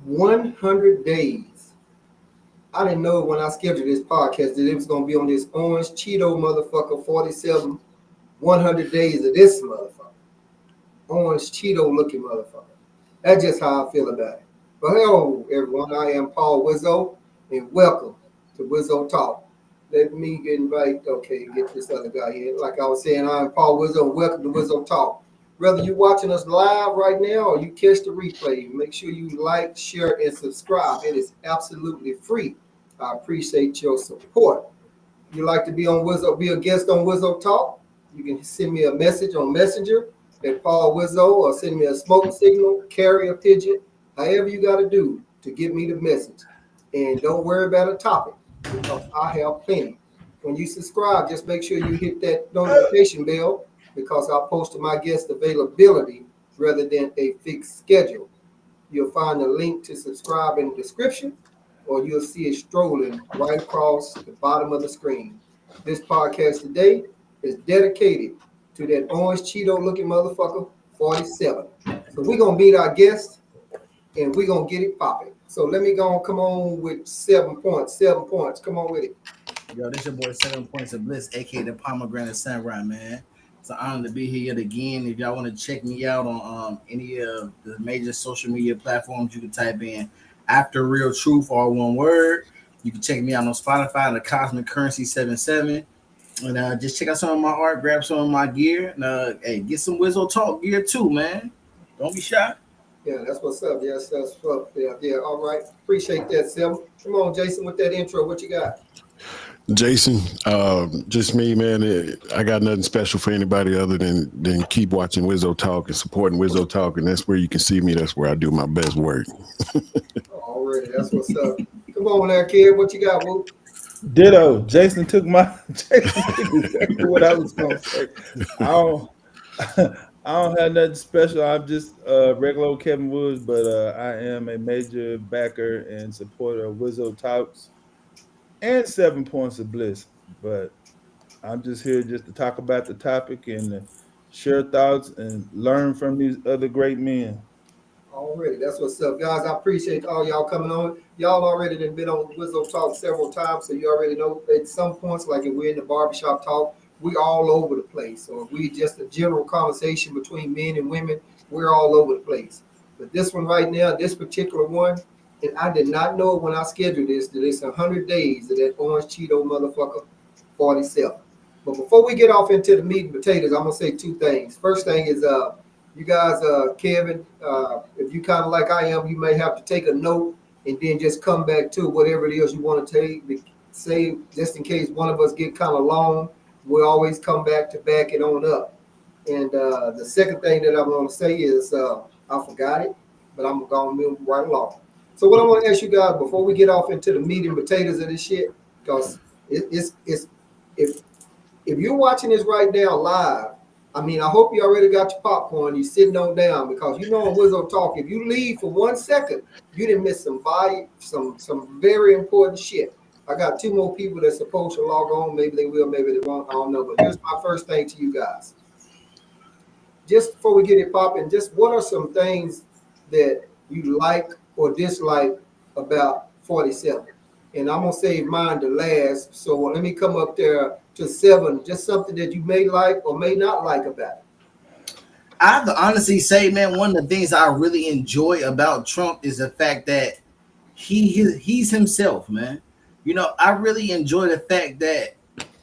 100 days. I didn't know when I scheduled this podcast that it was going to be on this orange Cheeto motherfucker 47 100 days of this motherfucker. Orange Cheeto looking motherfucker. That's just how I feel about it. But hello, everyone. I am Paul Wizzo, and welcome to Wizzo Talk. Let me get this other guy here. Like I was saying, I'm Paul Wizzo, and welcome to Wizzo Talk. Whether you're watching us live right now or you catch the replay, make sure you like, share, and subscribe. It is absolutely free. I appreciate your support. If you'd like to be on Wizzo, be a guest on Wizzo Talk, you can send me a message on Messenger at Paul Wizzo or send me a smoke signal, carrier pigeon, however you got to do to get me the message. And don't worry about a topic because I have plenty. When you subscribe, just make sure you hit that notification bell because I post my guest availability rather than a fixed schedule. You'll find a link to subscribe in the description, or you'll see it strolling right across the bottom of the screen. This podcast today is dedicated to that orange Cheeto looking motherfucker 47. So we're going to meet our guest and we're going to get it popping. So let me come on with 7 points. 7 points. Come on with it. Yo, this your boy 7 Points of Bliss, aka the Pomegranate Samurai, man. It's an honor to be here yet again. If y'all want to check me out on any of the major social media platforms, you can type in After Real Truth, all one word. You can check me out on Spotify, the Cosmic Currency 77. And just check out some of my art, grab some of my gear, and hey, get some Wizzo Talk gear too, man. Don't be shy. Yeah, that's what's up. Yes, that's up. Yeah. All right. Appreciate that, Sim. Come on, Jason, with that intro. What you got? Jason, just me, man. I got nothing special for anybody other than keep watching Wizzo Talk and supporting Wizzo Talk, and that's where you can see me. That's where I do my best work. Already, that's what's up. Come on there, kid. What you got, Woo? Ditto. Jason took exactly what I was gonna say. I don't have nothing special. I'm just regular old Kevin Woods, but I am a major backer and supporter of Wizzo Talks and 7 Points of Bliss. But I'm just here just to talk about the topic and share thoughts and learn from these other great men. Already, that's what's up, guys. I appreciate all y'all coming on. Y'all already been on Wizzo Talk several times, so you already know at some points, like if we're in the barbershop talk, we all over the place. Or if we just a general conversation between men and women, we're all over the place. But this one right now, this particular one, and I did not know when I scheduled this that it's 100 days of that orange Cheeto motherfucker 47. But before we get off into the meat and potatoes, I'm gonna say two things. First thing is you guys, Kevin, if you kind of like I am, you may have to take a note and then just come back to whatever it is you want to take. Say, just in case one of us get kind of long, we'll always come back to back it on up. And the second thing that I'm going to say is I forgot it, but I'm going to move right along. So what I want to ask you guys before we get off into the meat and potatoes of this shit, because it's if you're watching this right now live, I mean, I hope you already got your popcorn. You're sitting on down because you know on Wizzo Talk, if you leave for 1 second, you didn't miss some very important shit. I got two more people that's supposed to log on. Maybe they will, maybe they won't. I don't know. But here's my first thing to you guys. Just before we get it popping, just what are some things that you like or dislike about 47? And I'm going to save mine to last. So let me come up there to 7, just something that you may like or may not like about it. I have to honestly say, man, one of the things I really enjoy about Trump is the fact that he's himself, man. You know, I really enjoy the fact that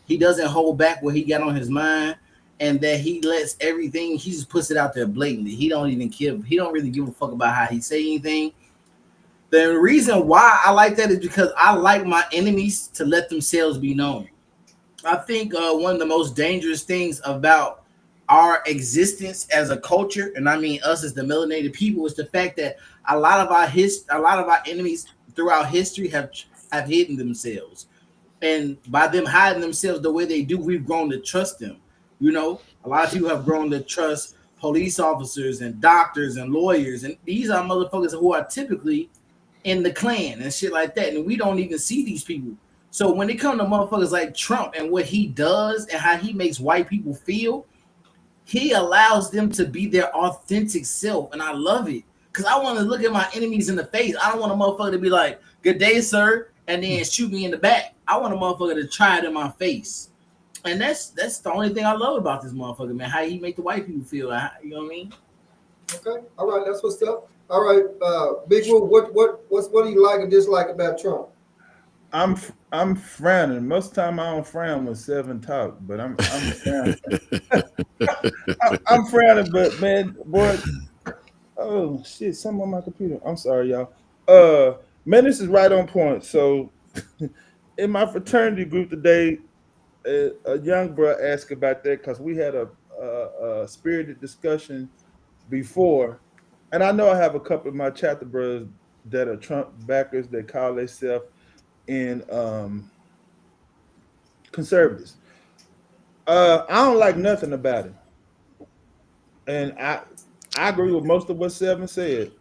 he doesn't hold back what he got on his mind and that he lets everything, he just puts it out there blatantly. He don't really give a fuck about how he say anything. The reason why I like that is because I like my enemies to let themselves be known. I think one of the most dangerous things about our existence as a culture, and I mean us as the melanated people, is the fact that a lot of our enemies throughout history have hidden themselves, and by them hiding themselves the way they do, we've grown to trust them. You know, a lot of people have grown to trust police officers and doctors and lawyers, and these are motherfuckers who are typically in the Klan and shit like that, and we don't even see these people. So when it comes to motherfuckers like Trump and what he does and how he makes white people feel, he allows them to be their authentic self, and I love it. because I want to look at my enemies in the face. I don't want a motherfucker to be like, "Good day, sir," and then shoot me in the back. I want a motherfucker to try it in my face. And that's the only thing I love about this motherfucker, man. How he make the white people feel. You know what I mean? Okay. All right. That's what's up. All right. Big Woo, what do you like and dislike about Trump? I'm frowning. Most of the time I don't frown when Seven talk, but I'm frowning. I'm frowning, but man, boy, oh shit, something on my computer. I'm sorry, y'all. Man, this is right on point. So in my fraternity group today, a young bro asked about that because we had a spirited discussion before, and I know I have a couple of my chapter brothers that are Trump backers that call themselves in conservatives. I don't like nothing about it, and I agree with most of what Seven said,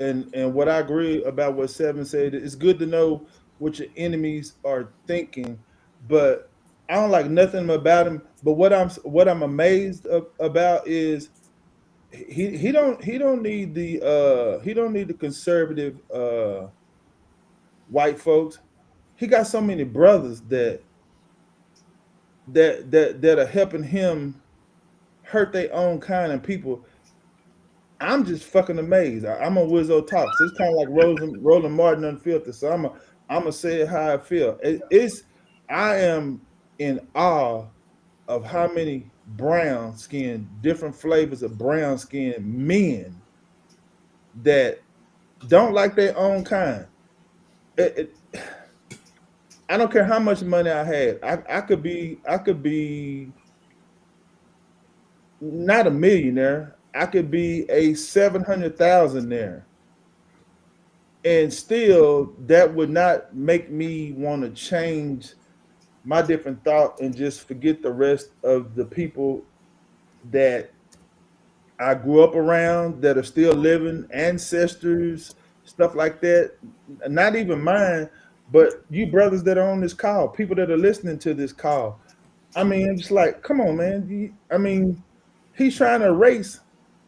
and what I agree about what Seven said. It's good to know what your enemies are thinking, but I don't like nothing about him. But what I'm amazed about is he don't need the conservative white folks. He got so many brothers that are helping him hurt their own kind of people. I'm just fucking amazed. I'm a Wizzo Talks. It's kind of like Roland Martin Unfiltered. So I'm gonna say it how I feel. I am in awe of how many brown skin, different flavors of brown skin men that don't like their own kind. I don't care how much money I had. I could be not a millionaire. I could be a 700,000 there, and still that would not make me want to change my different thought and just forget the rest of the people that I grew up around that are still living, ancestors, stuff like that. Not even mine, but you brothers that are on this call, people that are listening to this call. I mean, it's like, come on, man. I mean, he's trying to erase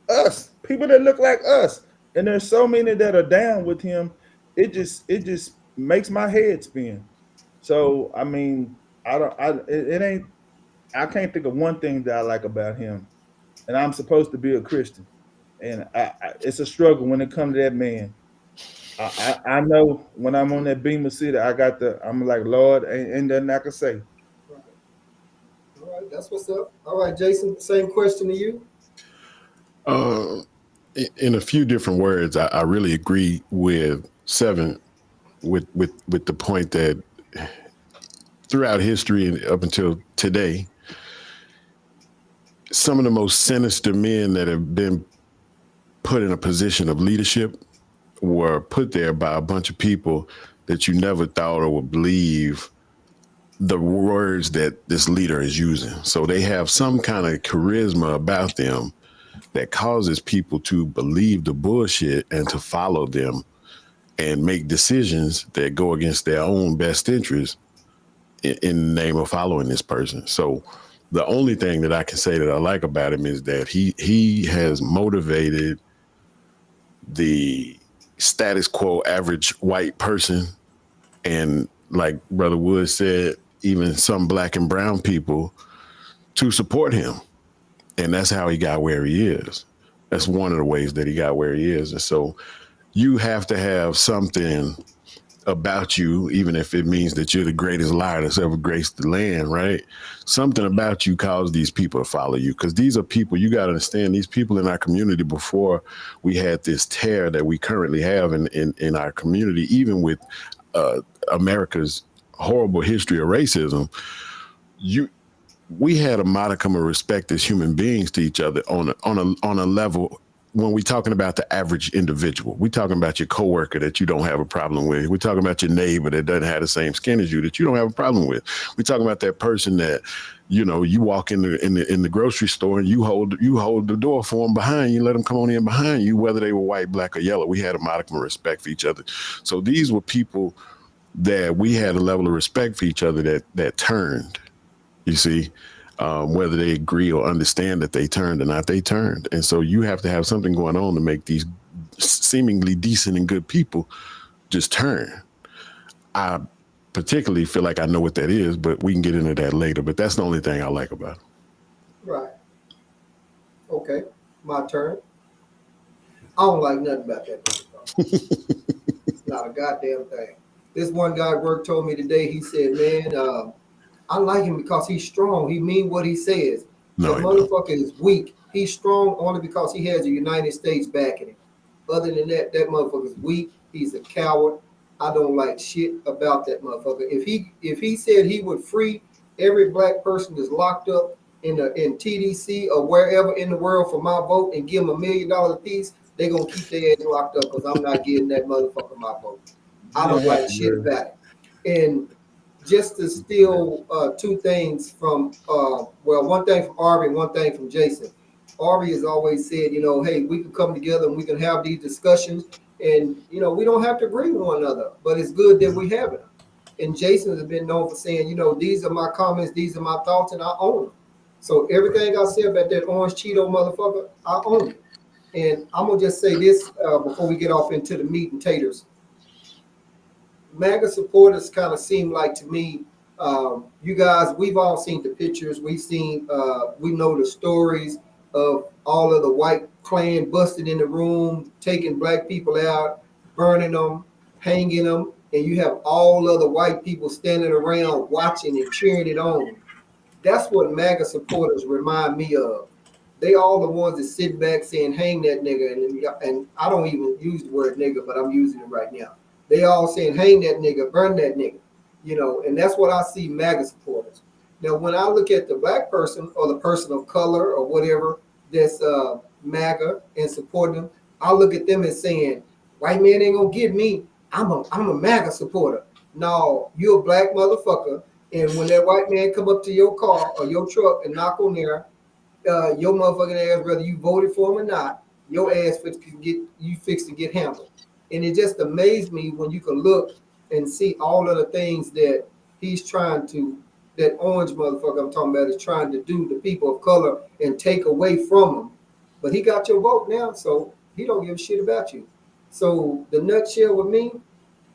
us, people that look like us. And there's so many that are down with him. It just makes my head spin. So, I mean, I can't think of one thing that I like about him. And I'm supposed to be a Christian, and it's a struggle when it comes to that man. I know when I'm on that Beamer City, I'm like, Lord, ain't nothing I can say. All right, that's what's up. All right, Jason, same question to you. In a few different words, I really agree with Seven with the point that throughout history and up until today, some of the most sinister men that have been put in a position of leadership were put there by a bunch of people that you never thought or would believe the words that this leader is using. So they have some kind of charisma about them that causes people to believe the bullshit and to follow them and make decisions that go against their own best interests in the name of following this person. So the only thing that I can say that I like about him is that he has motivated the status quo average white person, and like Brother Wood said, even some black and brown people to support him. And that's how he got where he is. That's one of the ways that he got where he is. And so you have to have something about you, even if it means that you're the greatest liar that's ever graced the land, right? Something about you caused these people to follow you, because these are people, you got to understand, these people in our community, before we had this tear that we currently have in our community, even with America's horrible history of racism, we had a modicum of respect as human beings to each other on a level. When we're talking about the average individual, we're talking about your coworker that you don't have a problem with. We're talking about your neighbor that doesn't have the same skin as you that you don't have a problem with. We're talking about that person that, you know, you walk in the grocery store and you hold the door for them behind you, let them come on in behind you, whether they were white, black, or yellow. We had a modicum of respect for each other. So these were people that we had a level of respect for each other that turned. You see. Whether they agree or understand that they turned or not, they turned. And so you have to have something going on to make these seemingly decent and good people just turn. I particularly feel like I know what that is, but we can get into that later. But that's the only thing I like about it. Right. Okay. My turn. I don't like nothing about that. It's not a goddamn thing. This one guy at work told me today, he said, man, I like him because he's strong. He mean what he says. No, The motherfucker is weak. He's strong only because he has the United States backing him. Other than that, that motherfucker's weak. He's a coward. I don't like shit about that motherfucker. If he said he would free every black person that's locked up in TDC or wherever in the world for my vote and give them $1 million a piece, they gonna keep their ass locked up because I'm not getting that motherfucker my vote. I don't like shit about it. And just to steal two things from one thing from Arby and one thing from Jason. Arby has always said, you know, hey, we can come together and we can have these discussions, and you know, we don't have to agree with one another, but it's good that we have it. And Jason has been known for saying, you know, these are my comments, these are my thoughts, and I own them. So everything I say about that orange Cheeto motherfucker, I own it. And I'm gonna just say this before we get off into the meat and taters. MAGA supporters kind of seem like to me, you guys, we've all seen the pictures. We've seen, we know the stories of all of the white Klan busted in the room, taking black people out, burning them, hanging them, and you have all other white people standing around watching and cheering it on. That's what MAGA supporters remind me of. They all the ones that sit back saying, hang that nigga, and I don't even use the word nigga, but I'm using it right now. They all saying, hang that nigga, burn that nigga, you know, and that's what I see MAGA supporters. Now, when I look at the black person or the person of color or whatever that's MAGA and supporting them, I look at them as saying, white man ain't gonna get me. I'm a MAGA supporter. No, you're a black motherfucker, and when that white man come up to your car or your truck and knock on there, your motherfucking ass, whether you voted for him or not, your ass fixed to get handled. And it just amazed me when you can look and see all of the things that he's trying to, that orange motherfucker I'm talking about is trying to do to people of color and take away from them. But he got your vote now, so he don't give a shit about you. So the nutshell with me,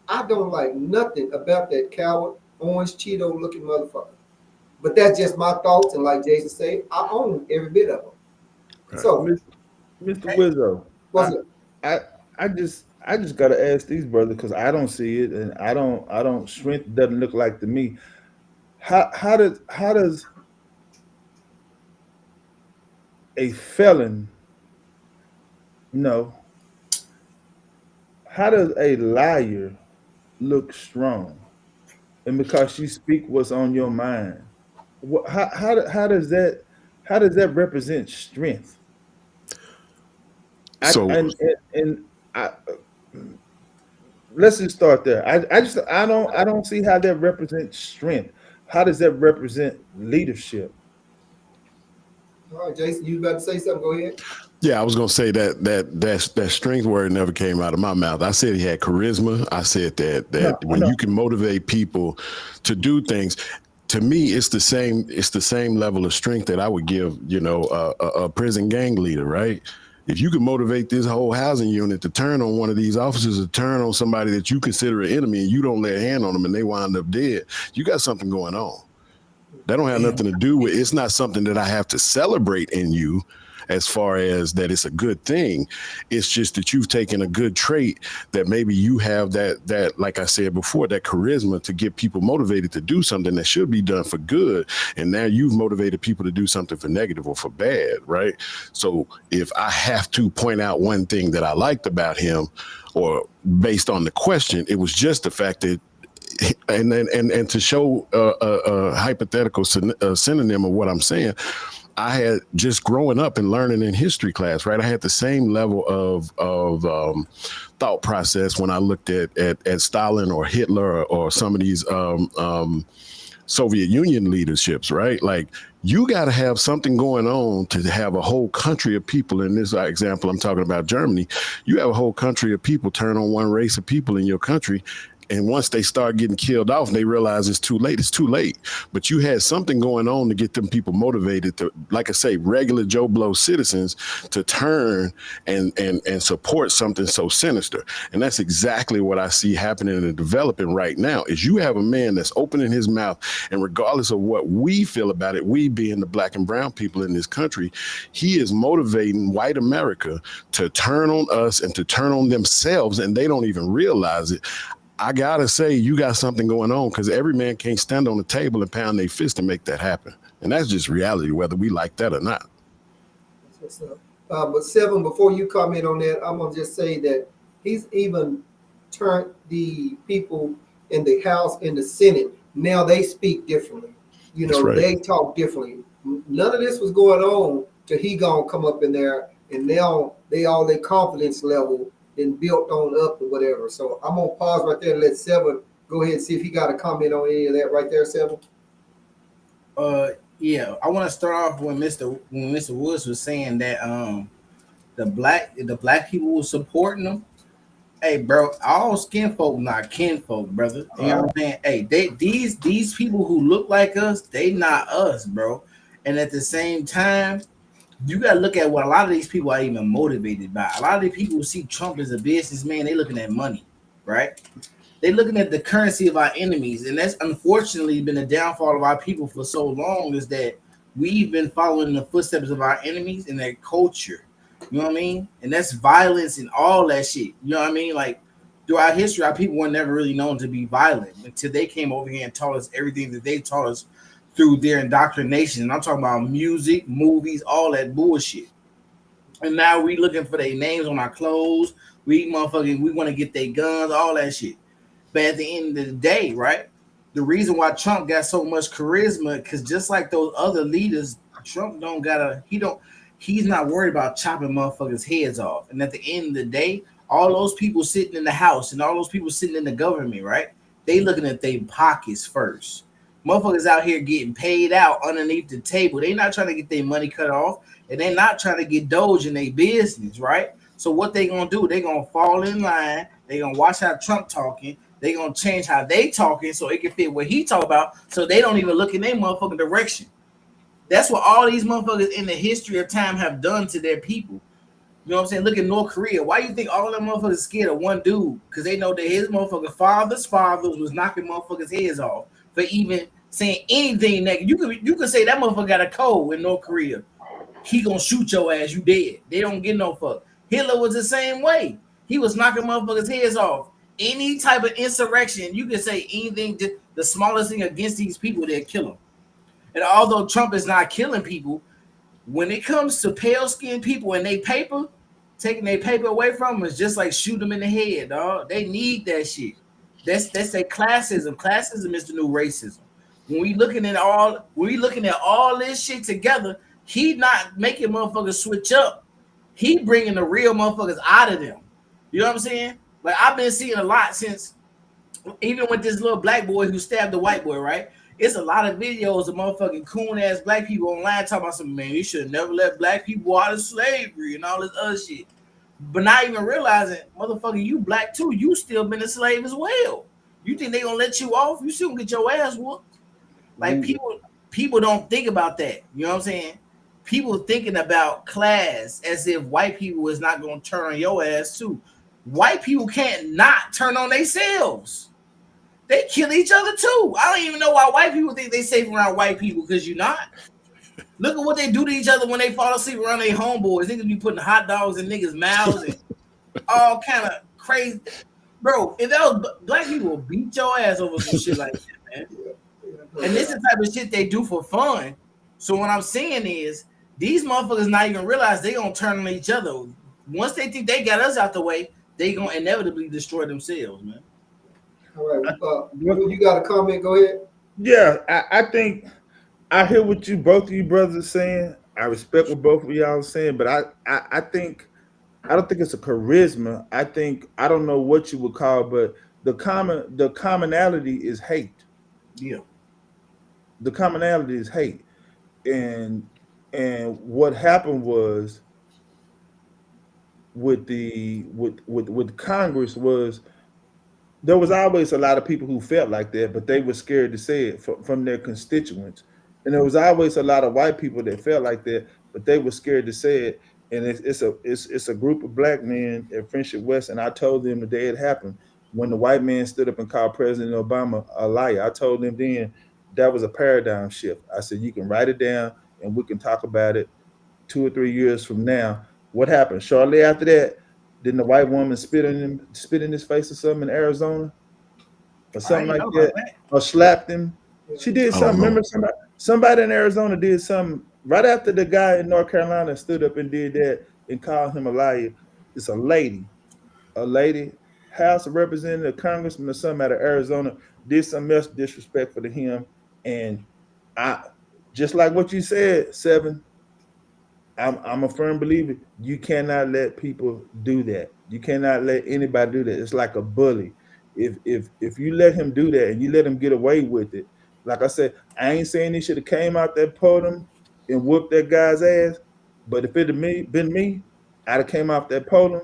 I don't like nothing about that coward, orange Cheeto looking motherfucker. But that's just my thoughts, and like Jason said, I own every bit of them. Right. So, Mr. Wizzo, what's it? I just gotta ask these brothers because I don't see it, and I don't. Strength doesn't look like to me. How does a felon know? How does a liar look strong? And because you speak what's on your mind, how does that represent strength? Let's just start there. I don't see how that represents strength. How does that represent leadership? All right, Jason, you about to say something? Go ahead. Yeah, I was gonna say that strength word never came out of my mouth. I said he had charisma. I said that when you can motivate people to do things, to me, it's the same level of strength that I would give, you know, a prison gang leader, right? If you can motivate this whole housing unit to turn on one of these officers, to turn on somebody that you consider an enemy, and you don't lay a hand on them and they wind up dead, you got something going on. That don't have nothing to do with, it's not something that I have to celebrate in you as far as that it's a good thing. It's just that you've taken a good trait that maybe you have that, like I said before, that charisma to get people motivated to do something that should be done for good. And now you've motivated people to do something for negative or for bad, right? So if I have to point out one thing that I liked about him, or based on the question, it was just the fact that, and to show a hypothetical synonym of what I'm saying, I had just growing up and learning in history class, right? I had the same level of thought process when I looked at Stalin or Hitler or some of these Soviet Union leaderships, right? Like, you got to have something going on to have a whole country of people. In this example, I'm talking about Germany. You have a whole country of people turn on one race of people in your country, And once they start getting killed off and they realize it's too late, it's too late. But you had something going on to get them people motivated to, like I say, regular Joe Blow citizens to turn and support something so sinister. And that's exactly what I see happening and developing right now is you have a man that's opening his mouth, and regardless of what we feel about it, we being the black and brown people in this country, he is motivating white America to turn on us and to turn on themselves, and they don't even realize it. I gotta say, you got something going on because every man can't stand on the table and pound their fist to make that happen. And that's just reality, whether we like that or not. That's what's up. But Seven, before you comment on that, I'm gonna just say that he's even turned the people in the House and the Senate. Now they speak differently. You know, That's right. They talk differently. None of this was going on till he gonna come up in there, and now they all their confidence level been built on up or whatever. So I'm gonna pause right there and let Seven go ahead and see if he got a comment on any of that right there, Seven. Yeah, I want to start off when Mr. Woods was saying that the black people were supporting them. Hey, bro, all skin folk not kin folk, brother. You know what I'm saying? Hey, these people who look like us, they not us, bro. And at the same time, you gotta look at what a lot of these people are even motivated by. A lot of the people who see Trump as a businessman, they looking at money, right? They looking at the currency of our enemies, and that's unfortunately been the downfall of our people for so long. Is that we've been following the footsteps of our enemies and their culture. You know what I mean? And that's violence and all that shit. You know what I mean? Like throughout history, our people were never really known to be violent until they came over here and taught us everything that they taught us through their indoctrination. And I'm talking about music, movies, all that bullshit. And now we looking for their names on our clothes. We want to get their guns, all that shit. But at the end of the day, right? The reason why Trump got so much charisma, because just like those other leaders, Trump he's not worried about chopping motherfuckers' heads off. And at the end of the day, all those people sitting in the House and all those people sitting in the government, right? They looking at their pockets first. Motherfuckers out here getting paid out underneath the table. They not trying to get their money cut off, and they not trying to get Doge in their business, right? So what they gonna do? They gonna fall in line. They gonna watch how Trump talking. They gonna change how they talking so it can fit what he talk about. So they don't even look in their motherfucking direction. That's what all these motherfuckers in the history of time have done to their people. You know what I'm saying? Look at North Korea. Why you think all them motherfuckers scared of one dude? Because they know that his motherfucking fathers was knocking motherfuckers' heads off for even saying anything negative. You could say that motherfucker got a cold in North Korea. He gonna shoot your ass, you dead. They don't get no fuck. Hitler was the same way. He was knocking motherfuckers' heads off. Any type of insurrection, you can say anything, the smallest thing against these people, they'll kill them. And although Trump is not killing people, when it comes to pale-skinned people and they paper, taking their paper away from them is just like shoot them in the head, dog. They need that shit. That's their classism. Classism is the new racism. When we looking at all this shit together, he not making motherfuckers switch up. He bringing the real motherfuckers out of them. You know what I'm saying? Like I've been seeing a lot since, even with this little black boy who stabbed the white boy, right? It's a lot of videos of motherfucking coon ass black people online talking about some, man, you should never let black people out of slavery and all this other shit. But not even realizing, motherfucker, you black too. You still been a slave as well. You think they gonna let you off? You still gonna get your ass whooped. Like people don't think about that. You know what I'm saying? People thinking about class as if white people is not gonna turn on your ass too. White people can't not turn on themselves. They kill each other too. I don't even know why white people think they safe around white people, because you're not. Look at what they do to each other when they fall asleep around their homeboys. They could be putting hot dogs in niggas' mouths and all kind of crazy. Bro, if that was black people will beat your ass over some shit like that, man. And this is the type of shit they do for fun. So what I'm saying is, these motherfuckers not even realize they gonna turn on each other. Once they think they got us out the way, they gonna inevitably destroy themselves, man. All right, you got a comment? Go ahead. Yeah, I think I hear what both of you brothers are saying. I respect what both of y'all are saying, but I think I don't think it's a charisma. I don't know what you would call, but the commonality is hate. Yeah. The commonality is hate. And what happened was with Congress was there was always a lot of people who felt like that, but they were scared to say it from their constituents. And there was always a lot of white people that felt like that, but they were scared to say it. And it's a group of black men at Friendship West, and I told them the day it happened when the white man stood up and called President Obama a liar. I told them then that was a paradigm shift. I said you can write it down and we can talk about it 2 or 3 years from now. What happened? Shortly after that, didn't the white woman spit in his face or something in Arizona? Or I something ain't like know about that? that. Or slapped him? She did I don't something. know. Remember somebody in Arizona did something right after the guy in North Carolina stood up and did that and called him a liar. It's a lady, House of Representative, Congressman or something out of Arizona did something else disrespectful to him. And I just like what you said, Seven. I'm a firm believer. You cannot let people do that. You cannot let anybody do that. It's like a bully. If you let him do that and you let him get away with it, like I said, I ain't saying he should have came out that podium and whooped that guy's ass. But if it had been me, I'd have came off that podium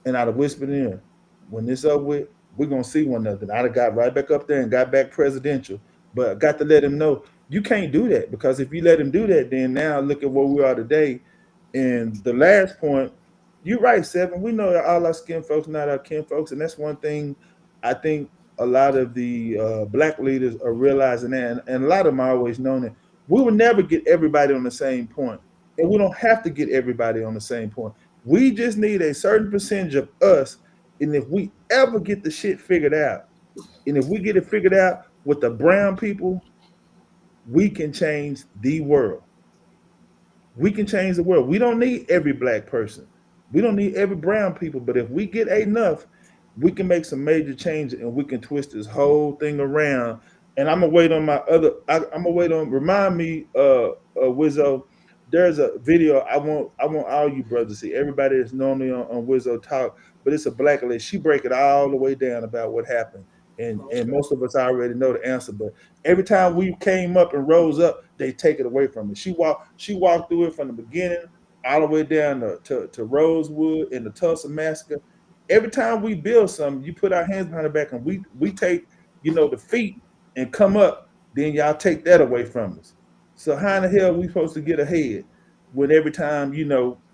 and I'd have whispered in, when this over with, we're gonna see one another. I'd have got right back up there and got back presidential. But I got to let him know you can't do that, because if you let him do that, then now look at where we are today. And the last point, you're right, Seven. We know that all our skin folks, not our kin folks, and that's one thing I think a lot of the black leaders are realizing that, and a lot of them are always known that we will never get everybody on the same point, and we don't have to get everybody on the same point. We just need a certain percentage of us, and if we ever get the shit figured out, and if we get it figured out with the brown people, we can change the world. We can change the world. We don't need every black person. We don't need every brown people. But if we get enough, we can make some major changes and we can twist this whole thing around. And I'm gonna wait on my other. I'm gonna wait on. Remind me, Wizzo. There's a video I want all you brothers to see. Everybody that's normally on Wizzo Talk, but it's a black lady. She break it all the way down about what happened, and most of us already know the answer. But every time we came up and rose up, they take it away from us. She walked through it from the beginning all the way down to Rosewood and the Tulsa massacre. Every time we build something, you put our hands behind the back and we take, the feet and come up, then y'all take that away from us. So how in the hell we supposed to get ahead when every time,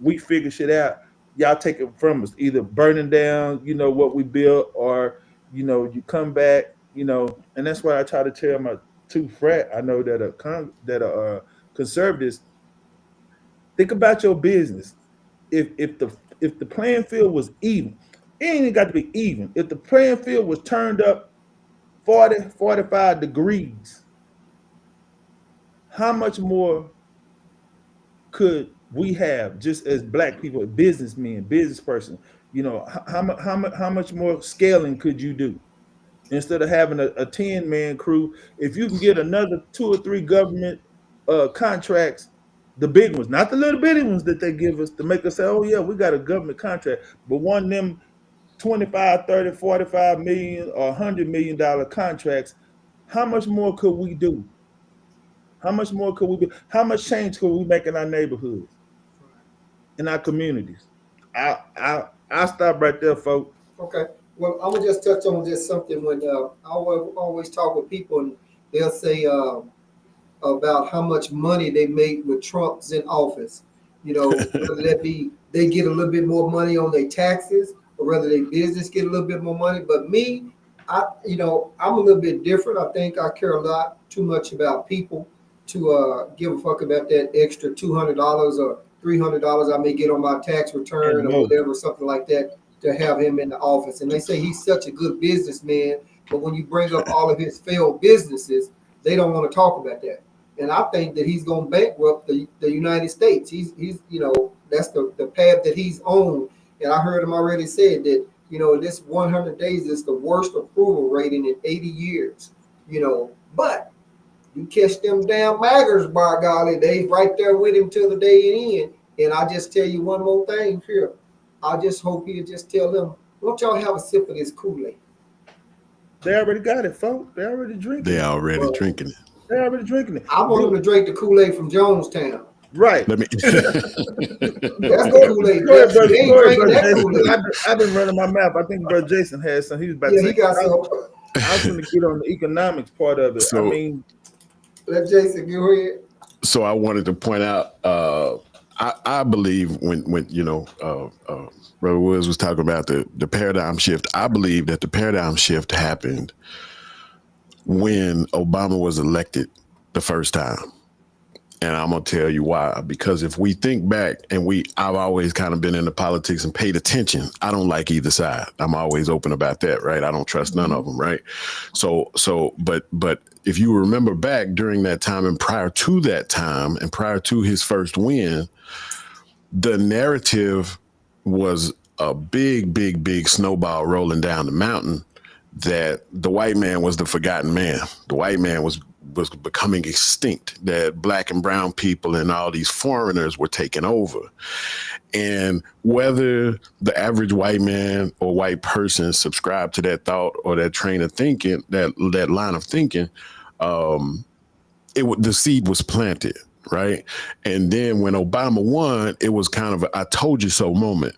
we figure shit out, y'all take it from us, either burning down, what we built, or, you come back, and that's why I try to tell my two frat, I know that are conservatives, think about your business. If the playing field was even, it ain't even got to be even. If the playing field was turned up 40, 45 degrees, how much more could we have just as black people, businessmen, business person? How much more scaling could you do? Instead of having a 10-man crew, if you can get another 2 or 3 government contracts, the big ones, not the little bitty ones that they give us to make us say, oh yeah, we got a government contract, but one of them 25, 30, 45 million or $100 million contracts, how much more could we do? How much more could we do? How much change could we make in our neighborhoods, in our communities? I'll stop right there, folks. Okay. Well, I'm gonna just touch on just something when I always talk with people and they'll say about how much money they make with Trump's in office. Whether that be they get a little bit more money on their taxes or whether their business get a little bit more money. But me, I'm a little bit different. I think I care a lot too much about people to give a fuck about that extra $200 or $300 I may get on my tax return or whatever, something like that, to have him in the office. And they say he's such a good businessman, but when you bring up all of his failed businesses, they don't want to talk about that. And I think that he's going to bankrupt the United States. He's that's the path that he's on. And I heard him already said that, this 100 days is the worst approval rating in 80 years. But you catch them damn Maggers, by golly, they right there with him till the day end. And I just tell you one more thing here. I just hope he'll just tell them, won't y'all have a sip of this Kool-Aid? They already got it, folks. They already drinking it. They already drinking it. They're already drinking it. I want them to drink the Kool-Aid from Jonestown. Right. Let me. That's Kool-Aid. Go ahead, They ain't brother drinking that Jason. Kool-Aid. I've been running my mouth. I think brother Jason has some. He was about Yeah, to he say. got some. I was going to get on the economics part of it. I So- mean, Let Jason go ahead. So I wanted to point out. I believe when Brother Woods was talking about the paradigm shift. I believe that the paradigm shift happened when Obama was elected the first time. And I'm gonna tell you why. Because if we think back, and I've always kind of been into politics and paid attention. I don't like either side. I'm always open about that, right? I don't trust none of them, right? But if you remember back during that time and prior to that time and prior to his first win, the narrative was a big snowball rolling down the mountain that the white man was the forgotten man. The white man was becoming extinct, that black and brown people and all these foreigners were taking over. And whether the average white man or white person subscribed to that thought or that train of thinking, that line of thinking, the seed was planted, right? And then when Obama won, it was kind of a I told you so moment,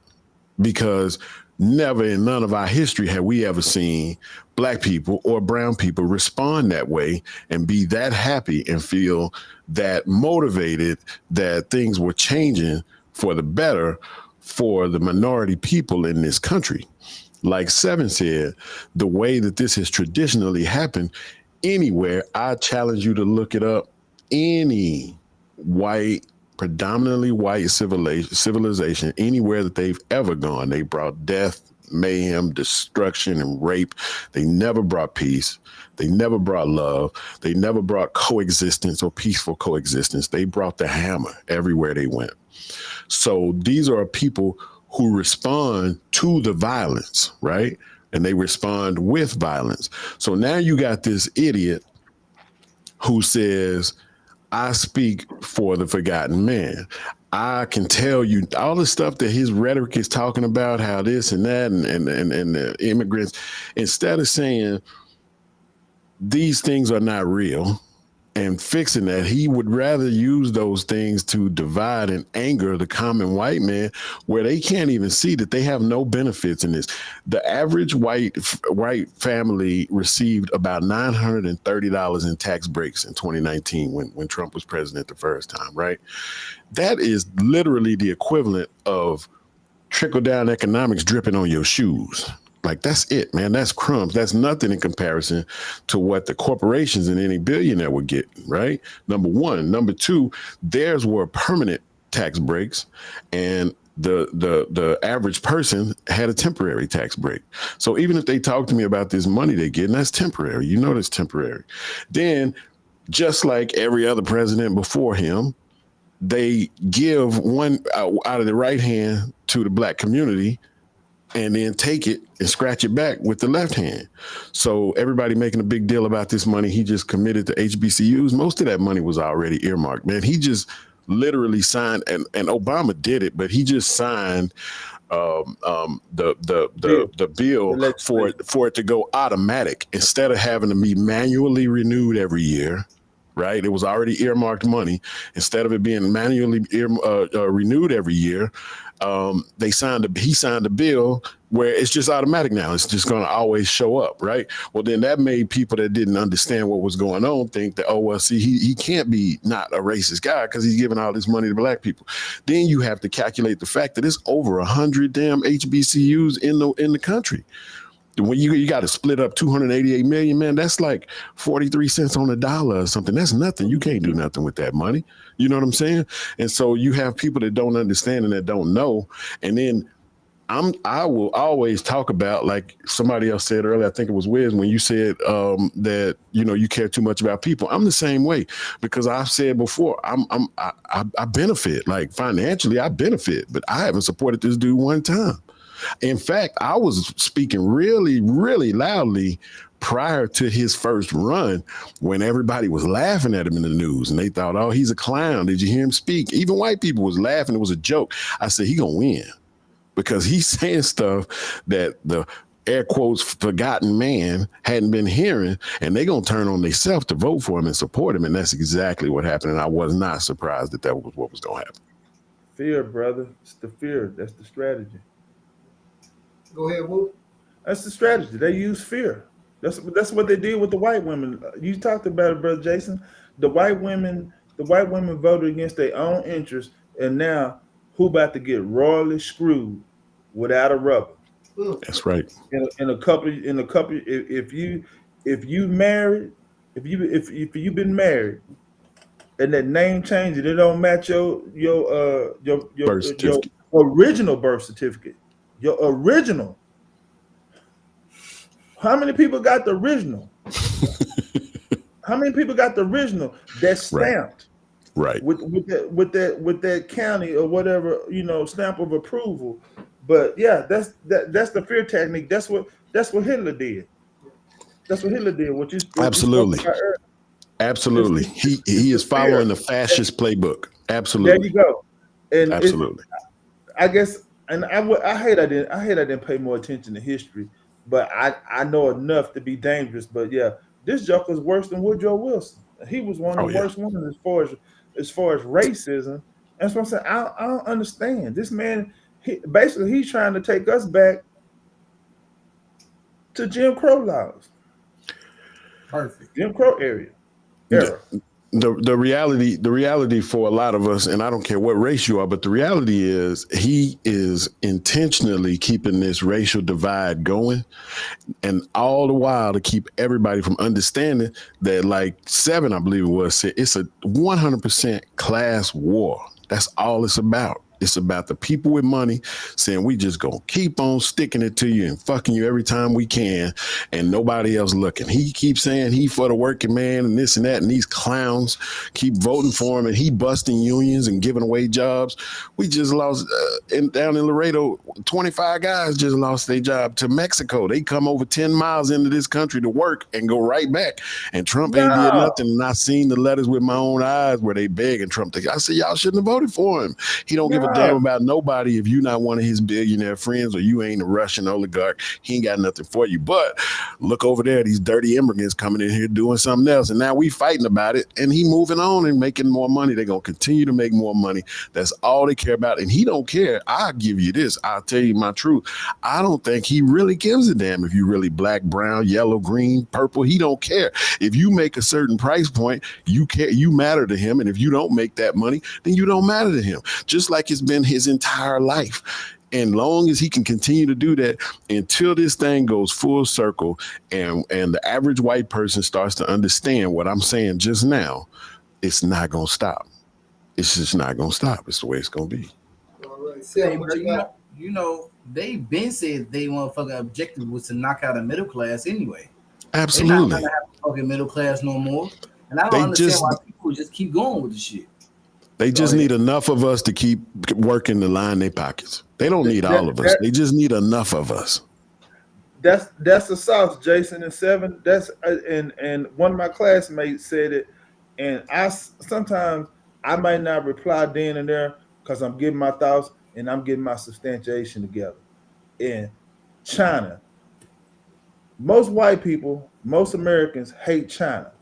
because never in none of our history have we ever seen black people or brown people respond that way and be that happy and feel that motivated that things were changing for the better for the minority people in this country. Like Seven said, the way that this has traditionally happened anywhere, I challenge you to look it up. Any predominantly white civilization, anywhere that they've ever gone, they brought death, mayhem, destruction, and rape. They never brought peace. They never brought love. They never brought coexistence or peaceful coexistence. They brought the hammer everywhere they went. So these are people who respond to the violence, right? And they respond with violence. So now you got this idiot who says, I speak for the forgotten man. I can tell you all the stuff that his rhetoric is talking about, how this and that, and the immigrants, instead of saying these things are not real and fixing that, he would rather use those things to divide and anger the common white man, where they can't even see that they have no benefits in this. The average white family received about $930 in tax breaks in 2019 when Trump was president the first time, right? That is literally the equivalent of trickle-down economics dripping on your shoes. Like, that's it, man. That's crumbs. That's nothing in comparison to what the corporations and any billionaire would get, right? Number one. Number two, theirs were permanent tax breaks, and the average person had a temporary tax break. So even if they talk to me about this money they get, and that's temporary, you know that's temporary. Then, just like every other president before him, they give one out of the right hand to the black community and then take it and scratch it back with the left hand. So everybody making a big deal about this money he just committed to HBCUs. Most of that money was already earmarked, man. He just literally signed, and Obama did it, but he just signed the bill for it to go automatic instead of having to be manually renewed every year. Right, it was already earmarked money. Instead of it being manually renewed every year, he signed a bill where it's just automatic now. It's just going to always show up, right? Well, then that made people that didn't understand what was going on think that, oh, well, see, he can't be not a racist guy because he's giving all this money to black people. Then you have to calculate the fact that it's over 100 damn HBCUs in the country. When you got to split up 288 million, man, that's like 43 cents on the dollar or something. That's nothing. You can't do nothing with that money. You know what I'm saying? And so you have people that don't understand and that don't know. And then I will always talk about, like somebody else said earlier, I think it was Wiz, when you said that, you care too much about people. I'm the same way, because I've said before, I benefit, like financially I benefit, but I haven't supported this dude one time. In fact, I was speaking really, really loudly prior to his first run when everybody was laughing at him in the news and they thought, oh, he's a clown. Did you hear him speak? Even white people was laughing. It was a joke. I said, he gonna win because he's saying stuff that the air quotes forgotten man hadn't been hearing, and they're gonna turn on themselves to vote for him and support him. And that's exactly what happened. And I was not surprised that was what was gonna happen. Fear, brother. It's the fear. That's the strategy. Go ahead, Woo. That's the strategy. They use fear. That's what they did with the white women. You talked about it, brother Jason. The white women voted against their own interests, and now who about to get royally screwed without a rubber? That's right. In a couple, if you married, if you've been married, and that name change and it don't match your original birth certificate, your original. How many people got the original? How many people got the original that's stamped? Right. With that county or whatever, stamp of approval. But yeah, that's the fear technique. That's what Hitler did. That's what Hitler did. Absolutely. Absolutely. He is following the fascist playbook. Absolutely. There you go. And absolutely. I guess, and I hate I didn't pay more attention to history, but I know enough to be dangerous. But yeah, this joker's worse than Woodrow Wilson. He was one of the worst ones as far as racism. That's what I'm saying. I don't understand. This man, he's trying to take us back to Jim Crow laws. Perfect. Jim Crow era. The reality for a lot of us, and I don't care what race you are, but the reality is he is intentionally keeping this racial divide going, and all the while to keep everybody from understanding that, like Seven, I believe it was, said it's a 100% class war. That's all it's about. It's about the people with money saying we just gonna keep on sticking it to you and fucking you every time we can, and nobody else looking. He keeps saying he for the working man and this and that, and these clowns keep voting for him, and he busting unions and giving away jobs. We just lost down in Laredo, 25 guys just lost their job to Mexico. They come over 10 miles into this country to work and go right back. And Trump ain't did nothing. And I seen the letters with my own eyes where they begging Trump I said, y'all shouldn't have voted for him. He don't give a damn about nobody if you're not one of his billionaire friends or you ain't a Russian oligarch. He ain't got nothing for you. But look over there, these dirty immigrants coming in here doing something else, and now we fighting about it, and he moving on and making more money. They're gonna continue to make more money. That's all they care about, and he don't care. I'll give you this. I'll tell you my truth. I don't think he really gives a damn if you really black, brown, yellow, green, purple. He don't care. If you make a certain price point, you care. You matter to him, and if you don't make that money, then you don't matter to him. Just like it's been his entire life. And long as he can continue to do that until this thing goes full circle and the average white person starts to understand what I'm saying just now, it's not going to stop. It's just not going to stop. It's the way it's going to be. All right. Hey, but they been said they motherfucking objective was to knock out a middle class anyway. Absolutely. They're not gonna have a fucking middle class no more. And I don't understand why people just keep going with the shit. They just need enough of us to keep working to line their pockets. They don't need all of us. They just need enough of us. That's the South, Jason and Seven. That's and one of my classmates said it, and sometimes I might not reply then and there because I'm getting my thoughts and I'm getting my substantiation together. In China, most white people, most Americans hate China.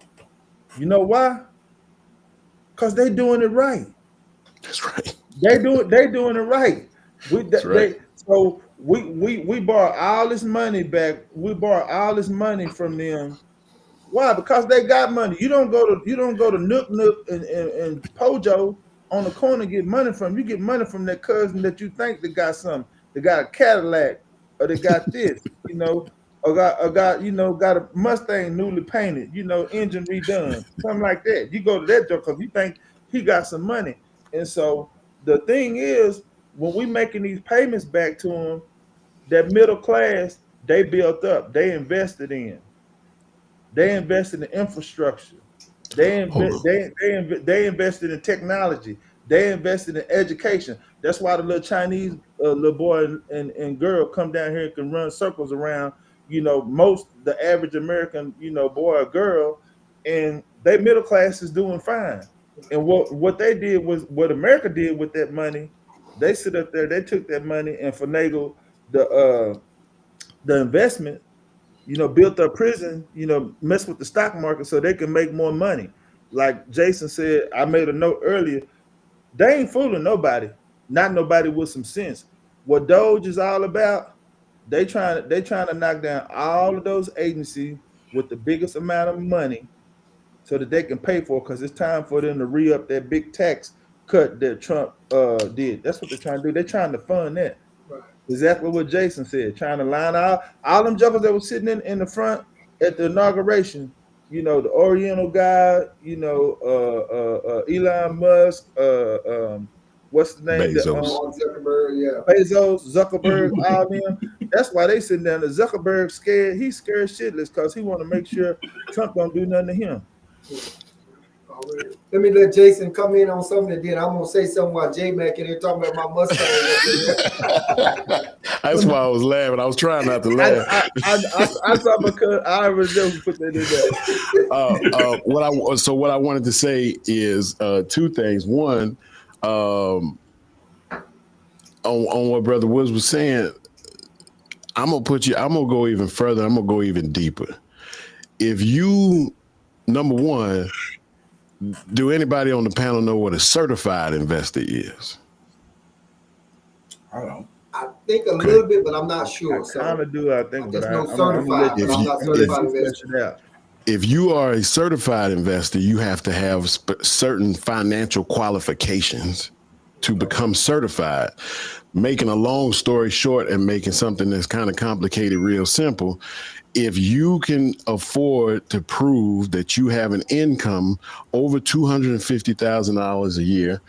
You know why? Because they doing it right. That's right. They doing it right. That's right. So we borrow all this money back. We borrow all this money from them. Why? Because they got money. You don't go to Nook and Pojo on the corner and get money from. You get money from that cousin that you think they got something. They got a Cadillac or they got this, or got a Mustang newly painted, engine redone, something like that. You go to that joke because you think he got some money. And so the thing is, when we making these payments back to them, that middle class, they built up, they invested in infrastructure, they invested in technology, they invested in education. That's why the little Chinese little boy and girl come down here and can run circles around, the average American, boy or girl, and they middle class is doing fine. And what they did was what America did with that money. They sit up there, they took that money and finagled the the investment, built a prison, mess with the stock market so they can make more money. Like Jason said, I made a note earlier, they ain't fooling nobody, not nobody with some sense. What Doge is all about, they trying to knock down all of those agencies with the biggest amount of money so that they can pay for it, because it's time for them to re-up that big tax cut that Trump did. That's what they're trying to do. They're trying to fund that. Right. Exactly what Jason said, trying to line all them jokers that were sitting in the front at the inauguration, the Oriental guy, Elon Musk, what's the name? Bezos. Zuckerberg, yeah. Bezos, Zuckerberg, all them. That's why they sitting down. The Zuckerberg scared. He's scared shitless because he want to make sure Trump don't do nothing to him. Let me let Jason come in on something, and then I'm gonna say something while J Mac in here talking about my Mustang. That's why I was laughing. I was trying not to laugh. I thought because I already know who put that in there. What I wanted to say is two things. One, on what Brother Woods was saying, I'm gonna go even further. I'm gonna go even deeper. If you, number one, do anybody on the panel know what a certified investor is? I don't. I think a little bit, but I'm not sure. I kind of do. I think, I just but know certified, but I'm not certified investor. If you are a certified investor, you have to have certain financial qualifications to become certified. Making a long story short and making something that's kind of complicated real simple, if you can afford to prove that you have an income over $250,000 a year,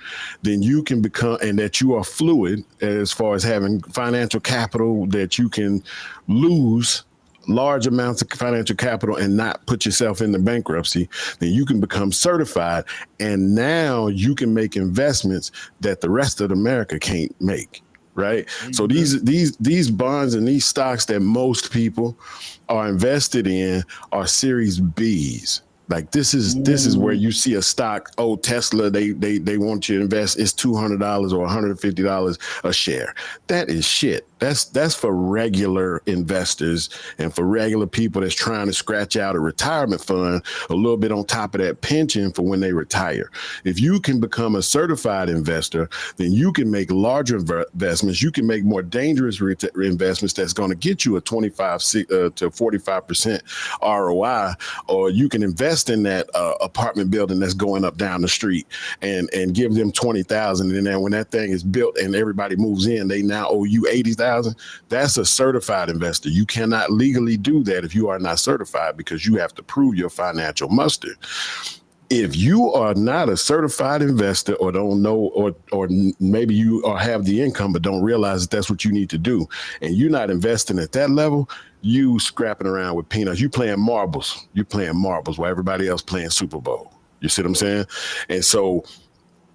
then you can become, and that you are fluid as far as having financial capital, that you can lose large amounts of financial capital and not put yourself into bankruptcy, then you can become certified. And now you can make investments that the rest of America can't make. Right. Mm-hmm. So these bonds and these stocks that most people are invested in are Series Bs. Like this is where you see a stock. Oh, Tesla, they want you to invest. It's $200 or $150 a share. That is shit. That's for regular investors and for regular people that's trying to scratch out a retirement fund, a little bit on top of that pension for when they retire. If you can become a certified investor, then you can make larger investments. You can make more dangerous investments that's going to get you a 25 to 45% ROI, or you can invest in that apartment building that's going up down the street and give them $20,000, and then when that thing is built and everybody moves in, they now owe you $80,000. That's a certified investor. You cannot legally do that if you are not certified, because you have to prove your financial muster. If you are not a certified investor or don't know, or maybe you have the income but don't realize that that's what you need to do, and you're not investing at that level, you scrapping around with peanuts. You playing marbles. You're playing marbles while everybody else playing Super Bowl. You see what I'm saying? And so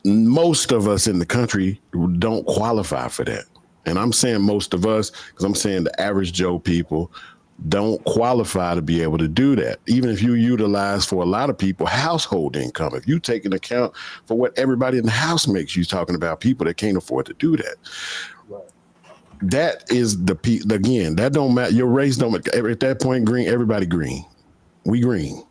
most of us in the country don't qualify for that. And I'm saying most of us because I'm saying the average Joe people don't qualify to be able to do that. Even if you utilize, for a lot of people, household income, if you take an account for what everybody in the house makes, you're talking about people that can't afford to do that. Right. That is again, that don't matter. Your race don't matter. At that point, green, everybody green. We green.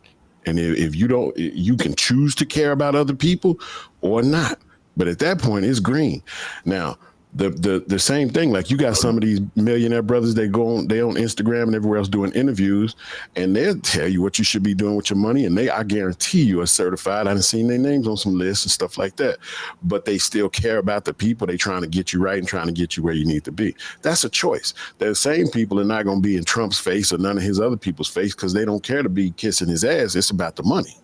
And if you don't, you can choose to care about other people or not. But at that point, it's green. Now, the same thing, like you got some of these millionaire brothers, they on Instagram and everywhere else doing interviews, and they'll tell you what you should be doing with your money, and I guarantee you are certified. I've seen their names on some lists and stuff like that, but they still care about the people. They trying to get you right and trying to get you where you need to be. That's a choice. The same people are not going to be in Trump's face or none of his other people's face because they don't care to be kissing his ass. It's about the money.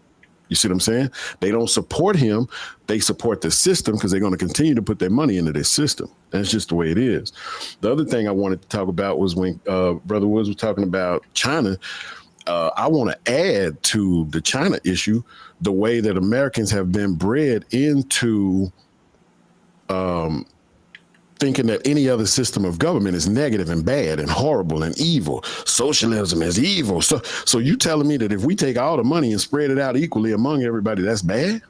You see what I'm saying? They don't support him. They support the system because they're going to continue to put their money into this system. That's just the way it is. The other thing I wanted to talk about was when Brother Woods was talking about China. I want to add to the China issue the way that Americans have been bred into thinking that any other system of government is negative and bad and horrible and evil. Socialism is evil. So you telling me that if we take all the money and spread it out equally among everybody, that's bad?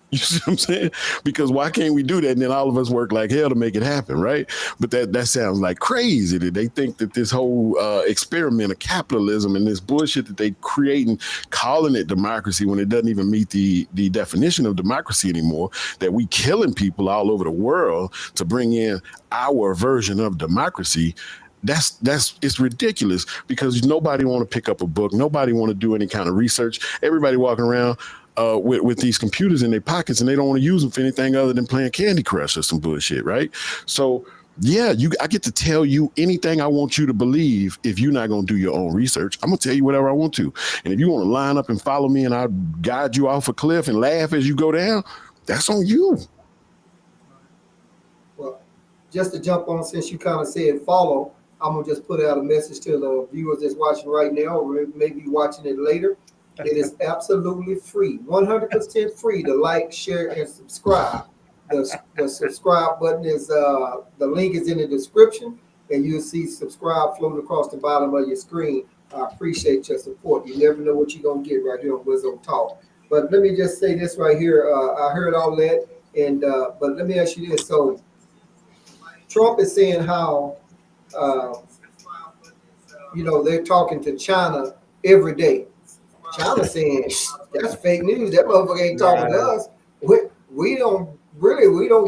You see what I'm saying? Because why can't we do that? And then all of us work like hell to make it happen, right? But that sounds like crazy. That they think that this whole experiment of capitalism and this bullshit that they creating, calling it democracy when it doesn't even meet the definition of democracy anymore. That we killing people all over the world to bring in our version of democracy. That's it's ridiculous because nobody want to pick up a book. Nobody want to do any kind of research. Everybody walking around with these computers in their pockets and they don't want to use them for anything other than playing Candy Crush or some bullshit, right? So yeah, I get to tell you anything I want you to believe if you're not going to do your own research. I'm going to tell you whatever I want to. And if you want to line up and follow me and I'll guide you off a cliff and laugh as you go down, that's on you. Well, just to jump on, since you kind of said follow, I'm going to just put out a message to the viewers that's watching right now, or maybe watching it later. It is absolutely free, 100% free to like, share, and subscribe. The subscribe button is, the link is in the description, and you'll see subscribe floating across the bottom of your screen. I appreciate your support. You never know what you're going to get right here on Wizzo Talk. But let me just say this right here. I heard all that, and but let me ask you this. So Trump is saying how, they're talking to China every day. China saying that's fake news. That motherfucker ain't talking to us. We don't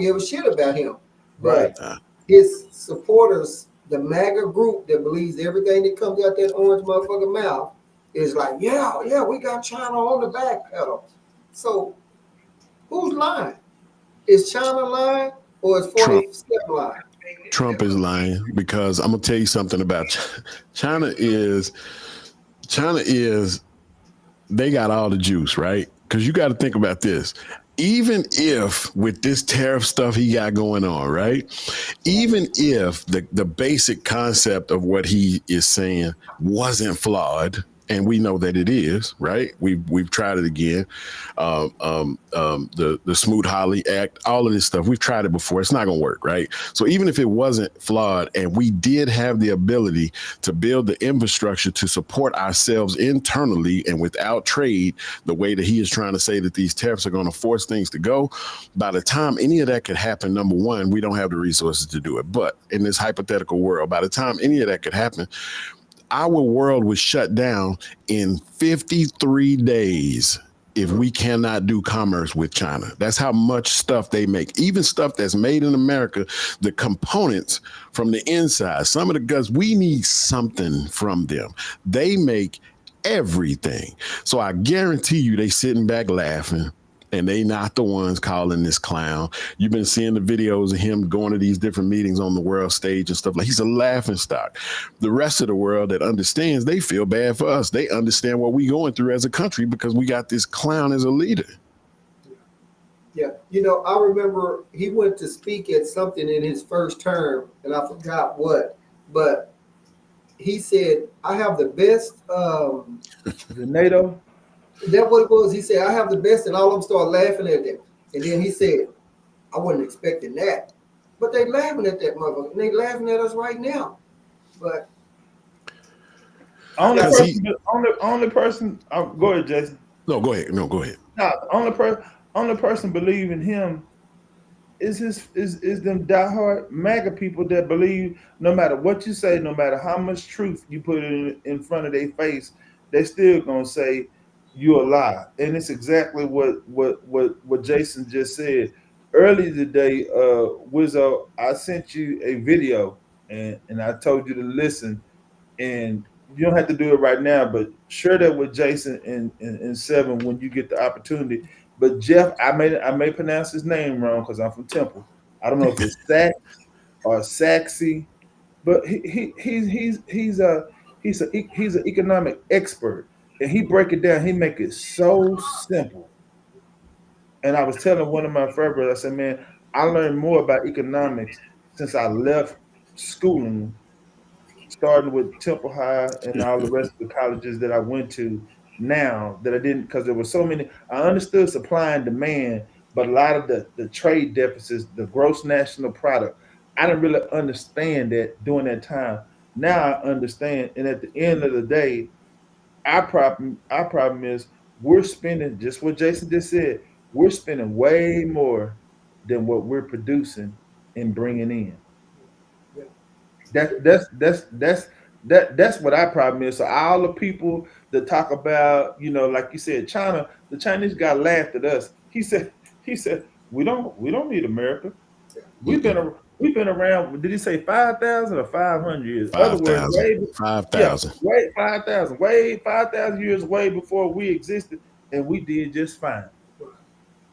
give a shit about him. But his supporters, the Maga group that believes everything that comes out that orange motherfucker mouth is like, yeah, we got China on the back pedal. So who's lying? Is China lying or is 47 lying? Trump is lying because I'm gonna tell you something about China is they got all the juice, right? Because you got to think about this. Even if with this tariff stuff he got going on, right? Even if the basic concept of what he is saying wasn't flawed, and we know that it is, right? We've tried it again. The Smoot-Hawley Act, all of this stuff, we've tried it before. It's not going to work, right? So even if it wasn't flawed and we did have the ability to build the infrastructure to support ourselves internally and without trade, the way that he is trying to say that these tariffs are going to force things to go, by the time any of that could happen, number one, we don't have the resources to do it. But in this hypothetical world, by the time any of that could happen, our world was shut down in 53 days if we cannot do commerce with China. That's how much stuff they make. Even stuff that's made in America, the components from the inside, some of the goods, we need something from them. They make everything. So I guarantee you they sitting back laughing. And they not the ones calling this clown. You've been seeing the videos of him going to these different meetings on the world stage and stuff like he's a laughing stock. The rest of the world that understands, they feel bad for us. They understand what we going through as a country because we got this clown as a leader. Yeah, I remember he went to speak at something in his first term, and I forgot what, but he said, I have the best. The NATO? That's what it was. He said, I have the best, and all of them started laughing at them. And then he said, I wasn't expecting that. But they laughing at that motherfucker, and they laughing at us right now. But only person. Go ahead, Jason. No, go ahead. No, only person believing him is them diehard MAGA people that believe no matter what you say, no matter how much truth you put in front of their face, they still gonna say you're a lie. And it's exactly what Jason just said. Earlier today, Wizzo, I sent you a video and I told you to listen. And you don't have to do it right now, but share that with Jason and Seven when you get the opportunity. But Jeff, I may pronounce his name wrong because I'm from Temple. I don't know if it's Sax or Saxy, but he's an economic expert. And he break it down. He make it so simple. And I was telling one of my friends, I said, man, I learned more about economics since I left schooling, starting with Temple High and all the rest of the colleges that I went to now that I didn't, because there were so many. I understood supply and demand, but a lot of the trade deficits, the gross national product, I didn't really understand that during that time. Now I understand. And at the end of the day, our problem is we're spending just what Jason just said. we're spending way more than what we're producing and bringing in. Yeah. That's what our problem is. So all the people that talk about, like you said, China, the Chinese guy laughed at us. He said, we don't need America. We've been Mm-mm. ar- we've been around. Did he say 5,000 or 500 years? Other words, 5,000. 5,000. way 5,000, way 5,000 years way before we existed, and we did just fine.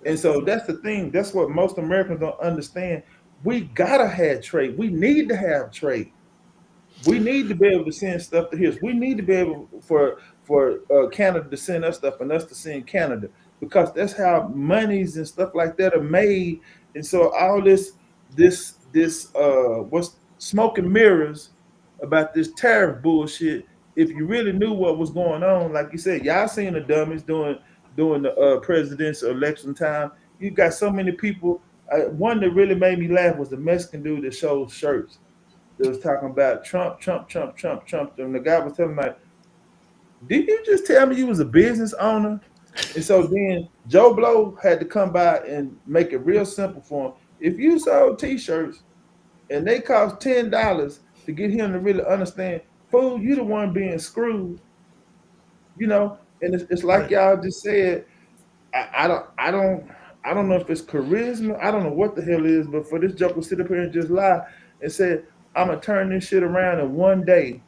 And so that's the thing. That's what most Americans don't understand. We gotta have trade. We need to have trade. We need to be able to send stuff to here. We need to be able for Canada to send us stuff and us to send Canada, because that's how monies and stuff like that are made. And so all this what's smoke and mirrors about this tariff bullshit. If you really knew what was going on, like you said, y'all seen the dummies during the presidential election time. You got so many people. One that really made me laugh was the Mexican dude that shows shirts that was talking about Trump, Trump, Trump, Trump, Trump. And the guy was telling me, like, did you just tell me you was a business owner? And so then Joe Blow had to come by and make it real simple for him. If you sold t-shirts and they cost $10 to get him to really understand, fool, you the one being screwed, And it's like y'all just said, I don't know if it's charisma. I don't know what the hell it is, but for this joke to sit up here and just lie and say, I'm gonna turn this shit around in one day.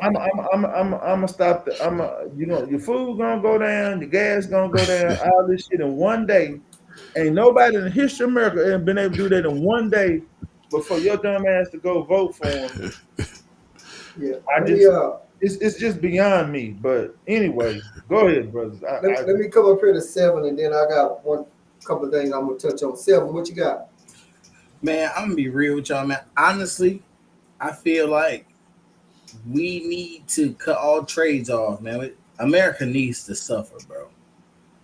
I'm gonna stop your food gonna go down, your gas gonna go down, all this shit in one day. Ain't nobody in the history of America ever been able to do that in one day. But for your dumb ass to go vote for him, Yeah. it's just beyond me. But anyway, go ahead, brothers. Let me come up here to 7, and then I got one couple of things I'm gonna touch on. 7, what you got? Man, I'm gonna be real with y'all, man. Honestly, I feel like we need to cut all trades off, man. America needs to suffer, bro.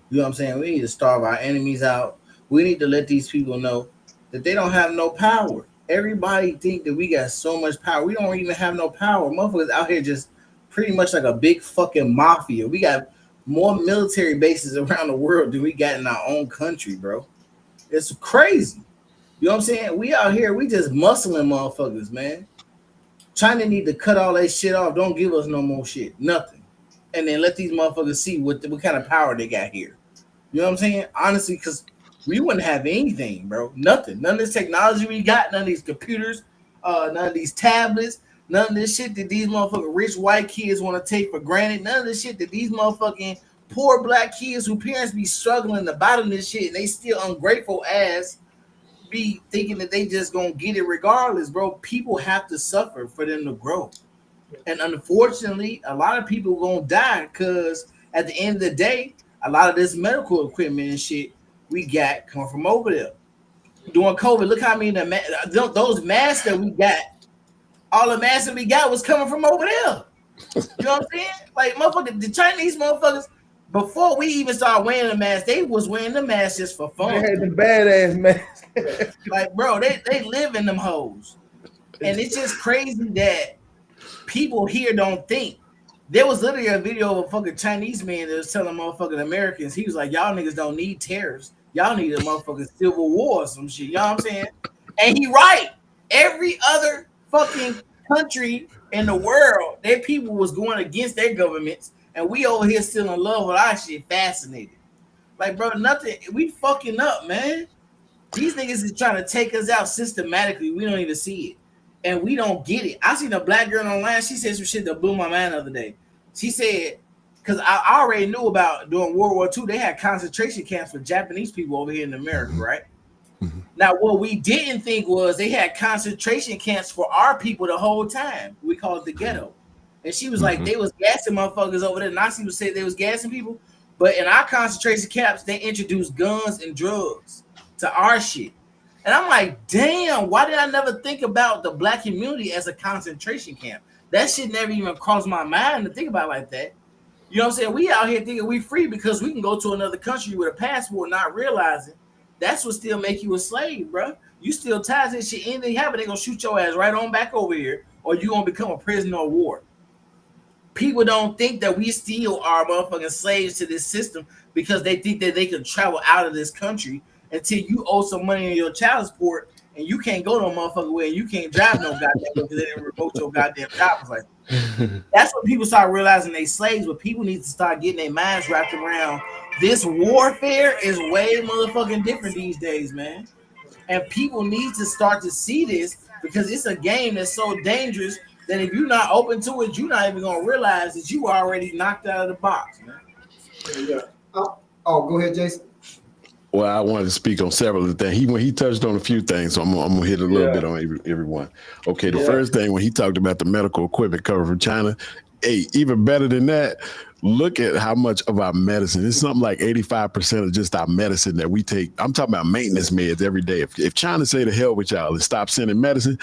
You know what I'm saying? We need to starve our enemies out. We need to let these people know that they don't have no power. Everybody think that we got so much power. We don't even have no power. Motherfuckers out here just pretty much like a big fucking mafia. We got more military bases around the world than we got in our own country, bro. It's crazy. You know what I'm saying? We out here, we just muscling motherfuckers, man. China need to cut all that shit off. Don't give us no more shit. Nothing. And then let these motherfuckers see what kind of power they got here. You know what I'm saying? Honestly, because we wouldn't have anything, bro. Nothing. None of this technology we got, none of these computers, none of these tablets, none of this shit that these motherfucking rich white kids want to take for granted. None of this shit that these motherfucking poor black kids who parents be struggling to bottom this shit and they still ungrateful ass be thinking that they just gonna get it regardless, bro. People have to suffer for them to grow. And unfortunately, a lot of people gonna die because at the end of the day, a lot of this medical equipment and shit we got come from over there. During COVID, look how many those masks that we got, all the masks that we got was coming from over there. You know what I'm saying? Like motherfuckers, the Chinese motherfuckers, before we even started wearing the mask, they was wearing the mask just for fun. They had the badass masks. Like, bro, they live in them hoes. And it's just crazy that people here don't think. There was literally a video of a fucking Chinese man that was telling motherfucking Americans, he was like, y'all niggas don't need tariffs. Y'all need a motherfucking civil war or some shit. You know what I'm saying? And he right. Every other fucking country in the world, their people was going against their governments, and we over here still in love with our shit, fascinated. Like, bro, nothing. We fucking up, man. These niggas is trying to take us out systematically. We don't even see it. And we don't get it. I seen a black girl online. She said some shit that blew my mind the other day. She said, because I already knew about during World War II, they had concentration camps for Japanese people over here in America, right? Mm-hmm. Now, what we didn't think was they had concentration camps for our people the whole time. We call it the ghetto. And she was like, they was gassing motherfuckers over there. Nazi would say they was gassing people. But in our concentration camps, they introduced guns and drugs to our shit. And I'm like, damn, why did I never think about the black community as a concentration camp? That shit never even crossed my mind to think about like that. You know what I'm saying? We out here thinking we free because we can go to another country with a passport, not realizing that's what still make you a slave, bro. You still ties this shit. Anything happen, they gonna shoot your ass right on back over here, or you gonna become a prisoner of war. people don't think that we still are motherfucking slaves to this system because they think that they can travel out of this country until you owe some money on your child support and you can't go no motherfucking way and you can't drive no goddamn way because they didn't revoke your goddamn driver's license. That's when people start realizing they slaves, but people need to start getting their minds wrapped around this warfare is way motherfucking different these days, man. And people need to start to see this because it's a game that's so dangerous that if you're not open to it, you're not even gonna realize that you already knocked out of the box, man. Yeah. Oh, go ahead, Jason. Well, I wanted to speak on several of the things. When he touched on a few things, so I'm gonna hit a little bit on everyone. Okay, the first thing when he talked about the medical equipment coming from China, hey, even better than that, look at how much of our medicine. It's something like 85% of just our medicine that we take. I'm talking about maintenance meds every day. If China say to hell with y'all and stop sending medicine,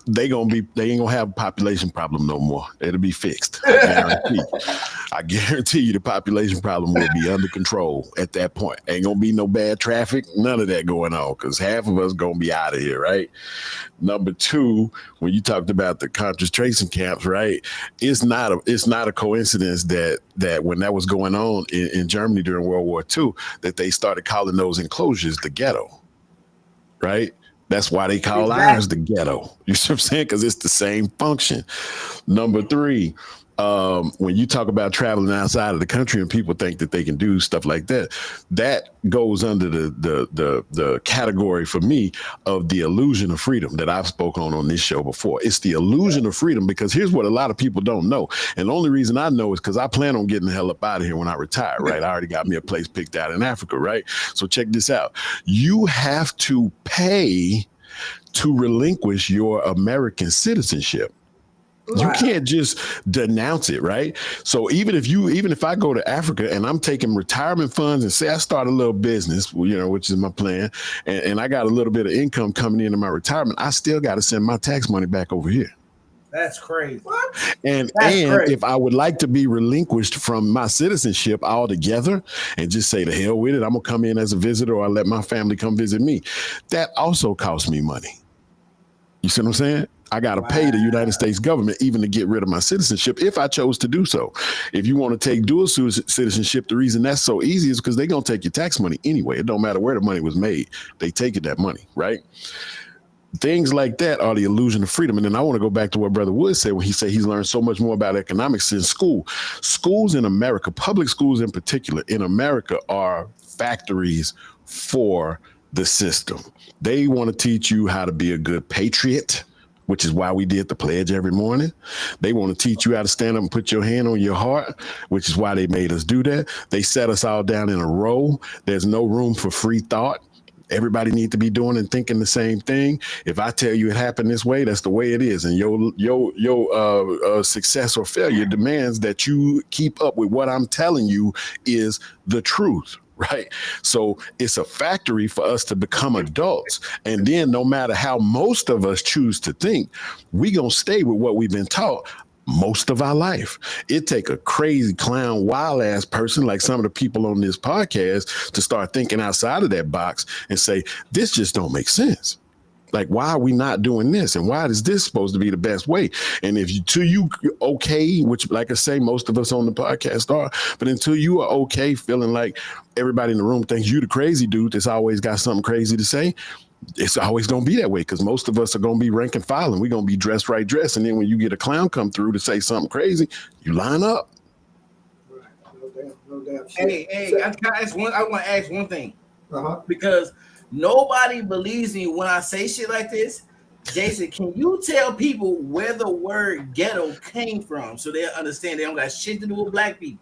they ain't gonna have a population problem no more. It'll be fixed. I guarantee you the population problem will be under control at that point. Ain't gonna be no bad traffic, none of that going on, because half of us gonna be out of here, right? Number two, when you talked about the concentration camps, right? It's not a coincidence that when that was going on in Germany during World War II, that they started calling those enclosures the ghetto, right? That's why they call ours the ghetto. You see what I'm saying? Because it's the same function. Number three, when you talk about traveling outside of the country and people think that they can do stuff like that, that goes under the category for me of the illusion of freedom that I've spoken on this show before. It's the illusion of freedom because here's what a lot of people don't know. And the only reason I know is because I plan on getting the hell up out of here when I retire, right? I already got me a place picked out in Africa, right? So check this out. You have to pay to relinquish your American citizenship. You can't just denounce it, right? So even if I go to Africa and I'm taking retirement funds and say I start a little business, which is my plan, and I got a little bit of income coming into my retirement, I still got to send my tax money back over here. That's crazy. And if I would like to be relinquished from my citizenship altogether and just say to hell with it, I'm gonna come in as a visitor or I let my family come visit me, that also costs me money. You see what I'm saying? I got to pay the United States government even to get rid of my citizenship if I chose to do so. If you want to take dual citizenship, the reason that's so easy is because they're going to take your tax money anyway. It don't matter where the money was made. They take it that money, right? Things like that are the illusion of freedom. And then I want to go back to what Brother Wood said when he said he's learned so much more about economics in school. Schools in America, public schools in particular, in America are factories for the system. They want to teach you how to be a good patriot, which is why we did the pledge every morning. They want to teach you how to stand up and put your hand on your heart, which is why they made us do that. They set us all down in a row. There's no room for free thought. Everybody needs to be doing and thinking the same thing. If I tell you it happened this way, that's the way it is. And your success or failure demands that you keep up with what I'm telling you is the truth. Right. So it's a factory for us to become adults. And then no matter how most of us choose to think, we going to stay with what we've been taught most of our life. It take a crazy clown, wild ass person like some of the people on this podcast to start thinking outside of that box and say, this just don't make sense. Like, why are we not doing this? And why is this supposed to be the best way? And if you okay, which like I say, most of us on the podcast are, but until you are okay feeling like everybody in the room thinks you the crazy dude that's always got something crazy to say, it's always going to be that way because most of us are going to be rank and file and we're going to be dressed right dressed. And then when you get a clown come through to say something crazy, you line up. No damn Hey, shit. I want to ask one thing. Because nobody believes me when I say shit like this. Jason, can you tell people where the word ghetto came from so they understand they don't got shit to do with black people?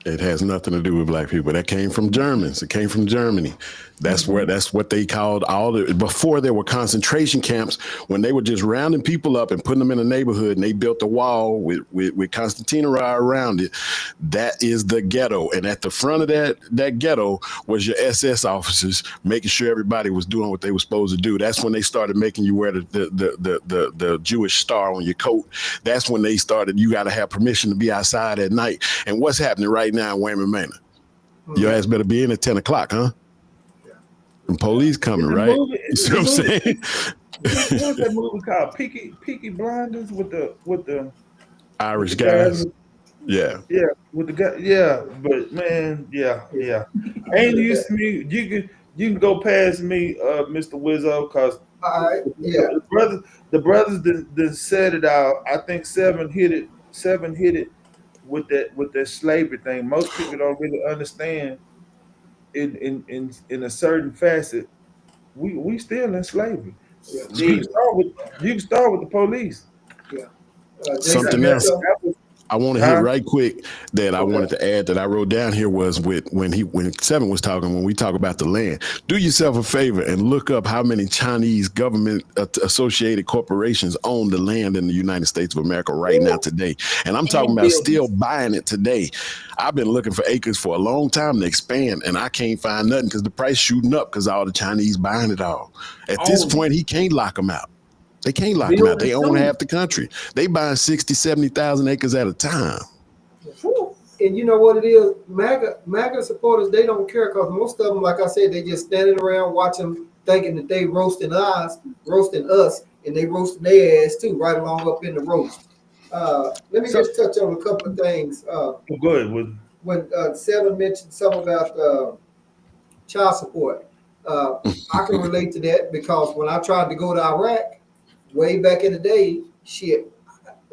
It has nothing to do with black people. That came from Germans. It came from Germany. That's what they called before there were concentration camps, when they were just rounding people up and putting them in a neighborhood and they built a wall with concertina around it. That is the ghetto. And at the front of that ghetto was your SS officers making sure everybody was doing what they were supposed to do. That's when they started making you wear the Jewish star on your coat. That's when they started, you got to have permission to be outside at night. And what's happening right now in Wayman Manor? Your ass better be in at 10 o'clock, huh? And police coming, right? You see what I'm saying? What's that movie called? Peaky Blinders with the Irish guys. Yeah. Yeah, with the guy. Yeah, but man, yeah. Ain't used to me. You can go past me, Mr. Wizzo, because All right, yeah, the brothers done said it out. I think seven hit it. Seven hit it with that slavery thing. Most people don't really understand in a certain facet. We still in slavery. yeah, You can start with the police. yeah. Jason, Something you got else something? That was, I want to hit huh? right quick that I Okay. wanted to add that I wrote down here was when Seven was talking, when we talk about the land, do yourself a favor and look up how many Chinese government associated corporations own the land in the United States of America right now today. And I'm talking And about still buildings. buying it today. I've been looking for acres for a long time to expand and I can't find nothing because the price shooting up because all the Chinese buying it all. At this Own point, he can't lock them out. They can't lock them out. They buildings own too. half the country. They buying 60, 70,000 acres at a time. Whew. And you know what it is? MAGA supporters, they don't care because most of them, like I said, they just standing around watching, thinking that they roasting us, and they roasting their ass too, right along up in the roast. Let me So just touch on a couple of things. go ahead with When Seven mentioned something about child support, I can relate to that because when I tried to go to Iraq way back in the day, shit,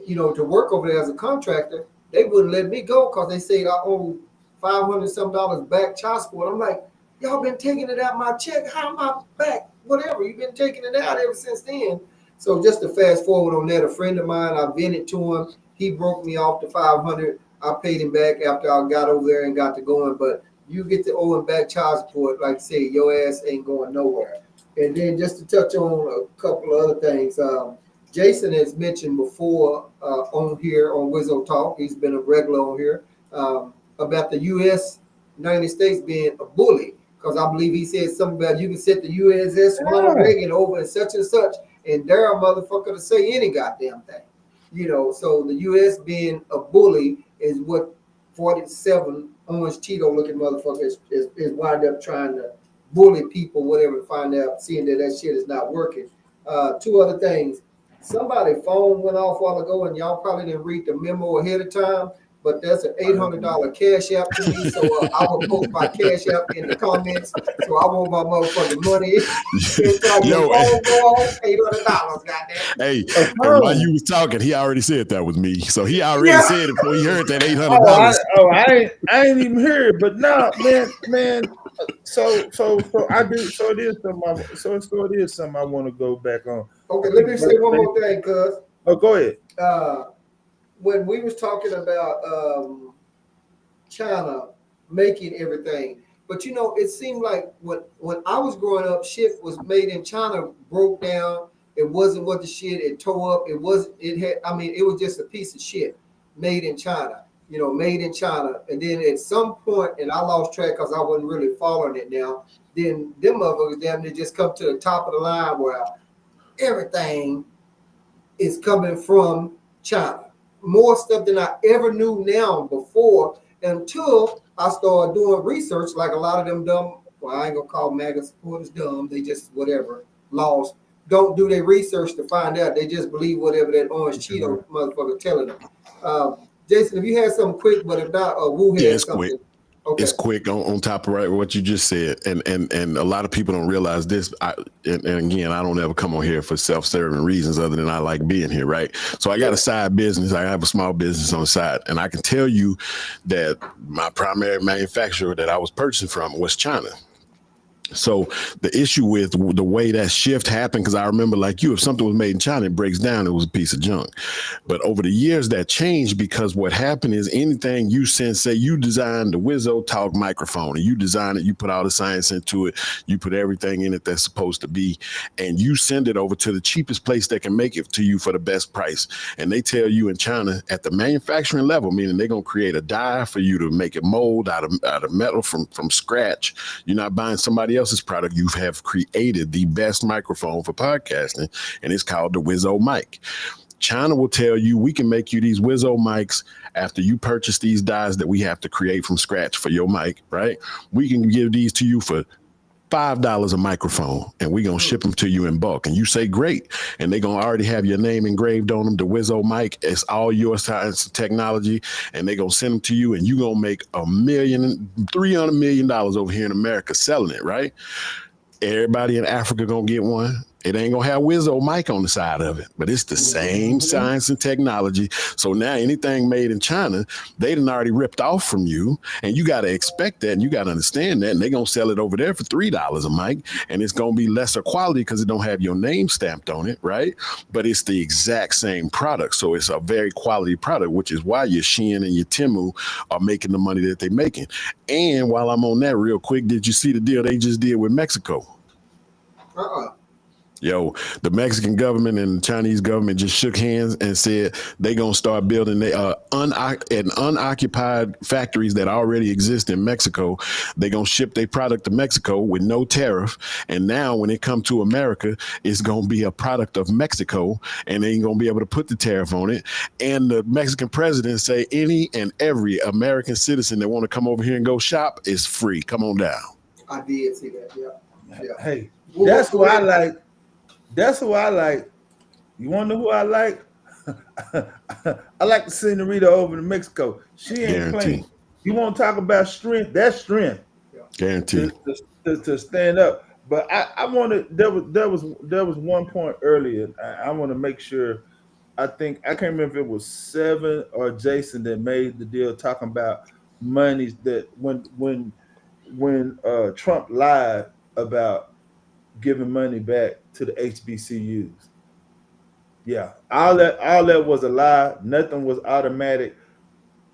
to work over there as a contractor, they wouldn't let me go because they said I owe $500 some back child support. I'm like, y'all been taking it out my check. How am I back? Whatever, you've been taking it out ever since then. So just to fast forward on that, a friend of mine, I vented to him. He broke me off the 500. I paid him back after I got over there and got to going. But you get to owing back child support, like I say, your ass ain't going nowhere. And then just to touch on a couple of other things. Jason has mentioned before on here on Wizzo Talk, he's been a regular on here, about the U.S., United States being a bully. Because I believe he said something about you can set the USS Ronald yeah. Reagan over and such, and they're a motherfucker to say any goddamn thing. So the U.S. being a bully is what 47 orange Cheeto looking motherfuckers is wind up trying to bully people, whatever, to find out, seeing that shit is not working. Two other things. Somebody's phone went off a while ago, and y'all probably didn't read the memo ahead of time, but that's an $800 cash app to me. So I will post my cash app in the comments. So I want my motherfucking money. Every time your Yo, phone go off, $800, goddamn. hey, and while Oh, you was talking, he already said that was me. So he already Yeah. said it before he heard that oh, $800. I ain't even heard. But no, man. So I do. So it is something. So it is something I want to go back on. Okay, let me say one more thing, cuz. Oh, go ahead. When we was talking about China making everything, but it seemed like when I was growing up, shit was made in China broke down. It wasn't what the shit it tore up. It was just a piece of shit made in China. Made in China. And then at some point, and I lost track because I wasn't really following it now. Then them motherfuckers damn near just come to the top of the line where everything is coming from China. More stuff than I ever knew now before until I started doing research like a lot of them dumb, well, I ain't gonna call MAGA supporters dumb, they just whatever, lost. Don't do their research to find out. They just believe whatever that orange Cheeto motherfucker telling them. Jason, if you had something quick, but if not, Wu Yeah, had it's quick. something. Okay. It's quick on top of what you just said, and a lot of people don't realize this. And again, I don't ever come on here for self-serving reasons other than I like being here, right? So I got a side business. I have a small business on the side, and I can tell you that my primary manufacturer that I was purchasing from was China. So the issue with the way that shift happened, because I remember like you, if something was made in China, it breaks down, it was a piece of junk. But over the years that changed because what happened is anything you send, say you designed the Wizzo Talk microphone and you design it, you put all the science into it, you put everything in it that's supposed to be, and you send it over to the cheapest place that can make it to you for the best price. And they tell you in China at the manufacturing level, meaning they're going to create a die for you to make it mold out of metal from scratch. You're not buying somebody else's product. You have created the best microphone for podcasting, and it's called the Wizzo mic. China will tell you we can make you these Wizzo mics after you purchase these dies that we have to create from scratch for your mic, right? We can give these to you for $5 a microphone, and we're going to ship them to you in bulk. And you say, great. And they're going to already have your name engraved on them, the Wizzo mic. It's all your science and technology. And they're going to send them to you, and you're going to make $300 million over here in America selling it, right? Everybody in Africa going to get one. It ain't gonna have Wizzo mic on the side of it, but it's the same science and technology. So now anything made in China, they done already ripped off from you, and you got to expect that, and you got to understand that, and they're gonna sell it over there for $3 a mic, and it's gonna be lesser quality because it don't have your name stamped on it, right? But it's the exact same product, so it's a very quality product, which is why your Shein and your Temu are making the money that they're making. And while I'm on that real quick, did you see the deal they just did with Mexico? Yo, the Mexican government and the Chinese government just shook hands and said they gonna start building unoccupied factories that already exist in Mexico. They gonna ship their product to Mexico with no tariff. And now when it come to America, it's gonna be a product of Mexico, and they ain't gonna be able to put the tariff on it. And the Mexican president say any and every American citizen that want to come over here and go shop is free. Come on down. I did see that. Yeah. Hey, that's who I like. That's who I like. You want to know who I like? I like the senorita over in Mexico. She ain't playing. You want to talk about strength? That's strength. Guaranteed. To stand up. But I wanted, there was one point earlier. I want to make sure. I can't remember if it was Seven or Jason that made the deal talking about monies that when Trump lied about giving money back to the HBCUs. Yeah, all that was a lie. Nothing was automatic.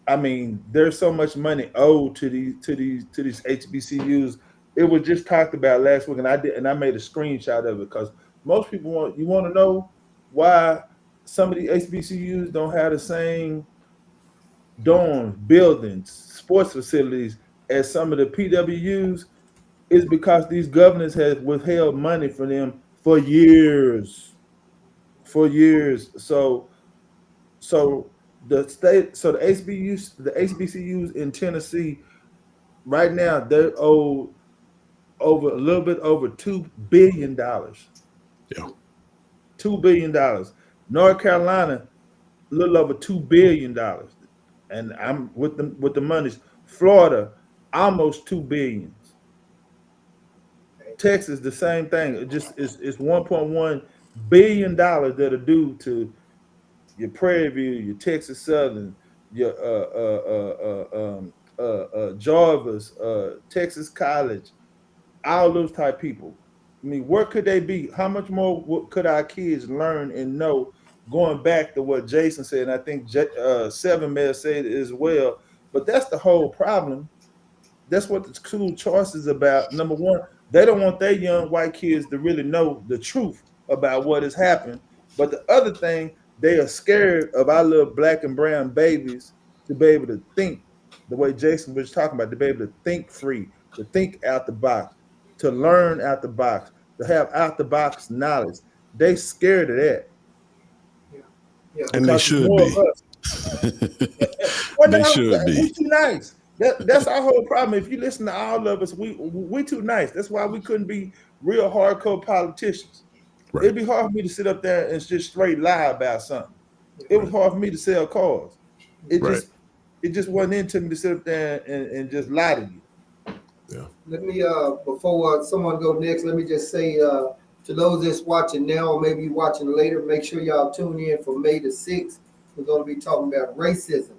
I mean, there's so much money owed to these HBCUs. It was just talked about last week, and I made a screenshot of it because most people want to know why some of the HBCUs don't have the same dorms, buildings, sports facilities as some of the PWUs. Is because these governors have withheld money from them for years. So the HBCUs in Tennessee right now, they're owed a little bit over $2 billion. Yeah. $2 billion. North Carolina, a little over $2 billion. And I'm with the monies. Florida, almost $2 billion. Texas, the same thing. It just it's $1.1 billion that are due to your Prairie View, your Texas Southern, your Jarvis, Texas College, all those type people. I mean, where could they be? How much more could our kids learn and know? Going back to what Jason said, and I think Seven may have said it as well. But that's the whole problem. That's what the school choice is about. Number one, they don't want their young white kids to really know the truth about what has happened. But the other thing, they are scared of our little black and brown babies to be able to think the way Jason was talking about, to be able to think free, to think out the box, to learn out the box, to have out the box knowledge. They scared of that. Yeah. And they should be. Well, they should be. We too nice. That's our whole problem. If you listen to all of us, we too nice. That's why we couldn't be real hardcore politicians. Right. It'd be hard for me to sit up there and just straight lie about something. It was hard for me to sell cars. It just wasn't into me to sit up there and just lie to you. Yeah. Let me before someone go next, let me just say to those that's watching now or maybe watching later, make sure y'all tune in for May the 6th. We're going to be talking about racism.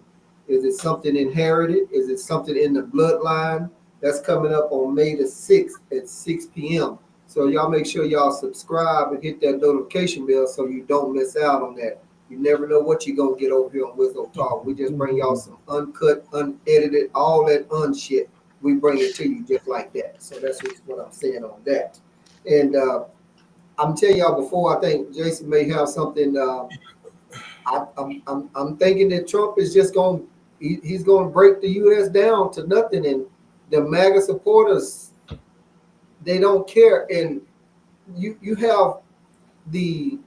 Is it something inherited? Is it something in the bloodline? That's coming up on May the 6th at 6 p.m. So y'all make sure y'all subscribe and hit that notification bell so you don't miss out on that. You never know what you're going to get over here on Wizzo Talk. We just bring y'all some uncut, unedited, all that unshit. We bring it to you just like that. So that's what I'm saying on that. And I'm telling y'all before, I think Jason may have something. I'm thinking that Trump is just he's going to break the U.S. down to nothing, and the MAGA supporters, they don't care. And you have the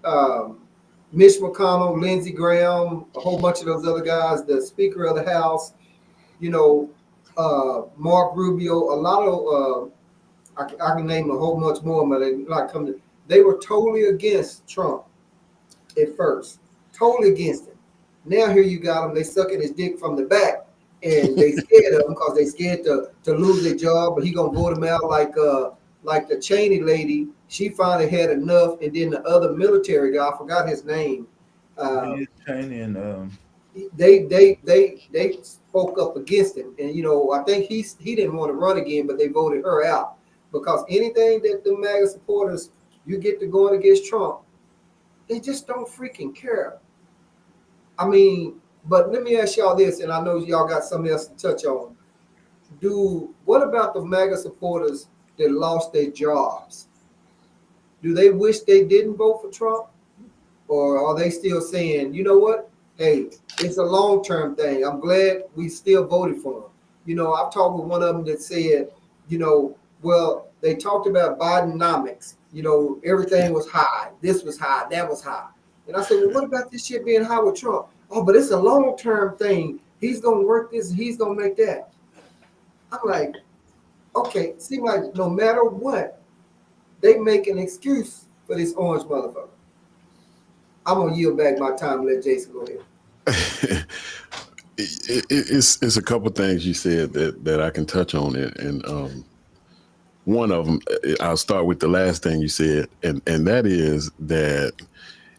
Mitch McConnell, Lindsey Graham, a whole bunch of those other guys, the Speaker of the House, Mark Rubio, a lot of I can name a whole bunch more, but they not coming. They were totally against Trump at first, totally against him. Now here you got them. They sucking his dick from the back, and they scared of him because they scared to lose their job. But he gonna vote him out like the Cheney lady. She finally had enough, and then the other military guy, I forgot his name. Cheney and They spoke up against him, and I think he didn't want to run again, but they voted her out because anything that the MAGA supporters you get to going against Trump, they just don't freaking care. I mean, but let me ask y'all this, and I know y'all got something else to touch on. What about the MAGA supporters that lost their jobs? Do they wish they didn't vote for Trump, or are they still saying, you know what? Hey, it's a long-term thing. I'm glad we still voted for him. I've talked with one of them that said, well, they talked about Bidenomics. Everything was high. This was high. That was high. And I said, well, what about this shit being high with Trump? Oh, but it's a long-term thing. He's going to work this and he's going to make that. I'm like, okay, seems like no matter what, they make an excuse for this orange motherfucker. I'm going to yield back my time and let Jason go ahead. It's a couple things you said that I can touch on it, and one of them, I'll start with the last thing you said, and that is that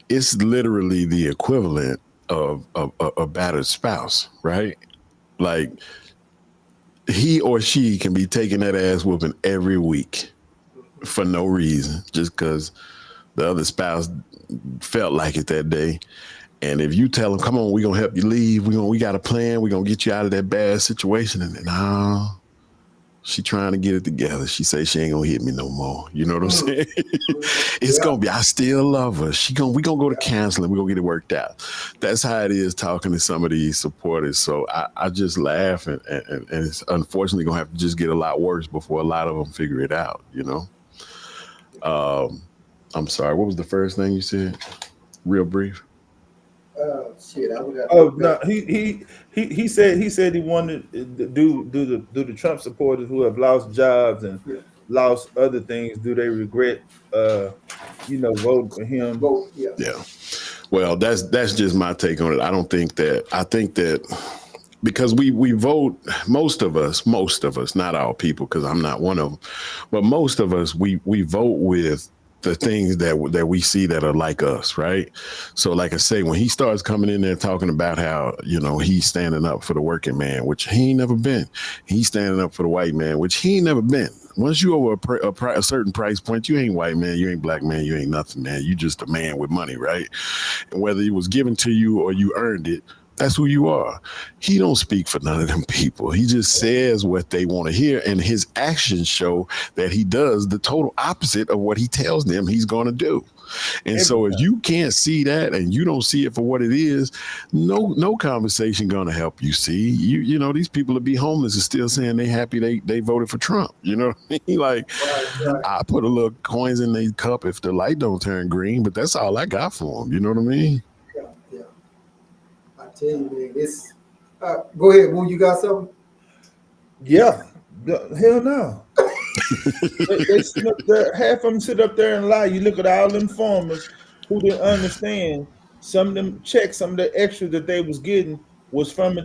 it's literally the equivalent of a battered spouse, right? Like he or she can be taking that ass whooping every week for no reason, just because the other spouse felt like it that day. And if you tell them, come on, we're going to help you leave. We got a plan. We're going to get you out of that bad situation. And then, she trying to get it together. She say she ain't going to hit me no more. You know what I'm saying? It's going to be, I still love her. We going to go to counseling. We're going to get it worked out. That's how it is talking to some of these supporters. So I just laugh, and it's unfortunately going to have to just get a lot worse before a lot of them figure it out, I'm sorry. What was the first thing you said? Real brief. Shit, I would have. Oh no, he said he wanted to do the Trump supporters who have lost jobs and lost other things. Do they regret voting for him? Yeah. Well, that's just my take on it. I think that because we vote, most of us, not all people, because I'm not one of them, but most of us, we vote with the things that we see that are like us, right? So like I say, when he starts coming in there talking about how, he's standing up for the working man, which he ain't never been. He's standing up for the white man, which he ain't never been. Once you over a certain price point, you ain't white man, you ain't black man, you ain't nothing, man. You just a man with money, right? And whether it was given to you or you earned it, that's who you are. He don't speak for none of them people. He just says what they want to hear, and his actions show that he does the total opposite of what he tells them he's going to do. And so if you can't see that and you don't see it for what it is, no conversation going to help you see. You know, these people that be homeless are still saying they happy they voted for Trump. You know what I mean? Like, right. I put a little coins in their cup if the light don't turn green, but that's all I got for them. You know what I mean? Yeah. I tell you, man, it's go ahead, Will, you got something? Yeah. Hell no. they sit up there, half of them sit up there and lie. You look at all them farmers who didn't understand some of them checks, some of the extra that they was getting was from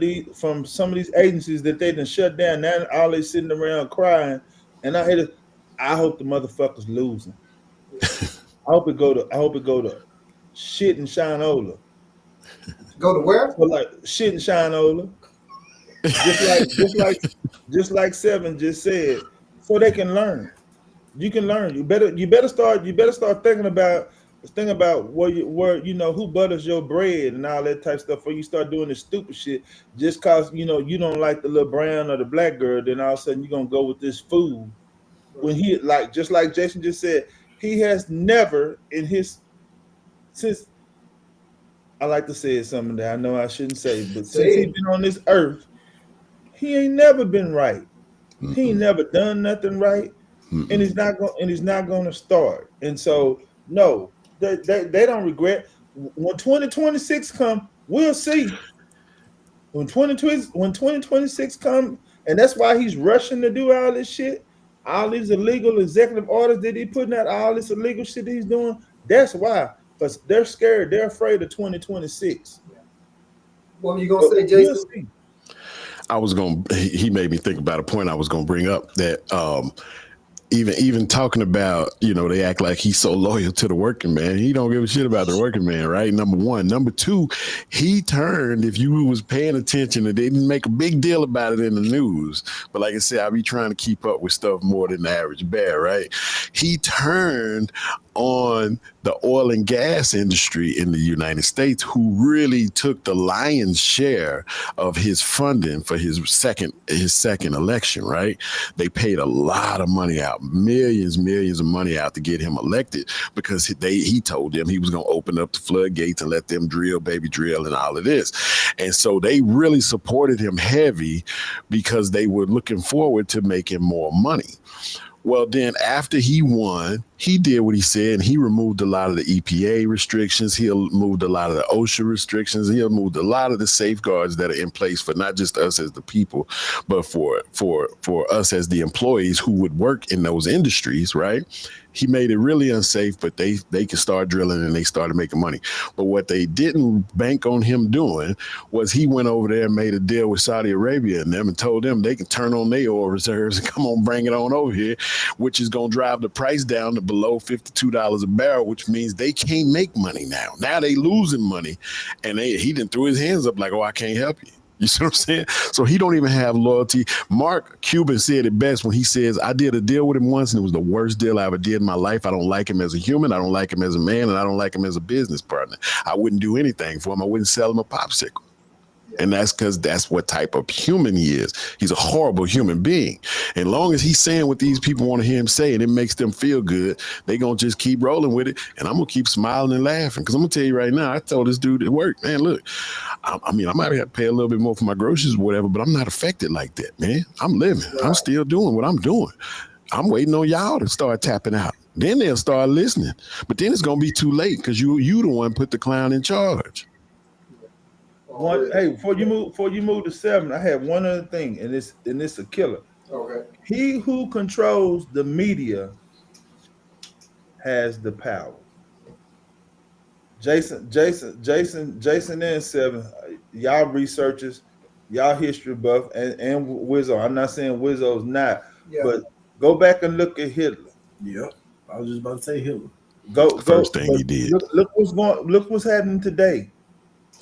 some of these agencies that they done shut down. Now all they sitting around crying. And I hope the motherfuckers losing. I hope it go to shit and Shinola. Go to where? So like shit and Shinola. Just like Seven just said, so they can learn. You can learn. You better start thinking about where who butters your bread and all that type of stuff. Before you start doing this stupid shit, just cause you don't like the little brown or the black girl, then all of a sudden you're gonna go with this fool. When he just like Jason just said, he has never since I like to say something that I know I shouldn't say, but since he's been on this earth, he ain't never been right. Mm-hmm. He ain't never done nothing right. Mm-hmm. And he's not gonna start. And so no, they don't regret. When 2026 come, we'll see. When 2026 come, and that's why he's rushing to do all this shit. all these illegal executive orders that he putting out, all this illegal shit he's doing. That's why, because they're scared. They're afraid of 2026. What were you gonna say, We'll Jason? see. He made me think about a point I was gonna bring up that even talking about, they act like he's so loyal to the working man. He don't give a shit about the working man, right? Number one. Number two, he turned, if you was paying attention, and they didn't make a big deal about it in the news. But like I said, I be trying to keep up with stuff more than the average bear, right? He turned on the oil and gas industry in the United States, who really took the lion's share of his funding for his second election, right? They paid a lot of money out, millions of money out to get him elected, because he told them he was going to open up the floodgates and let them drill, baby drill, and all of this. And so they really supported him heavy because they were looking forward to making more money. Well, then after he won, he did what he said, and he removed a lot of the EPA restrictions. He removed a lot of the OSHA restrictions. He removed a lot of the safeguards that are in place for not just us as the people, but for us as the employees who would work in those industries, right? He made it really unsafe, but they could start drilling and they started making money. But what they didn't bank on him doing was he went over there and made a deal with Saudi Arabia and them and told them they can turn on their oil reserves and come on, bring it on over here, which is going to drive the price down to below $52 a barrel, which means they can't make money now. Now they losing money. And he didn't throw his hands up like, oh, I can't help you. You see what I'm saying? So he don't even have loyalty. Mark Cuban said it best when he says, I did a deal with him once and it was the worst deal I ever did in my life. I don't like him as a human. I don't like him as a man. And I don't like him as a business partner. I wouldn't do anything for him. I wouldn't sell him a popsicle. And that's because that's what type of human he is. He's a horrible human being. And long as he's saying what these people want to hear him say and it makes them feel good, they going to just keep rolling with it. And I'm going to keep smiling and laughing. Because I'm going to tell you right now, I told this dude at work, man, look, I might have to pay a little bit more for my groceries or whatever, but I'm not affected like that, man. I'm living. Right. I'm still doing what I'm doing. I'm waiting on y'all to start tapping out. Then they'll start listening. But then it's going to be too late because you the one put the clown in charge. Before you move to 7, I have one other thing, and it's a killer. Okay. He who controls the media has the power. Jason, and 7, y'all researchers, y'all history buff, and Wizzo. I'm not saying Wizzo's not, but go back and look at Hitler. Yep, I was just about to say Hitler. First thing he did. Look what's happening today.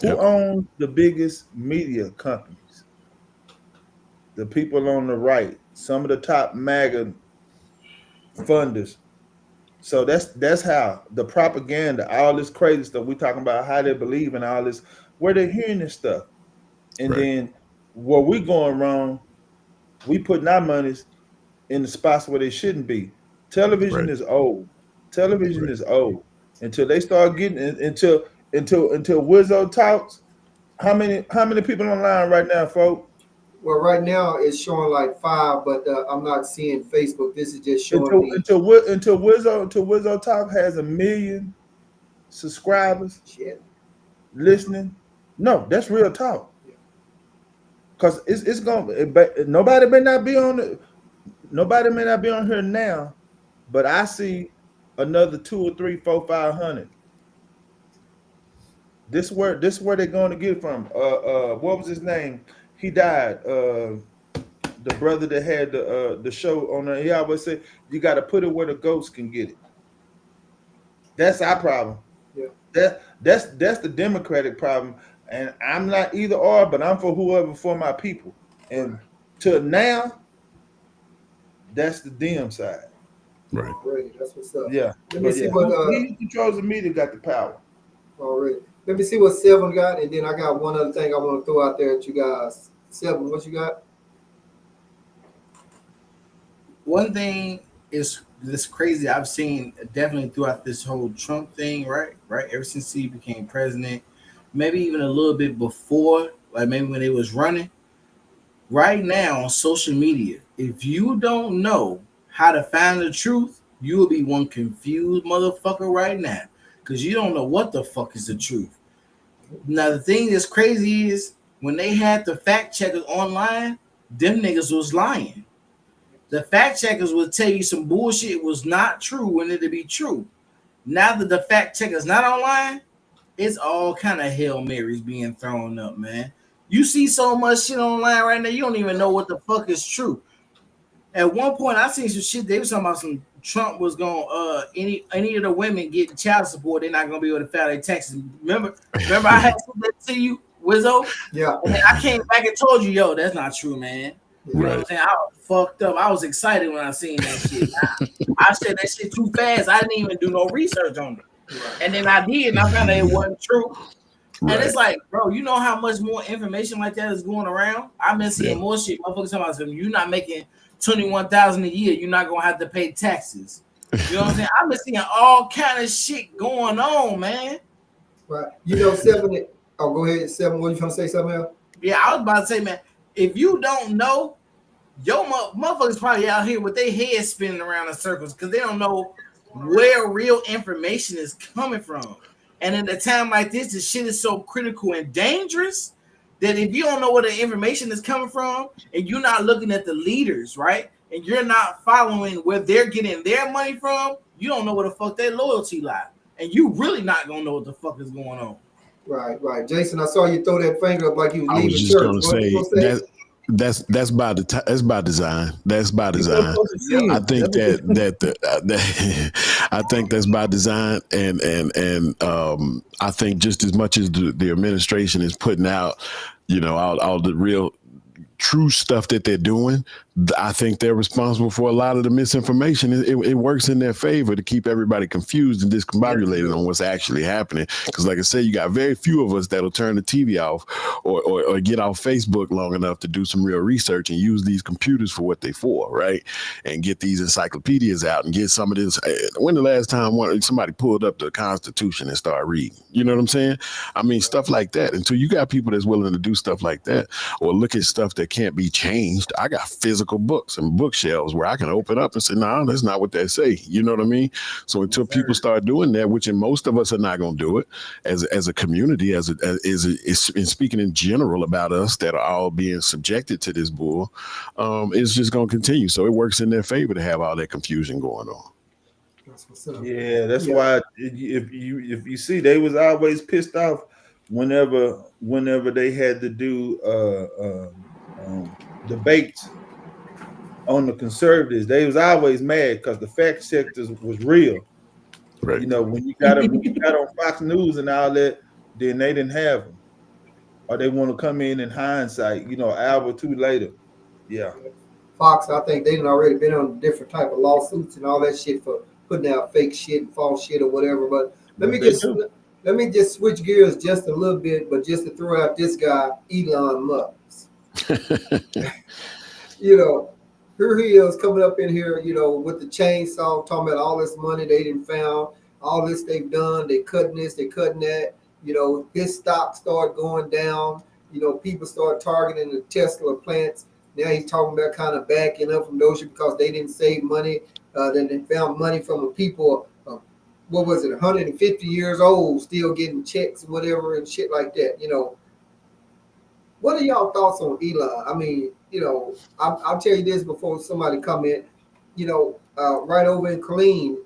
Who owns the biggest media companies? The people on the right, some of the top Maga funders. So that's how the propaganda, all this crazy stuff we talking about, how they believe in all this, where they're hearing this stuff. And then where we going wrong, we putting our monies in the spots where they shouldn't be. Television is old. Television is old. Until they start getting until Wizzo talks. How many people online right now, folks? Well, right now it's showing like 5, but I'm not seeing Facebook. This is just showing until Wizzo talk has 1 million subscribers. Shit. Listening. No, that's real talk. Cause it's gonna. Nobody may not be on here now, but I see another 2 or 3, 4, 500. This where they're going to get from. What was his name? He died. The brother that had the show on there. He always said you got to put it where the ghosts can get it. That's our problem. Yeah. That's the Democratic problem. And I'm not either or, but I'm for whoever for my people. And till now, that's the Dem side. Right. Great. That's what's up. Yeah. Let me see what he controls the media got the power. Already. Let me see what 7 got, and then I got one other thing I want to throw out there at you guys. 7, what you got? One thing is this crazy I've seen definitely throughout this whole Trump thing, right? Ever since he became president, maybe even a little bit before, like maybe when they was running. Right now on social media, if you don't know how to find the truth, you will be one confused motherfucker right now. Because you don't know what the fuck is the truth. Now, the thing that's crazy is when they had the fact checkers online, them niggas was lying. the fact checkers will tell you some bullshit was not true when it'll be true. Now that the fact checker's not online, it's all kind of Hail Marys being thrown up, man. You see so much shit online right now, you don't even know what the fuck is true. At one point, I seen some shit. They was talking about some Trump was going any of the women getting child support, they're not gonna be able to file their taxes. Remember I had said that to you, Wizzo? Yeah. And then I came back and told you, yo, that's not true, man. You know what I'm saying? I was fucked up. I was excited when I seen that shit. I said that shit too fast. I didn't even do no research on it. And then I did, and I found out it wasn't true. And it's like, bro, you know how much more information like that is going around? I've been seeing more shit. Motherfuckers talking about something. You're not making $21,000 a year. You're not gonna have to pay taxes. You know what I'm saying? I've been seeing all kind of shit going on, man. Right. You know, Seven. Oh, go ahead, Seven. What you trying to say, something else? Yeah, I was about to say, man, if you don't know, your motherfuckers probably out here with their heads spinning around in circles because they don't know where real information is coming from. And in a time like this, the shit is so critical and dangerous that if you don't know where the information is coming from and you're not looking at the leaders, right? And you're not following where they're getting their money from, you don't know where the fuck their loyalty lie. And you really not gonna know what the fuck is going on. Right. Jason, I saw you throw that finger up like you was I leaving was just church. going to say that's by design. That's by design. I think I think that's by design, and I think just as much as the administration is putting out, you know, all the real true stuff that they're doing, I think they're responsible for a lot of the misinformation. It works in their favor to keep everybody confused and discombobulated on what's actually happening. Because like I said, you got very few of us that'll turn the TV off or get off Facebook long enough to do some real research and use these computers for what they for, right? And get these encyclopedias out and get some of this. When the last time somebody pulled up the Constitution and started reading? You know what I'm saying? I mean, stuff like that. Until you got people that's willing to do stuff like that or look at stuff that can't be changed. I got physical books and bookshelves where I can open up and say, no, that's not what they say. You know what I mean? So until people start doing that, which in most of us are not going to do it as a community, as speaking in general about us that are all being subjected to this bull, it's just going to continue. So it works in their favor to have all that confusion going on. Yeah, that's why if you see, they was always pissed off whenever they had to do debates on the conservatives. They was always mad because the fact checkers was real. Right. You know, when you got on Fox News and all that, then they didn't have them, or they want to come in hindsight, you know, an hour or two later. Yeah. Fox, I think they've already been on different type of lawsuits and all that shit for putting out fake shit, false shit, or whatever. But let me just switch gears just a little bit, but just to throw out this guy, Elon Musk. You know, here he is coming up in here, you know, with the chainsaw, talking about all this money they didn't found, all this they've done, they cutting this, they cutting that. You know, his stock started going down. You know, people start targeting the Tesla plants. Now he's talking about kind of backing up from those because they didn't save money. Then they found money from people, what was it, 150 years old, still getting checks, whatever, and shit like that. You know, what are y'all thoughts on Elon? I mean, you know, I'll tell you this before somebody comment. You know, right over in Killeen,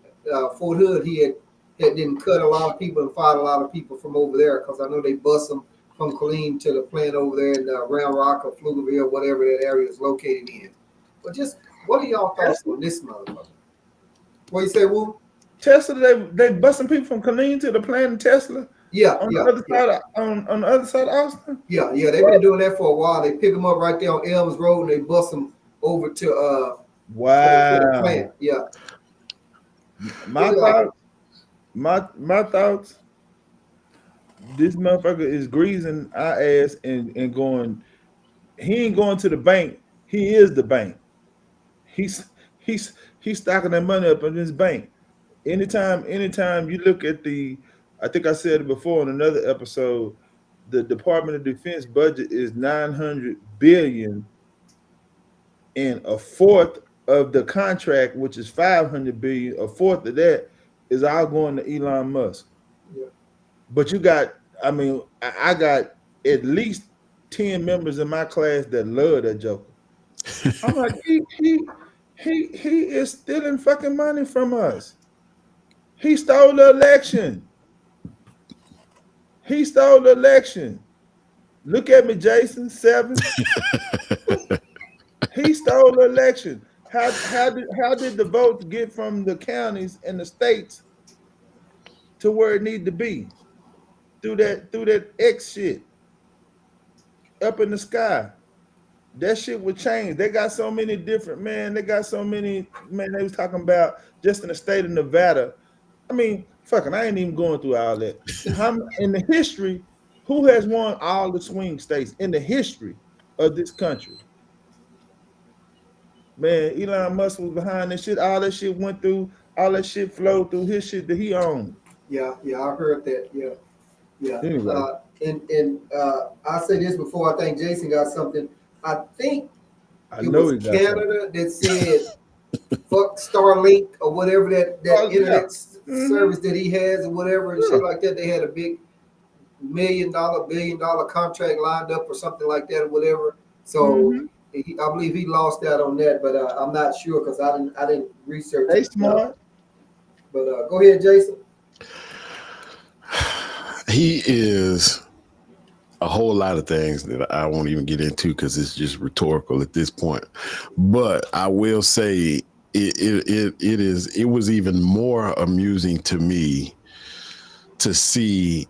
Fort Hood, he had didn't cut a lot of people and fired a lot of people from over there because I know they bust them from Killeen to the plant over there in Round Rock or Pflugerville, whatever that area is located in. But just what are y'all thoughts on this motherfucker? What you say, Woo? Tesla, they busting people from Killeen to the plant in Tesla. Yeah, on the other side on the other side of Austin. Yeah, they've been doing that for a while. They pick them up right there on Elms Road and they bust them over to wow. To the plant. Yeah. My thoughts. This motherfucker is greasing our ass and going. He ain't going to the bank. He is the bank. He's stocking that money up in this bank. Anytime you look at I think I said it before in another episode, the Department of Defense budget is $900 billion, and a fourth of the contract, which is $500 billion, a fourth of that is all going to Elon Musk. Yeah. But you got, I mean, I got at least 10 members in my class that love that joker. I'm like, He is stealing fucking money from us. He stole the election. He stole the election. Look at me, Jason. 7. He stole the election. How did the votes get from the counties and the states to where it need to be? Through that X shit up in the sky. That shit would change. They got so many different, man. They got so many, man. They was talking about just in the state of Nevada. I mean, fucking, I ain't even going through all that. In the history, who has won all the swing states in the history of this country? Man, Elon Musk was behind that shit. All that shit went through, all that shit flowed through his shit that he owned. Yeah, I heard that. Yeah. Anyway. And I say this before I think Jason got something. I think I it know was he got Canada that said fuck Starlink or whatever that internet service that he has or whatever and shit like that. They had a big $1 billion, $1 billion contract lined up or something like that or whatever. So I believe he lost out on that, but I'm not sure because I didn't research. They smart. But go ahead, Jason. He is a whole lot of things that I won't even get into because it's just rhetorical at this point. But I will say it was even more amusing to me to see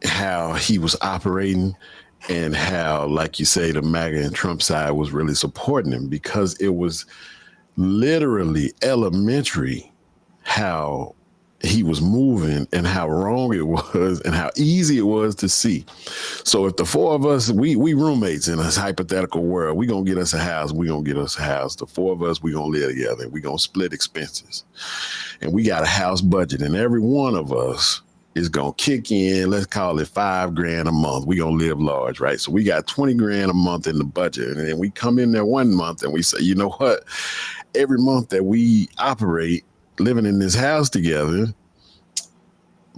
how he was operating and how, like you say, the MAGA and Trump side was really supporting him, because it was literally elementary how he was moving and how wrong it was and how easy it was to see. So if the four of us, we roommates in this hypothetical world, we gonna get us a house, The four of us, we gonna live together, we gonna split expenses. And we got a house budget, and every one of us is gonna kick in, let's call it $5,000 a month. We gonna live large, right? So we got $20,000 a month in the budget. And then we come in there one month and we say, you know what? Every month that we operate living in this house together,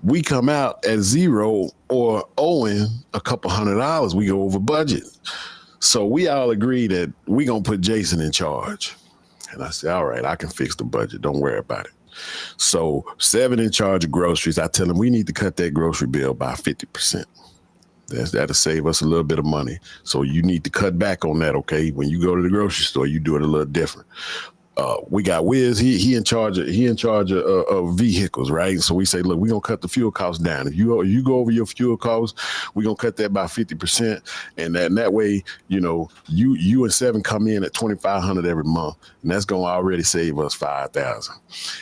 we come out at zero or owing a couple $100. We go over budget. So we all agree that we gonna put Jason in charge. And I said, all right, I can fix the budget. Don't worry about it. So 7 in charge of groceries. I tell him we need to cut that grocery bill by 50%. That'll save us a little bit of money. So you need to cut back on that, okay? When you go to the grocery store, you do it a little different. We got Wiz. He in charge of vehicles, right? So we say, look, we're gonna cut the fuel costs down. If you go over your fuel costs, we're gonna cut that by 50%, and that way, you know, you and 7 come in at $2,500 every month, and that's gonna already save us $5,000.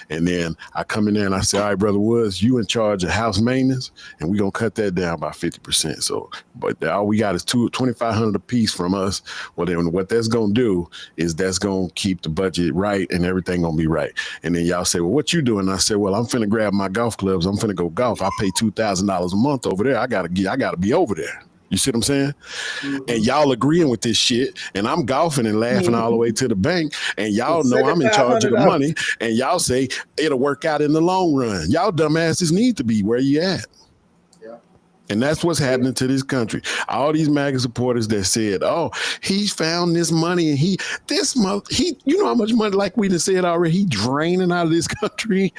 And then I come in there and I say, all right, brother Woods, you in charge of house maintenance, and we're gonna cut that down by 50%. So, but all we got is $2,500 a piece from us. Well, then what that's gonna do is that's gonna keep the budget right, and everything gonna be right. And then y'all say, well, what you doing? And I say, well, I'm finna grab my golf clubs. I'm finna go golf. I pay $2,000 a month over there. I gotta be over there. You see what I'm saying? Mm-hmm. And y'all agreeing with this shit, and I'm golfing and laughing all the way to the bank, and y'all know I'm in charge of the money, and y'all say it'll work out in the long run. Y'all dumbasses need to be where you at. And that's what's happening to this country. All these MAGA supporters that said, oh, he's found this money, and you know how much money, like we just said already, he draining out of this country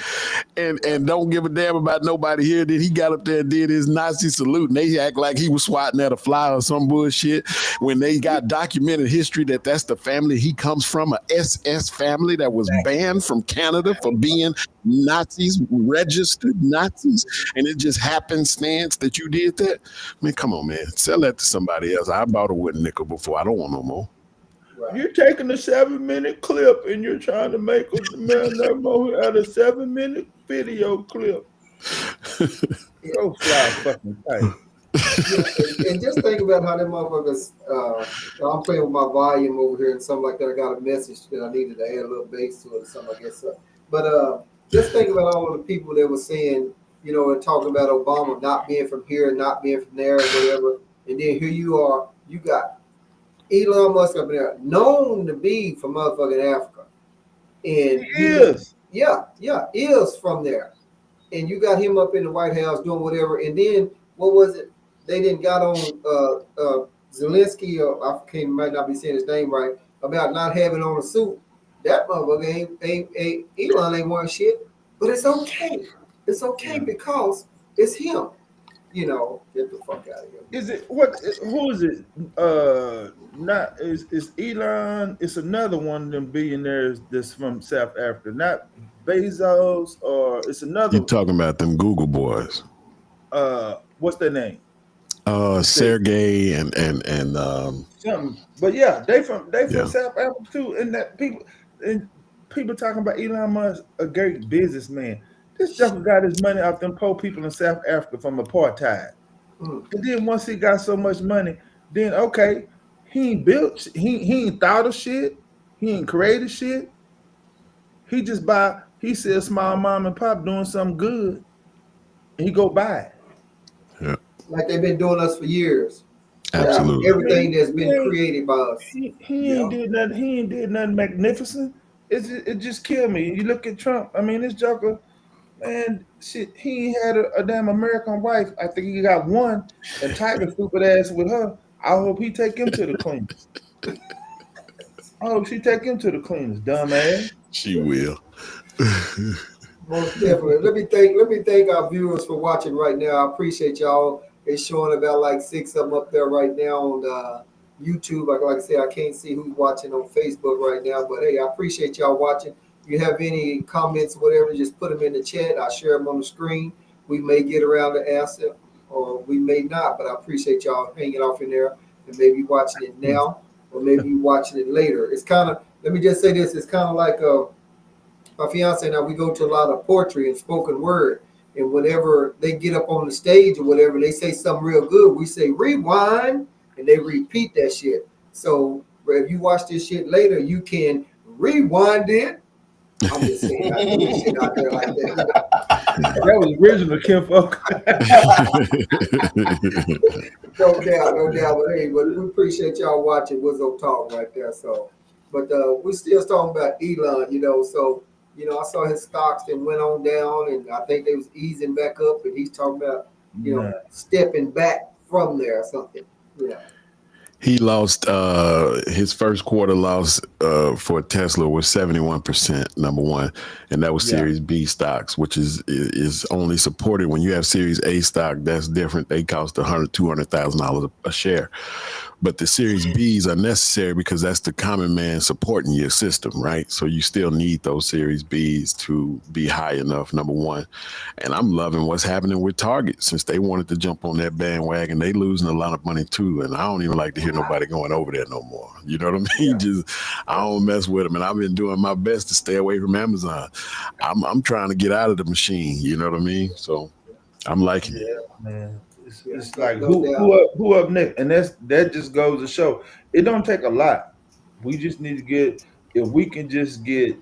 and don't give a damn about nobody here. Then he got up there and did his Nazi salute, and they act like he was swatting at a fly or some bullshit when they got documented history that's the family he comes from, a SS family that was banned from Canada for being Nazis, registered Nazis, and it just happenstance that you did that. I mean, come on, man. Sell that to somebody else. I bought a wooden nickel before. I don't want no more. Right. You're taking a 7-minute clip and you're trying to make a man that more out of 7-minute video clip. Go fly fucking tight. And just think about how them motherfuckers. I'm playing with my volume over here and something like that. I got a message that I needed to add a little bass to it or something, I guess. But just think about all of the people that were saying, you know, and talking about Obama not being from here and not being from there or whatever. And then here you are, you got Elon Musk up there, known to be from motherfucking Africa. And he is. Is from there. And you got him up in the White House doing whatever. And then, what was it? They didn't got on Zelensky, or might not be saying his name right, about not having on a suit. That motherfucker ain't Elon ain't want shit, but it's okay. It's okay because it's him. You know, get the fuck out of here. Is it what? Who is it? Not is Elon? It's another one of them billionaires that's from South Africa. Not Bezos, or it's another. You talking about them Google boys? What's their name? Sergey and Something. But yeah, they from Yeah. South Africa too. And that people talking about Elon Musk, a great businessman. This joker got his money off them poor people in South Africa from apartheid. Mm. And then once he got so much money, then okay, he ain't built, he ain't thought of shit, he ain't created shit. He just he see a small mom and pop doing something good, and he go buy it. Yeah, Like they've been doing us for years. absolutely. Everything that's been created by us. He ain't did nothing. He ain't did nothing magnificent. It just killed me. You look at Trump. I mean, this joker, man, shit. He ain't had a damn American wife. I think he got one, and Tiger stupid ass with her. I hope he take him to the cleaners. I hope she take him to the cleaners, dumb ass. She will. Most definitely. Let me thank our viewers for watching right now. I appreciate y'all. It's showing about like 6 of them up there right now on YouTube. Like I said, I can't see who's watching on Facebook right now, but hey, I appreciate y'all watching. If you have any comments or whatever, just put them in the chat. I'll share them on the screen. We may get around to answer or we may not, but I appreciate y'all hanging off in there and maybe watching it now or maybe watching it later. It's kind of, let me just say this, it's kind of like my fiance and I, we go to a lot of poetry and spoken word. And whenever they get up on the stage or whatever, they say something real good, we say rewind, and they repeat that shit. So if you watch this shit later, you can rewind it. I'm just saying, I do this shit out there like that. That was original, Kim Folk. No doubt. But hey, but we appreciate y'all watching Wizzo Talk right there. So, but we're still talking about Elon, you know. So, you know, I saw his stocks that went on down, and I think they was easing back up, and he's talking about, you know, stepping back from there or something. Yeah. He lost his first quarter loss for Tesla was 71%, number one, and that was Series B stocks, which is only supported when you have Series A stock. That's different. They cost $200,000 a share, but the Series Bs are necessary because that's the common man supporting your system, right? So you still need those Series Bs to be high enough, number one. And I'm loving what's happening with Target since they wanted to jump on that bandwagon. They losing a lot of money too, and I don't even like to hear nobody going over there no more. You know what I mean? I don't mess with them, and I've been doing my best to stay away from Amazon. I'm trying to get out of the machine. You know what I mean? So I'm liking it. Man. It's like who up next, and that just goes to show it don't take a lot. We just need to get, if we can just get,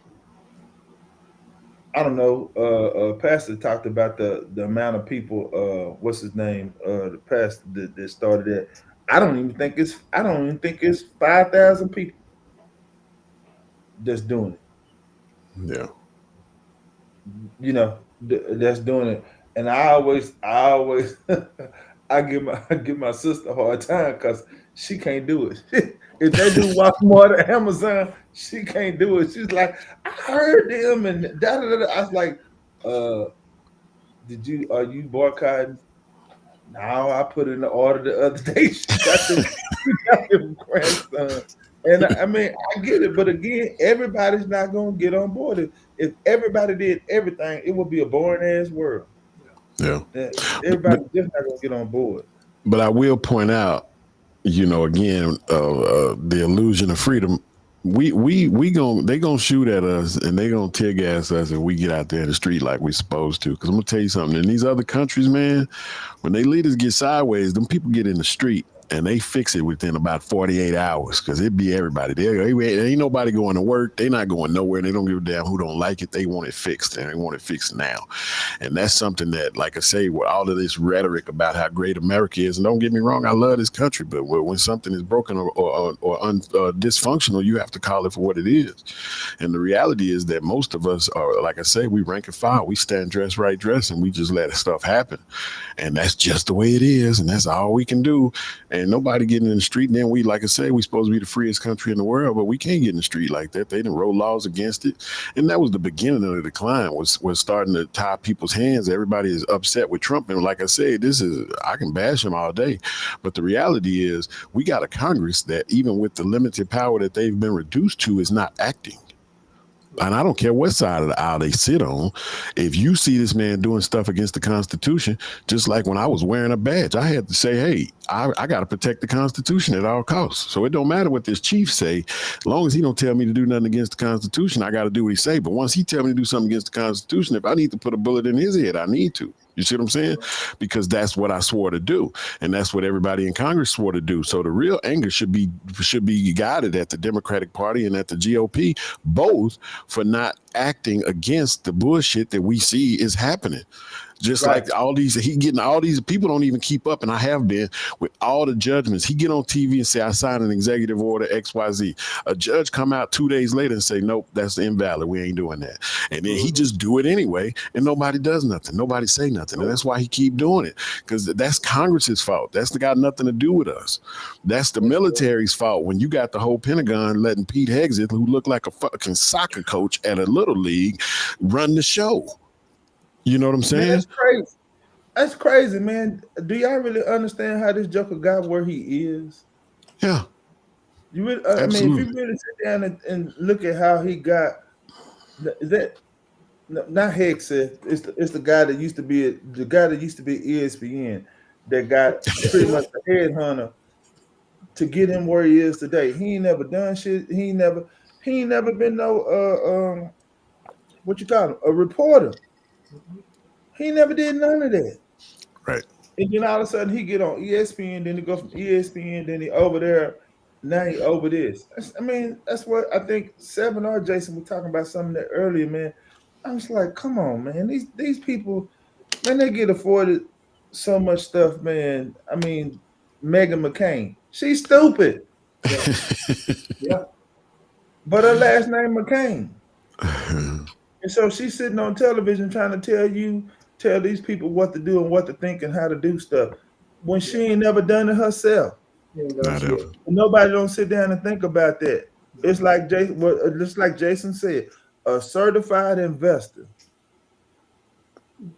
I don't know. Pastor talked about the amount of people. What's his name? The pastor that started that. I don't even think it's 5,000 people that's doing it. Yeah. You know, that's doing it. And I always I give my sister a hard time because she can't do it. If they do Walmart or Amazon, she can't do it. She's like, I heard them and da da da. I was like, are you boycotting? No, I put in the order the other day. She got them grandson. And I mean, I get it, but again, everybody's not gonna get on board. If everybody did everything, it would be a boring ass world. Yeah. Everybody's just not gonna get on board. But I will point out, you know, again, the illusion of freedom. They gonna shoot at us and they gonna tear gas us if we get out there in the street like we're supposed to. Because I'm gonna tell you something. In these other countries, man, when they leaders get sideways, them people get in the street and they fix it within about 48 hours because it be everybody. There ain't nobody going to work. They not going nowhere. They don't give a damn who don't like it. They want it fixed, and they want it fixed now. And that's something that, like I say, with all of this rhetoric about how great America is, and don't get me wrong, I love this country, but when something is broken or dysfunctional, you have to call it for what it is. And the reality is that most of us are, like I say, we rank and file. We stand dress, right dress, and we just let stuff happen. And that's just the way it is, and that's all we can do. and nobody getting in the street. And then we, like I say, we supposed to be the freest country in the world, but we can't get in the street like that. They didn't roll laws against it, and that was the beginning of the decline. Was starting to tie people's hands. Everybody is upset with Trump, and like I said, I can bash him all day, but the reality is we got a Congress that, even with the limited power that they've been reduced to, is not acting. And I don't care what side of the aisle they sit on. If you see this man doing stuff against the Constitution, just like when I was wearing a badge, I had to say, hey, I got to protect the Constitution at all costs. So it don't matter what this chief say. As long as he don't tell me to do nothing against the Constitution, I got to do what he say. But once he tell me to do something against the Constitution, if I need to put a bullet in his head, I need to. You see what I'm saying? Because that's what I swore to do. And that's what everybody in Congress swore to do. So the real anger should be guided at the Democratic Party and at the GOP, both for not acting against the bullshit that we see is happening. Just right. Like all these, he getting all these people don't even keep up, and I have been with all the judgments. He get on TV and say, I signed an executive order XYZ. A judge come out 2 days later and say, nope, that's invalid. We ain't doing that. And then he just do it anyway, and nobody does nothing. Nobody say nothing. And that's why he keep doing it, because that's Congress's fault. That's got nothing to do with us. That's the military's fault. When you got the whole Pentagon letting Pete Hegseth, who looked like a fucking soccer coach at a little league, run the show. You know what I'm saying? Man, that's crazy. That's crazy, man. Do y'all really understand how this Joker got where he is? Yeah. You really, I mean, if you really sit down and look at how he got, is that not Hegseth? It's the guy that used to be ESPN that got pretty much the headhunter to get him where he is today. He ain't never done shit. He ain't never been no what you call him, a reporter. He never did none of that. Right. And then all of a sudden he get on ESPN, then he go from ESPN, then he over there, now he over this. That's what I think Seven or Jason were talking about something that earlier, man. I was like, come on, man. These people, man, they get afforded so much stuff, man. I mean, Megan McCain, she's stupid. Yeah. Yeah. But her last name McCain. And so she's sitting on television trying to tell these people what to do and what to think and how to do stuff when she ain't never done it herself. Nobody don't sit down and think about that. It's like Jason said, a certified investor.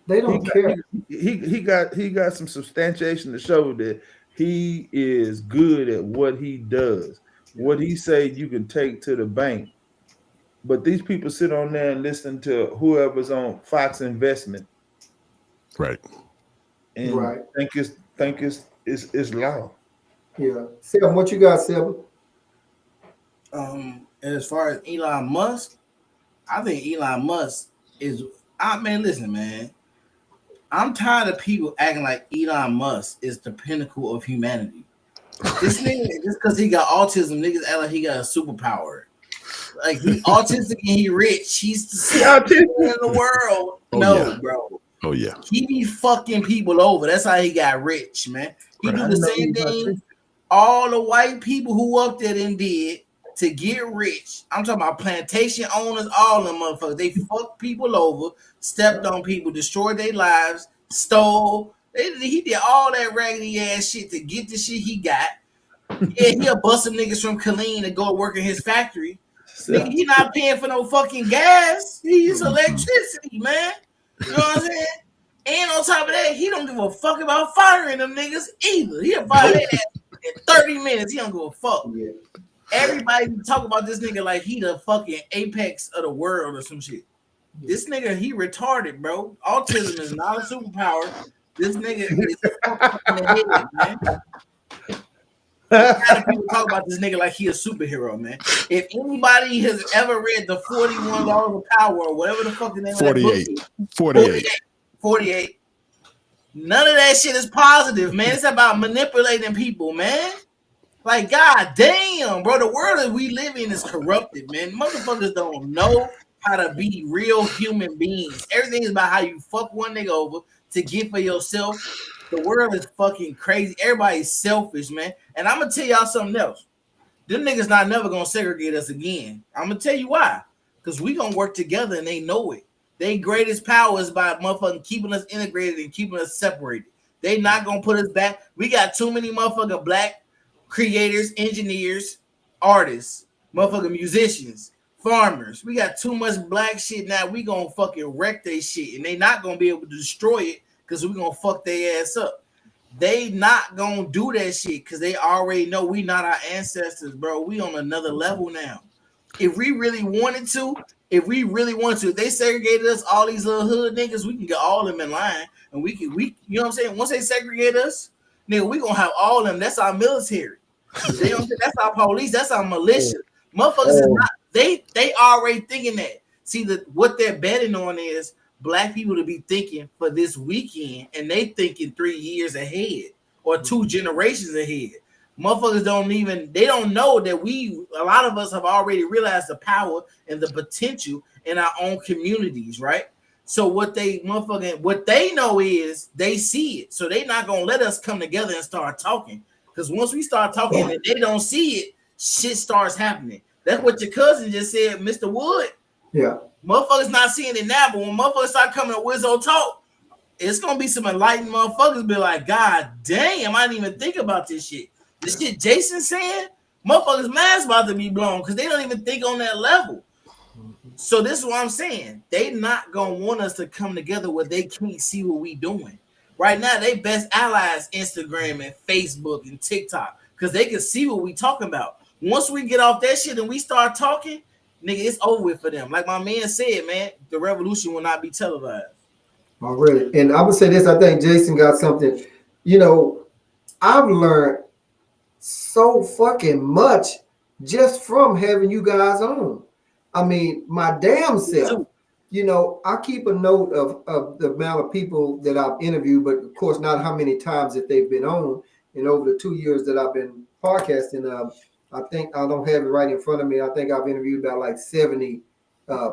They don't care. He got some substantiation to show that he is good at what he does. What he say you can take to the bank. But these people sit on there and listen to whoever's on Fox Investment, right? And think it's law. Yeah. Sam, what you got, Sam? As far as Elon Musk, I think Elon Musk is. Listen, man. I'm tired of people acting like Elon Musk is the pinnacle of humanity. This nigga, just because he got autism, niggas act like he got a superpower. Like he autistic and he rich. He's the autistic in the world. Bro. Oh yeah. He be fucking people over. That's how he got rich, man. He do the same thing all the white people who up there and did to get rich. I'm talking about plantation owners, all them motherfuckers. They fucked people over, stepped on people, destroyed their lives, stole. He did all that raggedy ass shit to get the shit he got. Yeah, he'll bust some niggas from Killeen to go work in his factory. Nigga, he not paying for no fucking gas. He uses electricity, man. You know what I'm saying? And on top of that, he don't give a fuck about firing them niggas either. He'll fire that ass in 30 minutes. He don't give a fuck. Yeah. Everybody talk about this nigga like he the fucking apex of the world or some shit. This nigga, he retarded, bro. Autism is not a superpower. This nigga is fucking in the head, man. A lot of people talk about this nigga like he a superhero, man. If anybody has ever read the 41 Laws of Power or whatever the fuck the name of that book is, 48. None of that shit is positive, man. It's about manipulating people, man. Like, god damn, bro. The world that we live in is corrupted, man. Motherfuckers don't know how to be real human beings. Everything is about how you fuck one nigga over to get for yourself. The world is fucking crazy. Everybody's selfish, man. And I'm gonna tell y'all something else. Them niggas not never gonna segregate us again. I'm gonna tell you why. Because we gonna work together and they know it. Their greatest power is by motherfucking keeping us integrated and keeping us separated. They not gonna put us back. We got too many motherfucking black creators, engineers, artists, motherfucking musicians, farmers. We got too much black shit now. We gonna fucking wreck their shit, and they not gonna be able to destroy it because we gonna fuck their ass up. They not gonna do that shit because they already know we not our ancestors, bro. We on another level now. If we really wanted to, if they segregated us, all these little hood niggas, we can get all of them in line, and we you know what I'm saying? Once they segregate us, nigga, we gonna have all of them. That's our military. You know what I'm saying? That's our police. That's our militia. Motherfuckers is not. They already thinking that. See, what they're betting on is black people to be thinking for this weekend, and they thinking 3 years ahead or 2 generations ahead. Motherfuckers they don't know that a lot of us have already realized the power and the potential in our own communities, right? So what they know is they see it. So they not gonna let us come together and start talking. Because once we start talking and they don't see it, shit starts happening. That's what your cousin just said, Mr. Wood. Yeah. Motherfuckers not seeing it now, but when motherfuckers start coming to Wizzo Talk, it's gonna be some enlightened motherfuckers be like, God damn, I didn't even think about this shit. The shit Jason saying, motherfuckers' minds about to be blown because they don't even think on that level. So this is what I'm saying. They not gonna want us to come together where they can't see what we doing. Right now, they best allies Instagram and Facebook and TikTok because they can see what we talking about. Once we get off that shit and we start talking, nigga, it's over with for them. Like my man said, man, the revolution will not be televised. Already. And I would say this, I think Jason got something. You know, I've learned so fucking much just from having you guys on. I mean, my damn self. You know, I keep a note of the amount of people that I've interviewed, but of course not how many times that they've been on. And over the 2 years that I've been podcasting, I think I don't have it right in front of me. I think I've interviewed about like 70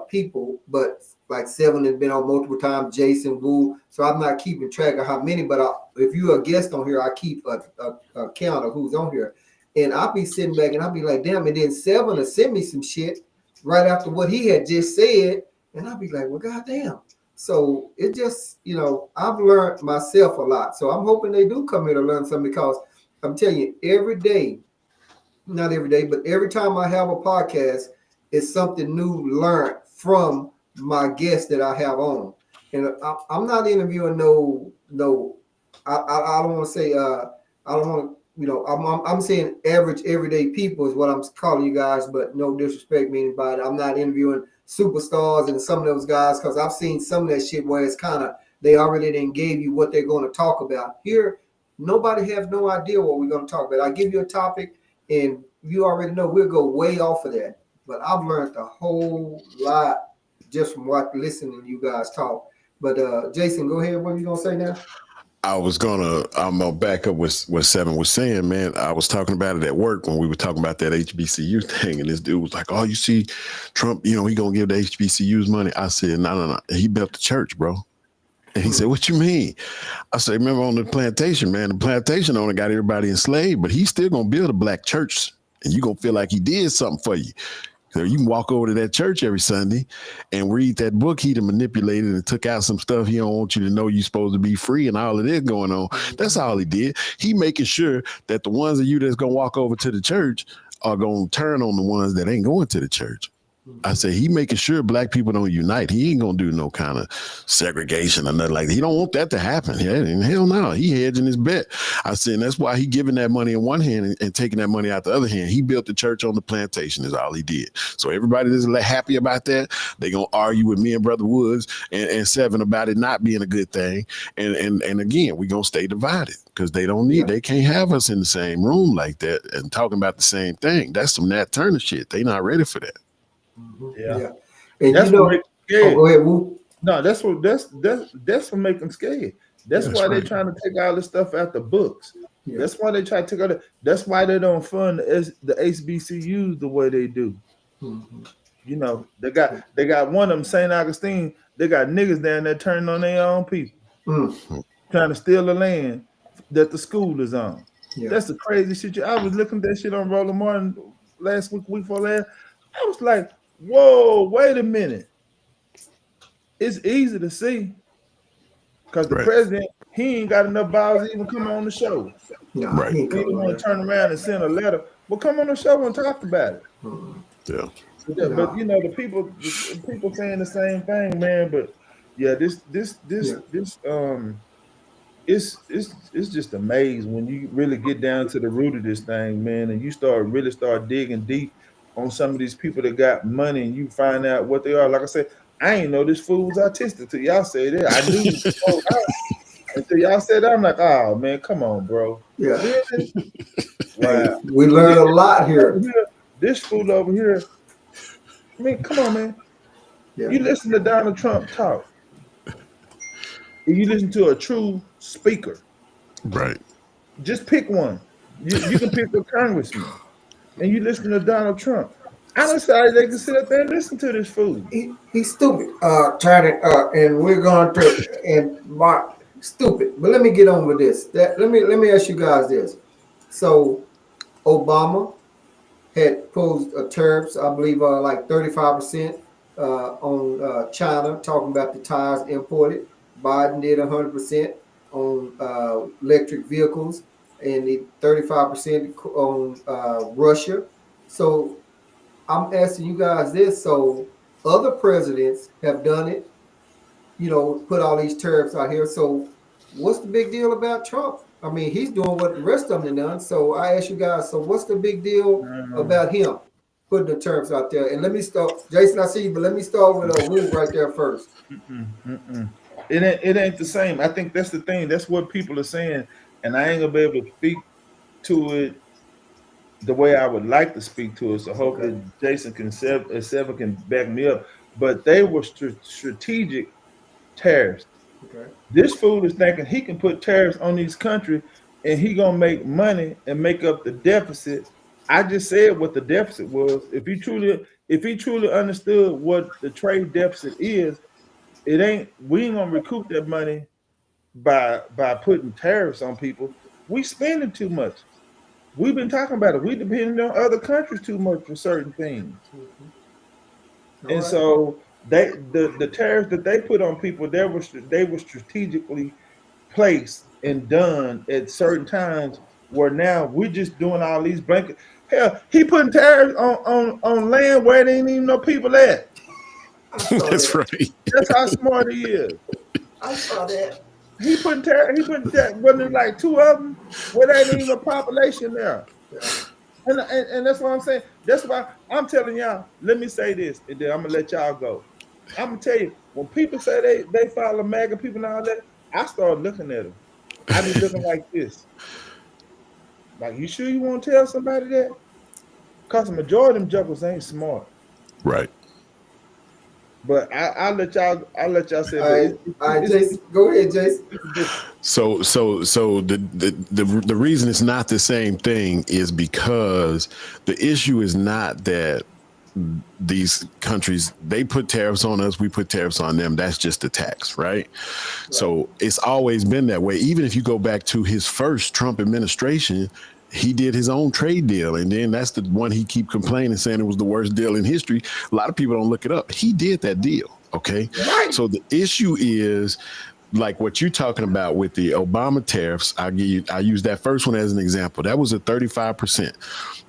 people, but like 7 has been on multiple times, Jason, Wu. So I'm not keeping track of how many, but if you're a guest on here, I keep a count of who's on here. And I'll be sitting back and I'll be like, damn, and then 7 will send me some shit right after what he had just said. And I'll be like, well, goddamn. So it just, you know, I've learned myself a lot. So I'm hoping they do come here to learn something because I'm telling you, every day, not every day, but every time I have a podcast, it's something new learned from my guests that I have on. And I'm not interviewing I don't want to say, I don't want to, you know, I'm saying average everyday people is what I'm calling you guys, but no disrespect meaning by it. I'm not interviewing superstars and some of those guys because I've seen some of that shit where it's kind of, they already didn't gave you what they're going to talk about. Here, nobody has no idea what we're going to talk about. I give you a topic and you already know we'll go way off of that. But I've learned a whole lot just from listening to you guys talk. But Jason, go ahead. What are you going to say now? I'm gonna back up what Seven was saying, man. I was talking about it at work when we were talking about that HBCU thing, and this dude was like, "Oh, you see, Trump, you know, he gonna give the HBCUs money." I said, "No. He built the church, bro." And he said, "What you mean?" I said, "Remember on the plantation, man? The plantation owner got everybody enslaved, but he's still gonna build a black church, and you gonna feel like he did something for you." So you can walk over to that church every Sunday and read that book he done manipulated and took out some stuff he don't want you to know you're supposed to be free and all of this going on. That's all he did. He making sure that the ones of you that's going to walk over to the church are going to turn on the ones that ain't going to the church. I say he making sure black people don't unite. He ain't gonna do no kind of segregation or nothing like that. He don't want that to happen. Yeah, hell no. He hedging his bet. I said, and that's why he giving that money in one hand and taking that money out the other hand. He built the church on the plantation is all he did. So everybody that's happy about that, they gonna argue with me and Brother Woods and Seven about it not being a good thing. And again, we gonna stay divided because they don't need, they can't have us in the same room like that and talking about the same thing. That's some Nat Turner shit. They not ready for that. Yeah. And that's you know, what makes them scared. go ahead, Woo. No, that's what make them scared. That's why they're trying to take all this stuff out the books. Yeah. That's why they try to take out. That's why they don't fund the HBCUs the way they do. Mm-hmm. You know, they got one of them, St. Augustine. They got niggas down there turning on their own people, trying to steal the land that the school is on. Yeah. That's the crazy shit. I was looking at that shit on Roland Martin last week before last. I was like, whoa, wait a minute. It's easy to see. Because the Right. president, he ain't got enough balls to even come on the show. Nah, Right. he ain't He coming didn't on want to there. turn around and send a letter. Well, come on the show and talk about it. Yeah. But you know, the people saying the same thing, man. But yeah, this it's just amazing when you really get down to the root of this thing, man, and you start digging deep on some of these people that got money, and you find out what they are. Like I said, I ain't know this fool was autistic till y'all said that. I knew until y'all said that. I'm like, oh man, come on, bro. Yeah. Really? Hey, Wow. we learned a lot here. This fool over here. I mean, come on, man. Yeah. You listen to Donald Trump talk, and you listen to a true speaker. Right. Just pick one. You can pick a congressman, and you listen to Donald Trump. I decided they can sit up there and listen to this fool. He's stupid. Trying to, and we're going to, and Mark, stupid. But let me get on with this. Let me ask you guys this. So, Obama had posed tariffs, I believe, like 35% on China, talking about the tires imported. Biden did 100% on electric vehicles, and the 35% on Russia. So I'm asking you guys this. So other presidents have done it, put all these tariffs out here. So what's the big deal about Trump? I mean, he's doing what the rest of them have done. So I ask you guys, so what's the big deal about him putting the tariffs out there? And let me start, Jason, I see you, but let me start with Will right there first. It ain't the same. I think that's the thing. That's what people are saying, and I ain't gonna be able to speak to it the way I would like to speak to it. So hopefully Jason Seven can back me up. But they were strategic tariffs. Okay. This fool is thinking he can put tariffs on these countries and he gonna make money and make up the deficit. I just said what the deficit was. If he truly understood what the trade deficit is, we ain't gonna recoup that money by putting tariffs on people. We spending too much. We've been talking about it. We depend on other countries too much for certain things. And so the tariffs that they put on people, they were strategically placed and done at certain times, where now we're just doing all these blanket. Hell, he putting tariffs on land where there ain't even no people at. That's right. That's how smart he is. I saw that. He put that, wasn't it like two of them where there ain't even a population there. And that's what I'm saying. That's why I'm telling y'all, let me say this, and then I'm gonna let y'all go. I'm gonna tell you, when people say they follow Maga people and all that, I start looking at them. I be looking like this. Like, you sure you want to tell somebody that? Because the majority of them jokers ain't smart. Right. But I'll let y'all say. All right, Jason, go ahead, Jason. So the reason it's not the same thing is because the issue is not that these countries, they put tariffs on us, we put tariffs on them. That's just a tax, right? So it's always been that way. Even if you go back to his first Trump administration, he did his own trade deal. And then that's the one he keep complaining, saying it was the worst deal in history. A lot of people don't look it up. He did that deal. Okay. Right. So the issue is like what you're talking about with the Obama tariffs. I use that first one as an example. That was a 35%.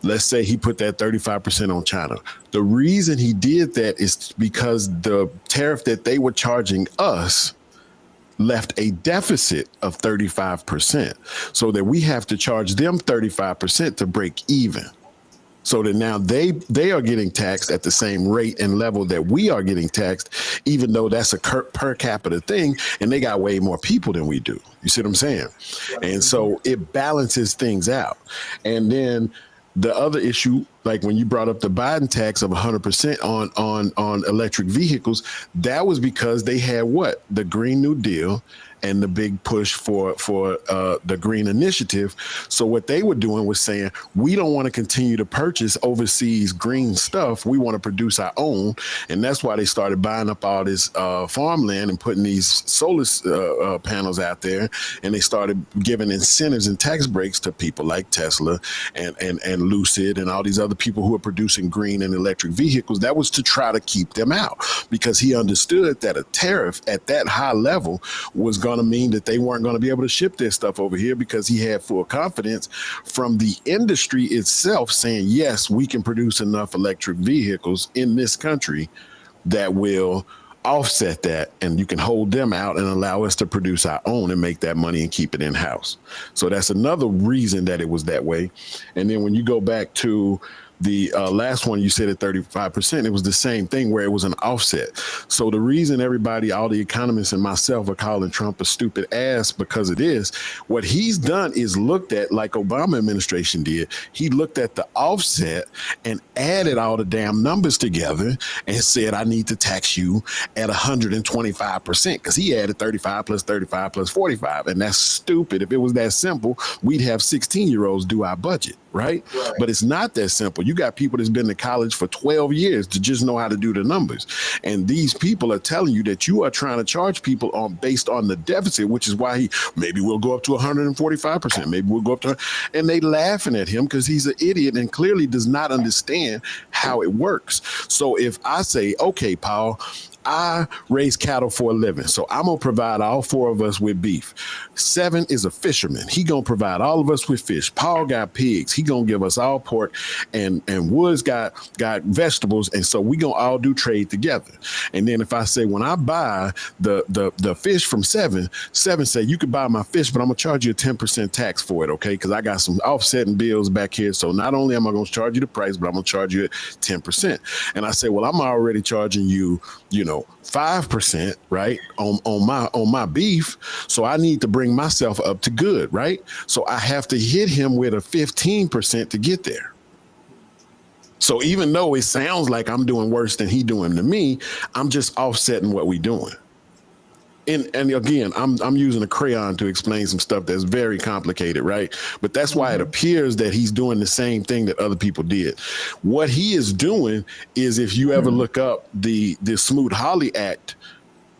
Let's say he put that 35% on China. The reason he did that is because the tariff that they were charging us left a deficit of 35%, so that we have to charge them 35% to break even. So that now they are getting taxed at the same rate and level that we are getting taxed, even though that's a per capita thing, and they got way more people than we do. You see what I'm saying? And so it balances things out. And then the other issue, like when you brought up the Biden tax of 100% on electric vehicles, that was because they had what? The Green New Deal and the big push for the Green Initiative. So what they were doing was saying, we don't want to continue to purchase overseas green stuff. We want to produce our own. And that's why they started buying up all this farmland and putting these solar panels out there. And they started giving incentives and tax breaks to people like Tesla and Lucid and all these other people who are producing green and electric vehicles. That was to try to keep them out, because he understood that a tariff at that high level was going to mean that they weren't going to be able to ship their stuff over here, because he had full confidence from the industry itself saying, yes, we can produce enough electric vehicles in this country that will offset that, and you can hold them out and allow us to produce our own and make that money and keep it in house. So that's another reason that it was that way. And then when you go back to the last one, you said at 35%, it was the same thing where it was an offset. So the reason everybody, all the economists and myself, are calling Trump a stupid ass, because it is, what he's done is looked at, like Obama administration did, he looked at the offset and added all the damn numbers together and said, I need to tax you at 125%, because he added 35 plus 35 plus 45. And that's stupid. If it was that simple, we'd have 16-year-olds do our budget. Right? But it's not that simple. You got people that's been to college for 12 years to just know how to do the numbers. And these people are telling you that you are trying to charge people on based on the deficit, which is why maybe we'll go up to 145%. Maybe we'll go up to, and they laughing at him because he's an idiot and clearly does not understand how it works. So if I say, okay, Paul, I raise cattle for a living, so I'm gonna provide all four of us with beef. 7 is a fisherman. He gonna provide all of us with fish. Paul got pigs. He gonna give us all pork, and Woods got vegetables, and so we gonna all do trade together. And then if I say, when I buy the fish from 7 say, you could buy my fish, but I'm gonna charge you a 10% tax for it, okay? Because I got some offsetting bills back here. So not only am I gonna charge you the price, but I'm gonna charge you 10%. And I say, well, I'm already charging you, 5%, right, on my beef. So I need to bring myself up to good, right? So I have to hit him with a 15% to get there. So even though it sounds like I'm doing worse than he doing to me, I'm just offsetting what we doing. And again, I'm using a crayon to explain some stuff that's very complicated, right? But that's why it appears that he's doing the same thing that other people did. What he is doing is, if you ever look up the Smoot-Hawley Act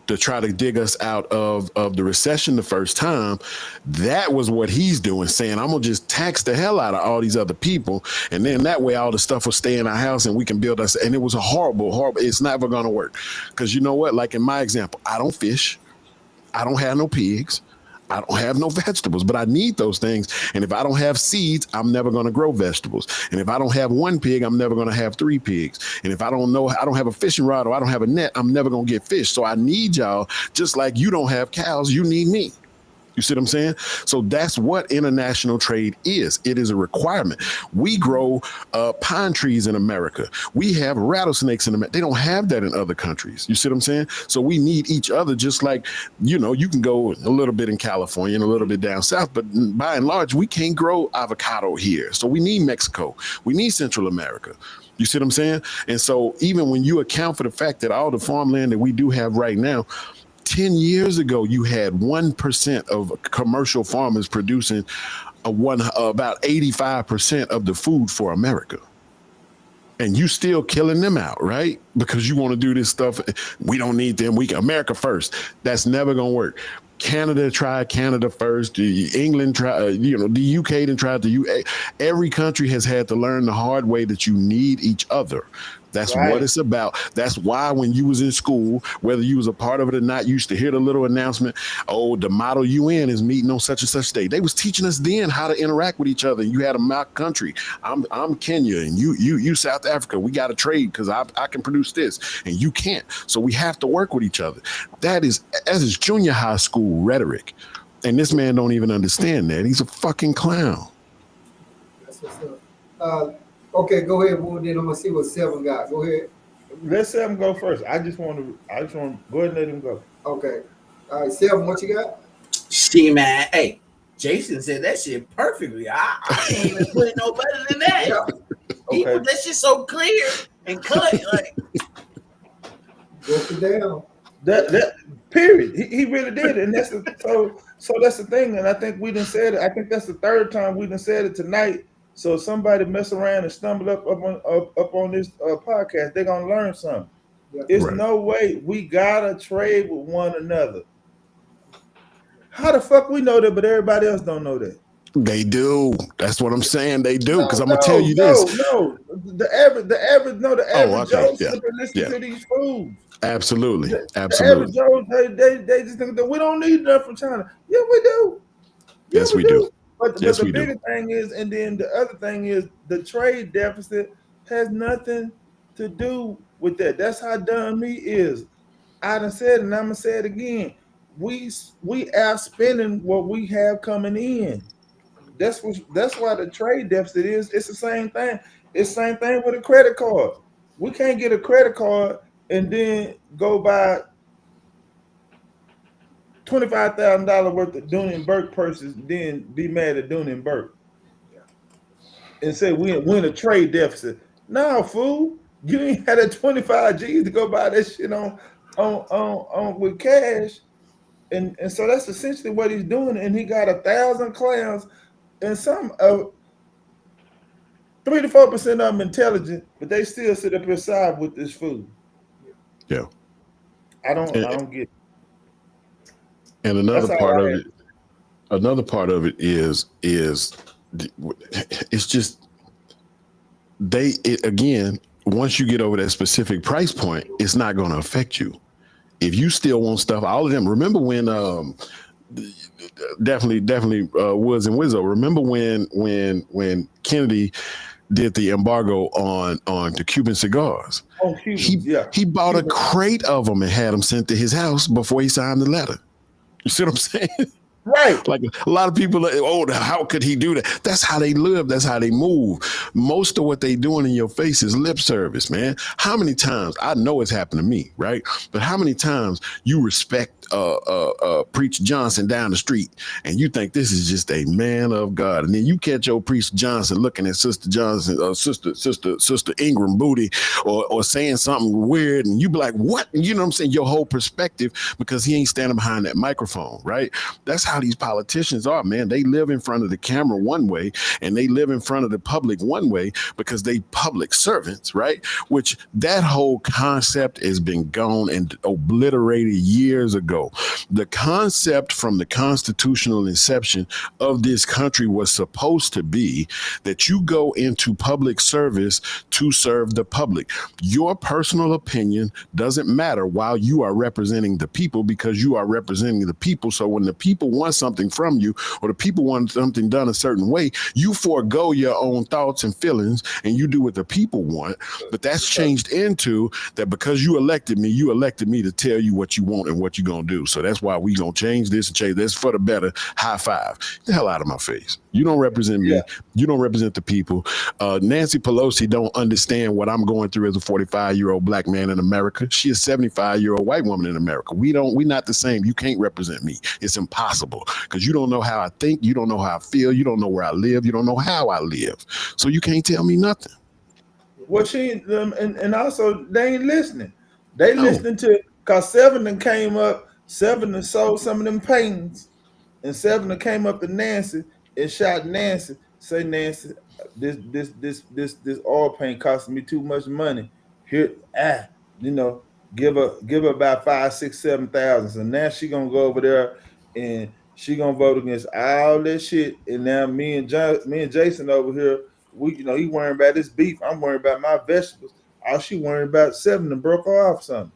to try to dig us out of the recession the first time, that was what he's doing, saying, I'm gonna just tax the hell out of all these other people, and then that way all the stuff will stay in our house and we can build us. And it was a horrible, it's never gonna work. Because you know what, like in my example, I don't fish, I don't have no pigs, I don't have no vegetables, but I need those things. And if I don't have seeds, I'm never going to grow vegetables. And if I don't have 1 pig, I'm never going to have 3 pigs. And if I don't have a fishing rod, or I don't have a net, I'm never going to get fish. So I need y'all, just like you don't have cows, you need me. You see what I'm saying? So that's what international trade is. It is a requirement. We grow pine trees in America. We have rattlesnakes in America. They don't have that in other countries. You see what I'm saying? So we need each other, just like, you can go a little bit in California and a little bit down south, but by and large, we can't grow avocado here. So we need Mexico. We need Central America. You see what I'm saying? And so even when you account for the fact that all the farmland that we do have right now, 10 years ago, you had 1% of commercial farmers producing about 85% of the food for America. And you still killing them out, right? Because you want to do this stuff. We don't need them. America first. That's never going to work. Canada tried Canada first. England tried, the UK didn't try the UK. Every country has had to learn the hard way that you need each other. That's right. What it's about. That's why when you was in school, whether you was a part of it or not, you used to hear the little announcement, oh, the model UN is meeting on such and such day. They was teaching us then how to interact with each other. You had a mock country. I'm Kenya and you South Africa. We got to trade because I can produce this and you can't. So we have to work with each other. That is junior high school rhetoric. And this man don't even understand that. He's a fucking clown. That's what's up. Okay, go ahead, Wood. Then I'm gonna see what 7 got. Go ahead. Let 7 go first. I just want to go ahead and let him go. Okay. All right, 7, what you got? See, man. Hey, Jason said that shit perfectly. I can't even put it no better than that. Yeah. He put that shit so clear and cut. Like, broke it down. That period. He really did, and that's so that's the thing. And I think we done said it. I think that's the 3rd time we done said it tonight. So if somebody mess around and stumble up on this podcast, they're gonna learn something. Yeah. There's no way. We gotta trade with one another. How the fuck we know that, but everybody else don't know that? They do. That's what I'm saying. They do. Because No, I'm gonna tell you this. no. The average Okay. Joe Yeah. sit up and listen Yeah. to these fools. Absolutely. The average Absolutely. Joe, they just think that we don't need nothing from China. Yeah, we do. Yeah, Yes, we we do. do. But Yes, the we do. bigger thing is, and then the other thing is, the trade deficit has nothing to do with that. That's how dumb he is. I done said it, and I'm gonna say it again. We outspending what we have coming in. That's why the trade deficit is. It's the same thing. It's the same thing with a credit card. We can't get a credit card and then go buy $25,000 worth of Dooney and Burke purses, then be mad at Dooney and Burke and say we in a trade deficit. No, fool, you ain't had that 25 G's to go buy that shit on with cash, and so that's essentially what he's doing. And he got 1,000 clowns, and some 3 to 4% of them intelligent, but they still sit up inside with this food. Yeah. I don't get it. And another part of it is it's just again, once you get over that specific price point, it's not going to affect you. If you still want stuff, all of them. Remember when definitely Woods and Wizzo. Remember when Kennedy did the embargo on the Cuban cigars? Oh, Cubans, he bought a crate of them and had them sent to his house before he signed the letter. You see what I'm saying? Right. Like a lot of people, how could he do that? That's how they live. That's how they move. Most of what they doing in your face is lip service, man. How many times, I know it's happened to me, right? But how many times you respect Preacher Johnson down the street and you think this is just a man of God, and then you catch your Preacher Johnson looking at Sister Johnson, Sister Ingram booty, or saying something weird, and you be like, what? You know what I'm saying? Your whole perspective, because he ain't standing behind that microphone, right? That's how these politicians are, man. They live in front of the camera one way, and they live in front of the public one way because they public servants, right? Which that whole concept has been gone and obliterated years ago. The concept from the constitutional inception of this country was supposed to be that you go into public service to serve the public. Your personal opinion doesn't matter while you are representing the people, because you are representing the people. So when the people want something from you, or the people want something done a certain way, you forego your own thoughts and feelings and you do what the people want. But that's changed into that because you elected me to tell you what you want and what you're going to do. So that's why we going to change this and change this for the better. High five. Get the hell out of my face. You don't represent me. You don't represent the people. Nancy Pelosi don't understand what I'm going through as a 45-year-old black man in America. She is a 75-year-old white woman in America. We're not the same. You can't represent me. It's impossible because you don't know how I think. You don't know how I feel. You don't know where I live. You don't know how I live. So you can't tell me nothing. Well, and also they ain't listening. They listening to, because Seven and came up, Seven and sold some of them paintings, and Seven and came up to Nancy and shot Nancy. Say, Nancy, this oil paint costing me too much money. Here, give her about 5, 6, 7,000. So now she gonna go over there and she gonna vote against all that shit. And now me and Jason over here, he worrying about this beef. I'm worrying about my vegetables. All she worrying about Seven and broke her off something.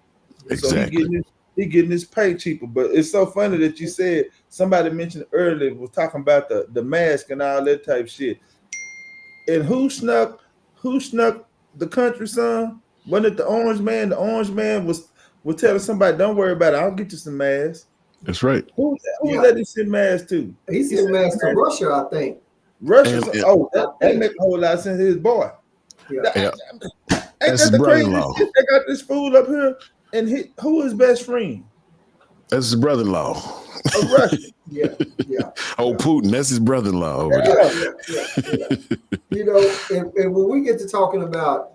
Exactly. So he getting his pay cheaper. But it's so funny that you said, somebody mentioned earlier, was talking about the mask and all that type shit. And who snuck the country son? Wasn't it the orange man? The orange man was telling somebody, don't worry about it, I'll get you some masks. That's right. Who let him send masks to? He sent masks to Russia, I think. Russia. That makes a whole lot of sense. His boy. That's his the brother-in-law. They got this fool up here, and who is best friend? That's his brother-in-law. Russia. Yeah. Putin. That's his brother-in-law over there. And when we get to talking about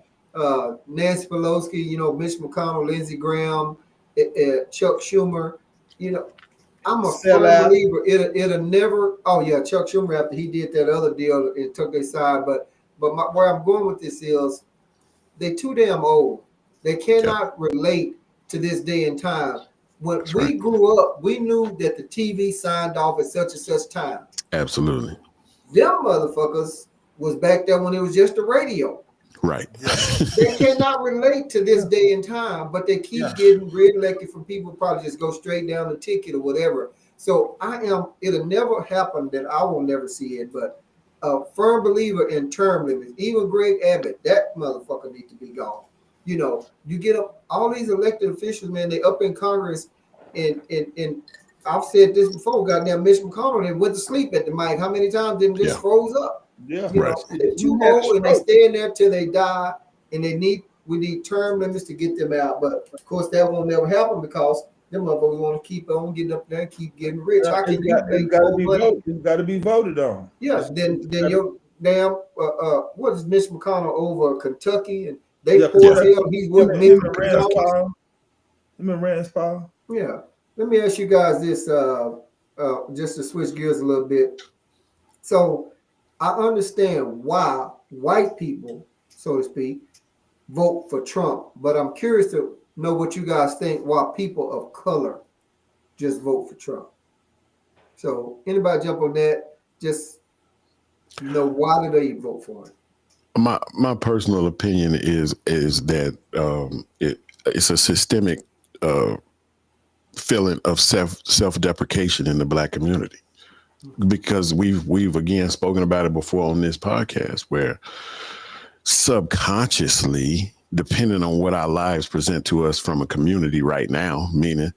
Nancy Pelosi, Mitch McConnell, Lindsey Graham, Chuck Schumer, I'm a firm believer it'll never. Oh yeah, Chuck Schumer, after he did that other deal, it took their side. But where I'm going with this is they too damn old. They cannot relate to this day and time. When we grew up, we knew that the TV signed off at such and such time. Absolutely. Them motherfuckers was back there when it was just the radio. Right. They cannot relate to this day and time, but they keep getting reelected from people probably just go straight down the ticket or whatever. So it'll never happen that I will never see it, but a firm believer in term limits. Even Greg Abbott, that motherfucker needs to be gone. You know, you get up all these elected officials, man, they up in Congress and I've said this before, goddamn Mitch McConnell, they went to sleep at the mic. How many times didn't just froze up? Yeah, you know, they're too old and they stay in there till they die, and we need term limits to get them out. But of course, that won't never happen because them motherfuckers want to keep on getting up there and keep getting rich. How can you make more money? It's got to be voted on. Yes, then your damn what is Mitch McConnell over Kentucky, and they poor as hell. He's worth millions of dollars. Rand's Paul. Yeah. Let me ask you guys this, just to switch gears a little bit. So I understand why white people, so to speak, vote for Trump, but I'm curious to know what you guys think why people of color just vote for Trump. So anybody jump on that? Just why do they vote for it? My personal opinion is that it's a systemic feeling of self-deprecation in the Black community, because we've again spoken about it before on this podcast, where subconsciously, depending on what our lives present to us from a community right now, meaning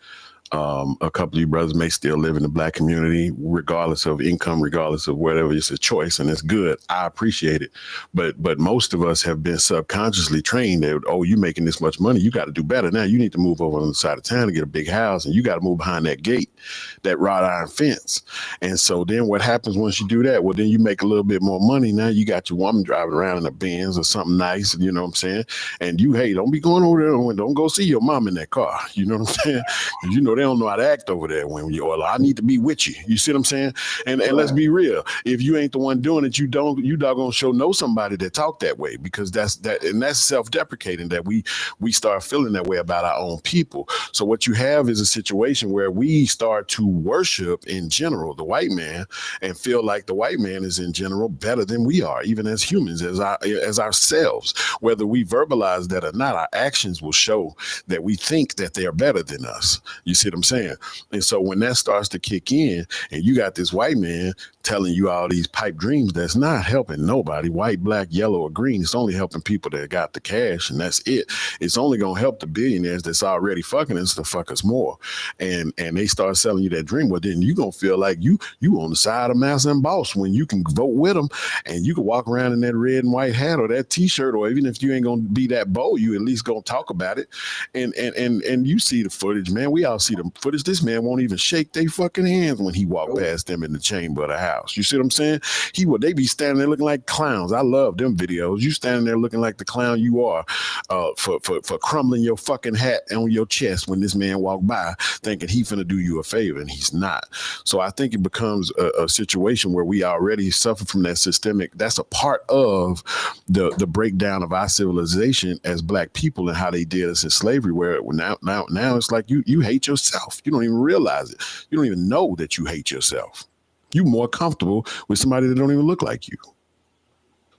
a couple of you brothers may still live in the Black community, regardless of income, regardless of whatever. It's a choice, and it's good. I appreciate it. But most of us have been subconsciously trained that, oh, you making this much money, you got to do better. Now you need to move over on the side of town and get a big house, and you got to move behind that gate, that wrought iron fence. And so then what happens once you do that? Well, then you make a little bit more money. Now you got your woman driving around in a Benz or something nice, you know what I'm saying? And you, hey, don't be going over there. Don't go see your mom in that car. You know what I'm saying? You know, they don't know how to act over there when you, or I need to be with you. You see what I'm saying? And let's be real. If you ain't the one doing it, you doggone sure know somebody that talk that way, because that's self-deprecating, that we start feeling that way about our own people. So what you have is a situation where we start to worship in general the white man and feel like the white man is in general better than we are, even as humans, as ourselves. Whether we verbalize that or not, our actions will show that we think that they are better than us. You see what I'm saying? And so when that starts to kick in and you got this white man telling you all these pipe dreams, that's not helping nobody, white, black, yellow, or green. It's only helping people that got the cash, and that's it. It's only going to help the billionaires that's already fucking us to fuck us more. And they start selling you that dream. Well, then you going to feel like you on the side of Master and Boss when you can vote with them, and you can walk around in that red and white hat or that t-shirt, or even if you ain't going to be that bold, you at least going to talk about it. And you see the footage, man. We all see the footage. This man won't even shake their fucking hands when he walked past them in the chamber of the house. You see what I'm saying? They be standing there looking like clowns. I love them videos. You standing there looking like the clown you are for crumbling your fucking hat on your chest when this man walked by thinking he finna do you a favor, and he's not. So I think it becomes a situation where we already suffer from that systemic. That's a part of the breakdown of our civilization as Black people and how they did us in slavery, where now it's like you hate yourself. You don't even realize it. You don't even know that you hate yourself. You more comfortable with somebody that don't even look like you.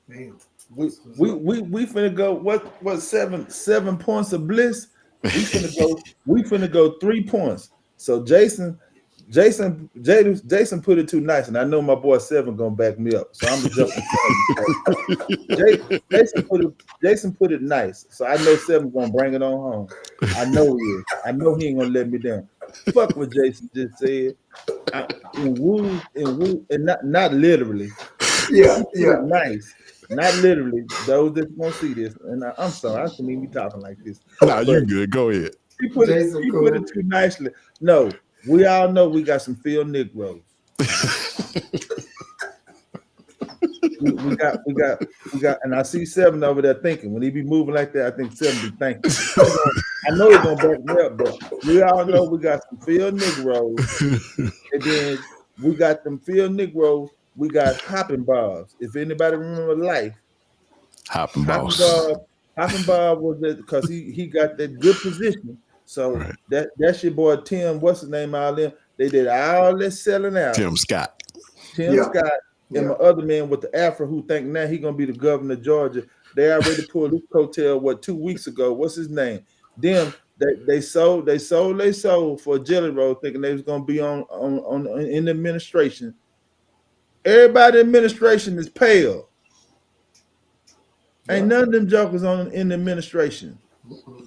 Damn. We finna go what 7 points of bliss. We finna go 3 points. So Jason put it too nice, and I know my boy 7 gonna back me up. So I'm gonna jump. Jason put it nice, so I know 7 gonna bring it on home. I know he is. I know he ain't gonna let me down. Fuck what Jason just said. And not literally. Yeah. Nice. Not literally. Those that won't see this, and I'm sorry, I shouldn't even be talking like this. Nah, you good. Go ahead. He put it too nicely. No, we all know we got some field Negroes. we got, and I see 7 over there thinking. When he be moving like that, I think 7 be thinking. I know he's gonna back me up, but we all know we got some field Negroes, and then we got them field Negroes. We got hopping barbs. If anybody remember Life, hopping barbs. Hopping Bob was that because he got that good position. So right. that's your boy Tim. What's his name? All them. They did all this selling out. Tim Scott. Scott. and my other man with the afro who think now he gonna be the governor of Georgia. They already pulled this coattail 2 weeks ago. What's his name? Them they sold their soul for a jelly roll, thinking they was gonna be on in the administration. Everybody in the administration is pale. Ain't none of them jokers in the administration.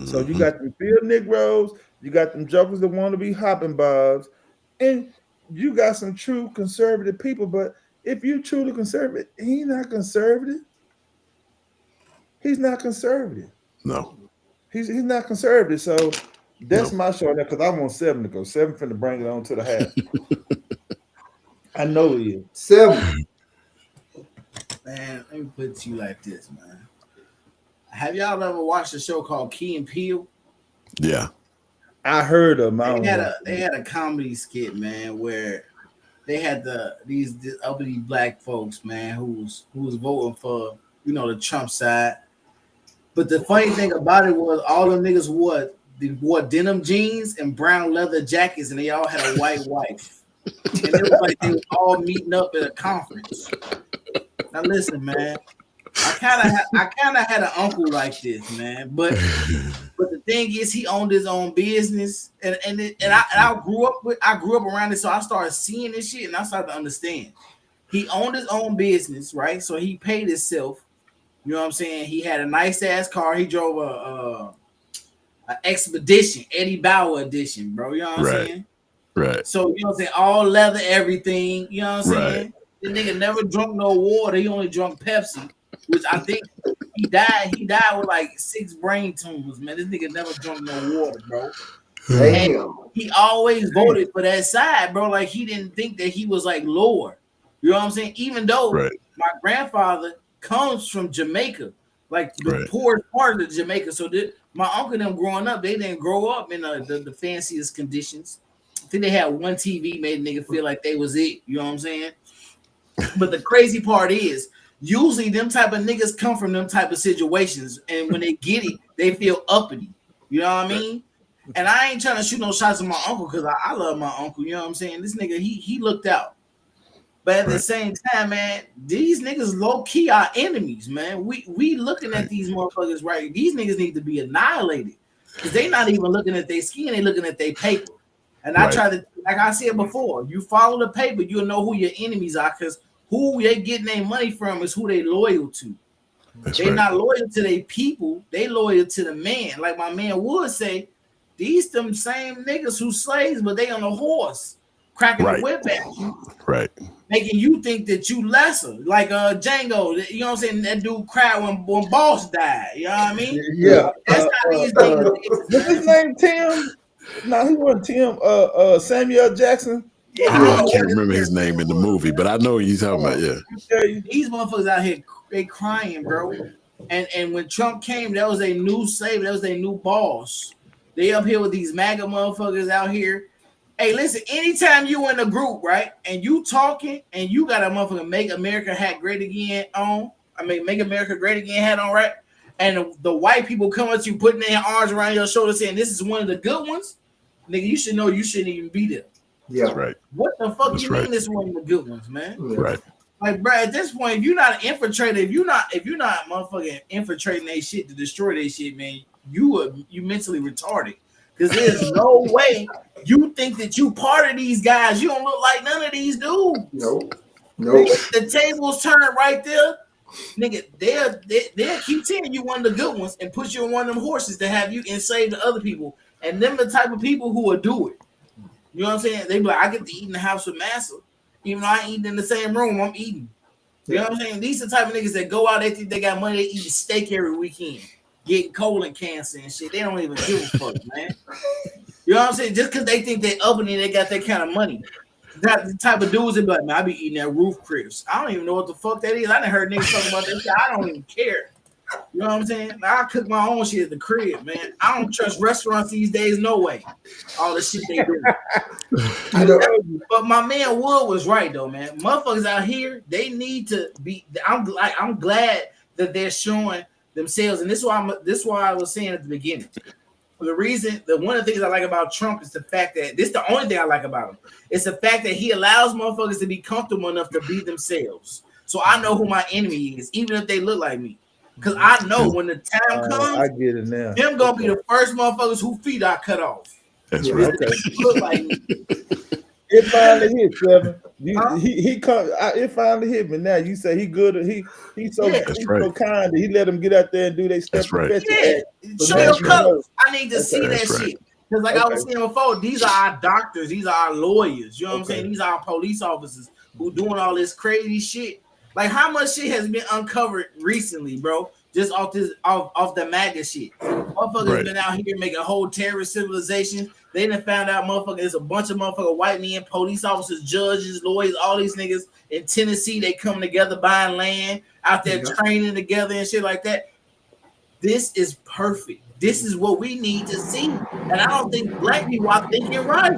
So you got them field Negroes, you got them jokers that want to be hopping bobs, and you got some true conservative people. But if you truly conservative, he's not conservative. He's not conservative. No. He's not conservative. So that's my show now, because I want 7 to go. 7 finna bring it on to the half. I know he is. 7. Man, let me put it to you like this, man. Have y'all ever watched a show called Key and Peele? Yeah. I heard of them. They had a comedy skit, man, where they had these uppity black folks, man, who was voting for, the Trump side. But the funny thing about it was all the niggas wore denim jeans and brown leather jackets, and they all had a white wife. And it was like they were all meeting up at a conference. Now listen, man. I kind of had an uncle like this, man. But the thing is, he owned his own business, and I grew up around it, so I started seeing this shit, and I started to understand. He owned his own business, right? So he paid himself. You know what I'm saying? He had a nice ass car. He drove a Expedition, Eddie Bauer edition, bro. You know what I'm saying? Right. So you know what I'm saying? All leather, everything. You know what I'm saying? The nigga never drunk no water. He only drunk Pepsi, which I think he died. He died with like 6 brain tumors, man. This nigga never drunk no water, bro. Damn. And he always voted for that side, bro. Like he didn't think that he was like lower. You know what I'm saying? Even though my grandfather comes from Jamaica, like the poorest part of Jamaica. So my uncle and them growing up, they didn't grow up in the fanciest conditions. I think they had one TV made a nigga feel like they was it. You know what I'm saying? But the crazy part is, usually them type of niggas come from them type of situations, and when they get it, they feel uppity. You know what I mean? And I ain't trying to shoot no shots at my uncle because I love my uncle. You know what I'm saying? This nigga, he looked out. But at the same time, man, these niggas low key are enemies, man. We looking at these motherfuckers right. These niggas need to be annihilated because they not even looking at their skin; they looking at their paper. And I try to, like I said before, you follow the paper, you'll know who your enemies are, because who they getting their money from is who they loyal to. They're not loyal to their people; they loyal to the man. Like my man would say, these them same niggas who slaves, but they on a horse, cracking the whip at you. Right. Making you think that you lesser, like Django. You know what I'm saying? That dude cried when Boss died. You know what I mean? Yeah. That's how these niggas. What's his name? Tim? No, he wasn't Tim. Samuel Jackson. Yeah, I can't remember his name in the movie, but I know what you're talking about. Yeah. These motherfuckers out here, they crying, bro. And when Trump came, that was a new slave. That was a new boss. They up here with these MAGA motherfuckers out here. Hey, listen, anytime you in a group, right, and you talking and you got a motherfucker Make America Hat Great Again on, Make America Great Again hat on, right, and the white people come at you putting their arms around your shoulder saying this is one of the good ones, nigga, you should know you shouldn't even be there. Yeah. That's right. What the fuck you mean this is one of the good ones, man? Right. Like, bro, at this point, if you're not an infiltrator, if you're not motherfucking infiltrating their shit to destroy their shit, man, you mentally retarded. Because there's no way you think that you part of these guys. You don't look like none of these dudes. No. The tables turn right there. Nigga, they'll keep telling you one of the good ones and put you on one of them horses to have you enslave the other people. And them the type of people who will do it. You know what I'm saying? They be like, I get to eat in the house with Massa. Even though I ain't eating in the same room, I'm eating. You know what I'm saying? These are the type of niggas that go out, they think they got money, they eat steak every weekend. Getting colon cancer and shit. They don't even give a fuck, man. You know what I'm saying? Just because they think they uppity, they got that kind of money. That the type of dudes that be like, man, I be eating that roof crisps. I don't even know what the fuck that is. I done heard niggas talking about that shit. I don't even care. You know what I'm saying? I cook my own shit at the crib, man. I don't trust restaurants these days, no way. All the shit they do. But my man Wood was right though, man. Motherfuckers out here, they need to be. I'm glad that they're showing themselves, and this is why I was saying at the beginning. one of the things I like about Trump is the fact that this is the only thing I like about him. It's the fact that he allows motherfuckers to be comfortable enough to be themselves. So I know who my enemy is, even if they look like me. Because I know when the time comes, I get it now. them gonna be the first motherfuckers whose feet I cut off. That's right. Okay. Look like me. It finally hit, Trevor. It finally hit me. Now you say he good. He's so That's right. so kind that he let them get out there and do their step That's right. Yeah, So show that's your right. colors. I need to see that That's right. shit. Because like I was saying before, these are our doctors, these are our lawyers. You know what I'm saying? These are our police officers who doing all this crazy shit. Like how much shit has been uncovered recently, bro? Just off the Maga shit. Motherfuckers been out here making a whole terrorist civilization. They done found out motherfuckers, there's a bunch of motherfucking white men, police officers, judges, lawyers, all these niggas in Tennessee. They come together buying land, out there training together and shit like that. This is perfect. This is what we need to see. And I don't think black people are thinking right.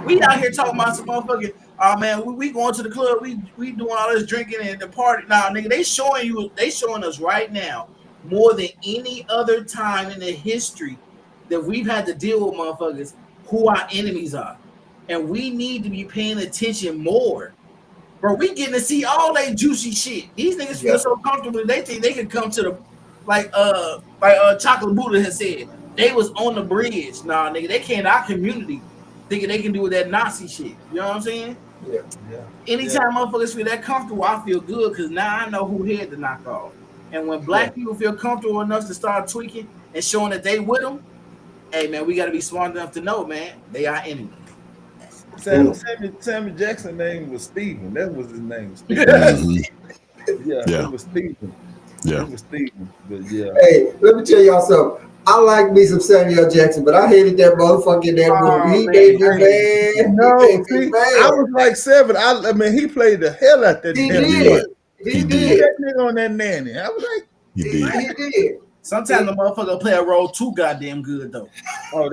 We out here talking about some motherfucking, oh man, we going to the club, we doing all this drinking and the party. Nah, nigga, they showing us right now more than any other time in the history that we've had to deal with motherfuckers who our enemies are. And we need to be paying attention more. Bro, we getting to see all that juicy shit. These niggas feel so comfortable, they think they can come to the like Chocolate Buddha has said, they was on the bridge. Nah, nigga, they came to our community thinking they can do with that Nazi shit. You know what I'm saying? Yeah. Anytime motherfuckers feel that comfortable, I feel good because now I know who head to knock off. And when black people feel comfortable enough to start tweaking and showing that they with them, hey man, we got to be smart enough to know, man, they are enemies. Sammy Jackson's name was Stephen. That was his name. It was Stephen. Yeah. It was Stephen. But yeah. Hey, let me tell y'all something. I like me some Samuel Jackson, but I hated that motherfucker in that movie. He made me mad. No, see, I was like 7. I mean, he played the hell out that. He did. That nigga on that nanny. I was like, he did. Sometimes the motherfucker play a role too goddamn good though. Oh,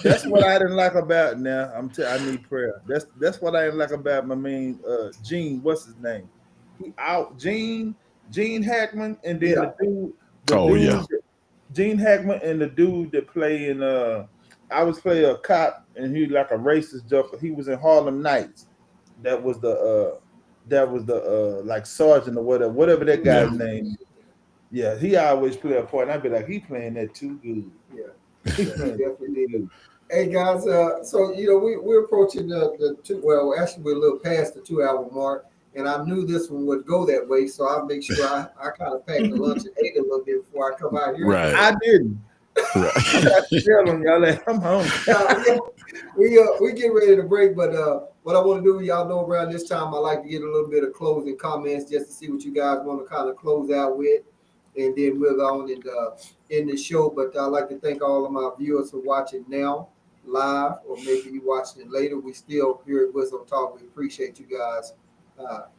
that's what I didn't like about now. I need prayer. That's what I didn't like about my main Gene. What's his name? He out Gene Hackman, and then the dude. Gene Hackman and the dude that play in I was playing a cop and he like a racist joker. He was in Harlem Nights. That was the like sergeant or whatever that guy's name. Yeah, he always play a part. And I'd be like, he playing that too good. Yeah, he definitely did. Hey guys, so you know we're approaching the 2. Well, actually we're a little past the 2-hour mark, and I knew this one would go that way, so I'll make sure I kind of packed the lunch and ate a little bit before I come out here. Right. I didn't. Right. I got to tell them y'all that I'm home. We get ready to break, but what I want to do, y'all know around this time I like to get a little bit of closing comments just to see what you guys want to kind of close out with, and then we'll go on and end the show. But I'd like to thank all of my viewers for watching now live, or maybe you watching it later. We still here at Wisdom Talk. We appreciate you guys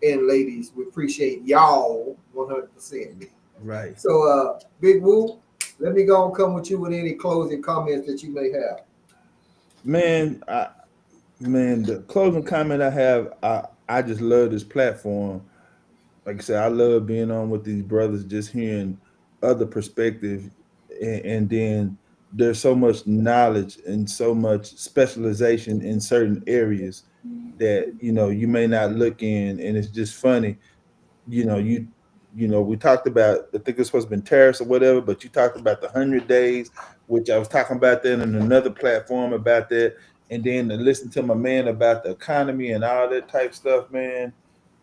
and ladies. We appreciate y'all 100%. Right. So Big Woo, let me go and come with you with any closing comments that you may have. Man, the closing comment I have, I just love this platform. Like I said, I love being on with these brothers, just hearing other perspective, and then there's so much knowledge and so much specialization in certain areas that you may not look in, and it's just funny. We talked about, I think it's supposed to be tariffs or whatever, but you talked about the 100 days, which I was talking about that in another platform about that, and then to listen to my man about the economy and all that type stuff, man.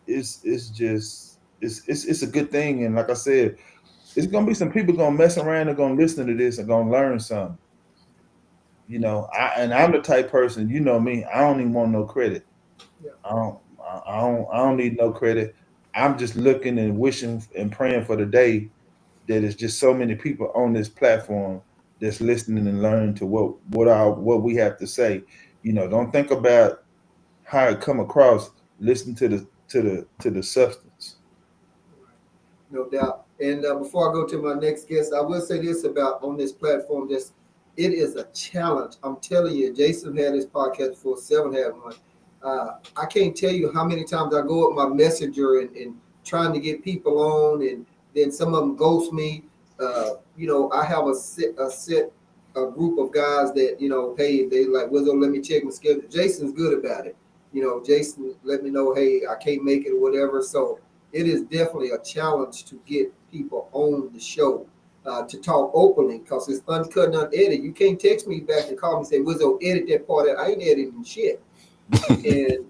It's a good thing, and like I said, it's gonna be some people gonna mess around and gonna listen to this and gonna learn something. I'm the type person, you know me, I don't even want no credit. Yeah. I don't need no credit. I'm just looking and wishing and praying for the day that it's just so many people on this platform that's listening and learning to what we have to say. Don't think about how it come across. Listen to the substance. No doubt. And before I go to my next guest, I will say this about on this platform: it is a challenge. I'm telling you, Jason had his podcast before, 7 had one. I can't tell you how many times I go up my messenger and trying to get people on, and then some of them ghost me. I have a set a group of guys that, you know, hey, they like, Wizzo, let me check my schedule. Jason's good about it. You know, Jason let me know, hey, I can't make it or whatever. So it is definitely a challenge to get people on the show to talk openly, because it's uncut and unedited. You can't text me back and call me and say, Wizzo, edit that part out. I ain't editing shit. And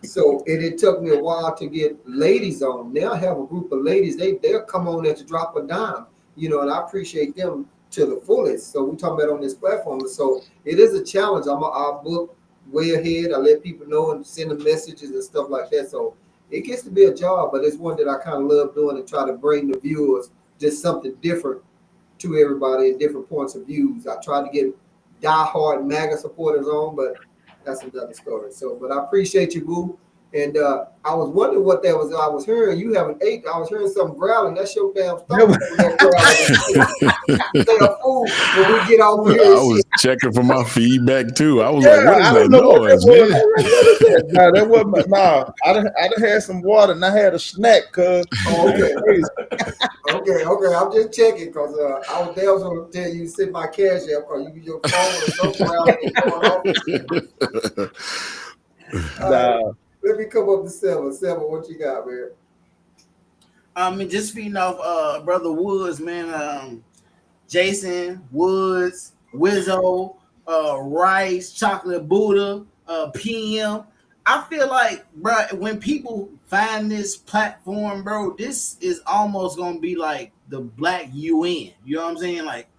so it took me a while to get ladies on. Now I have a group of ladies, they'll come on there to drop a dime, you know, and I appreciate them to the fullest. So we talking about on this platform. So it is a challenge. I book way ahead. I let people know and send them messages and stuff like that. So it gets to be a job, but it's one that I kind of love doing and try to bring the viewers just something different to everybody and different points of views. I try to get diehard MAGA supporters on, but that's another story. So, but I appreciate you, Boo. And I was wondering what that was. I was hearing you haven't ate. I was hearing something growling. That's your damn stomach. Stay a fool when we get off here. I was checking for my feedback too. I was Yeah, like, what is I that don't know what that noise, was. man? What is that? No, that wasn't. No, I done had some water and I had a snack, cuz. Okay. Okay. I'm just checking because I was there to tell you send my cash app because you use your phone or something growling going off. Nah. Let me come up to seven. Seven, what you got, man? I mean, just feeding off brother Woods, man. Jason Woods, Wizzo, Rice, Chocolate Buddha, PM. I feel like, bro, when people find this platform, bro, this is almost gonna be like the Black UN. You know what I'm saying? Like,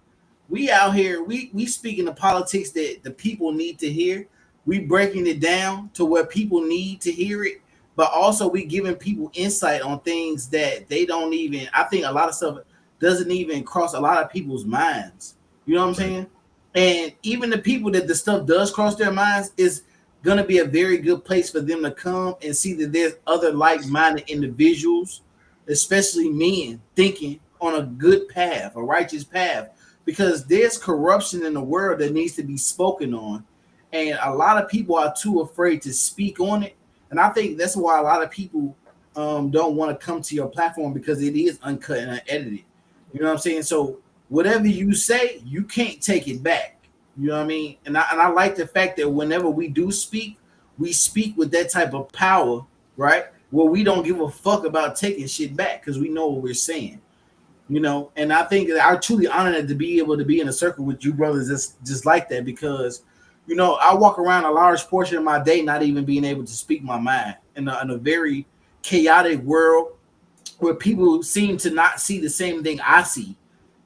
we out here, we speaking the politics that the people need to hear. We breaking it down to where people need to hear it, but also we giving people insight on things that they don't even. I think a lot of stuff doesn't even cross a lot of people's minds. You know what I'm saying? And even the people that the stuff does cross their minds is gonna be a very good place for them to come and see that there's other like-minded individuals, especially men, thinking on a good path, a righteous path, because there's corruption in the world that needs to be spoken on, and a lot of people are too afraid to speak on it. And I think that's why a lot of people don't want to come to your platform, because it is uncut and unedited. You know what I'm saying? So whatever you say, you can't take it back. You know what I mean? And I like the fact that whenever we do speak, we speak with that type of power, right? Where we don't give a fuck about taking shit back because we know what we're saying. You know, and I think that I'm truly honored to be able to be in a circle with you brothers just like that, because, you know, I walk around a large portion of my day not even being able to speak my mind in a very chaotic world where people seem to not see the same thing I see.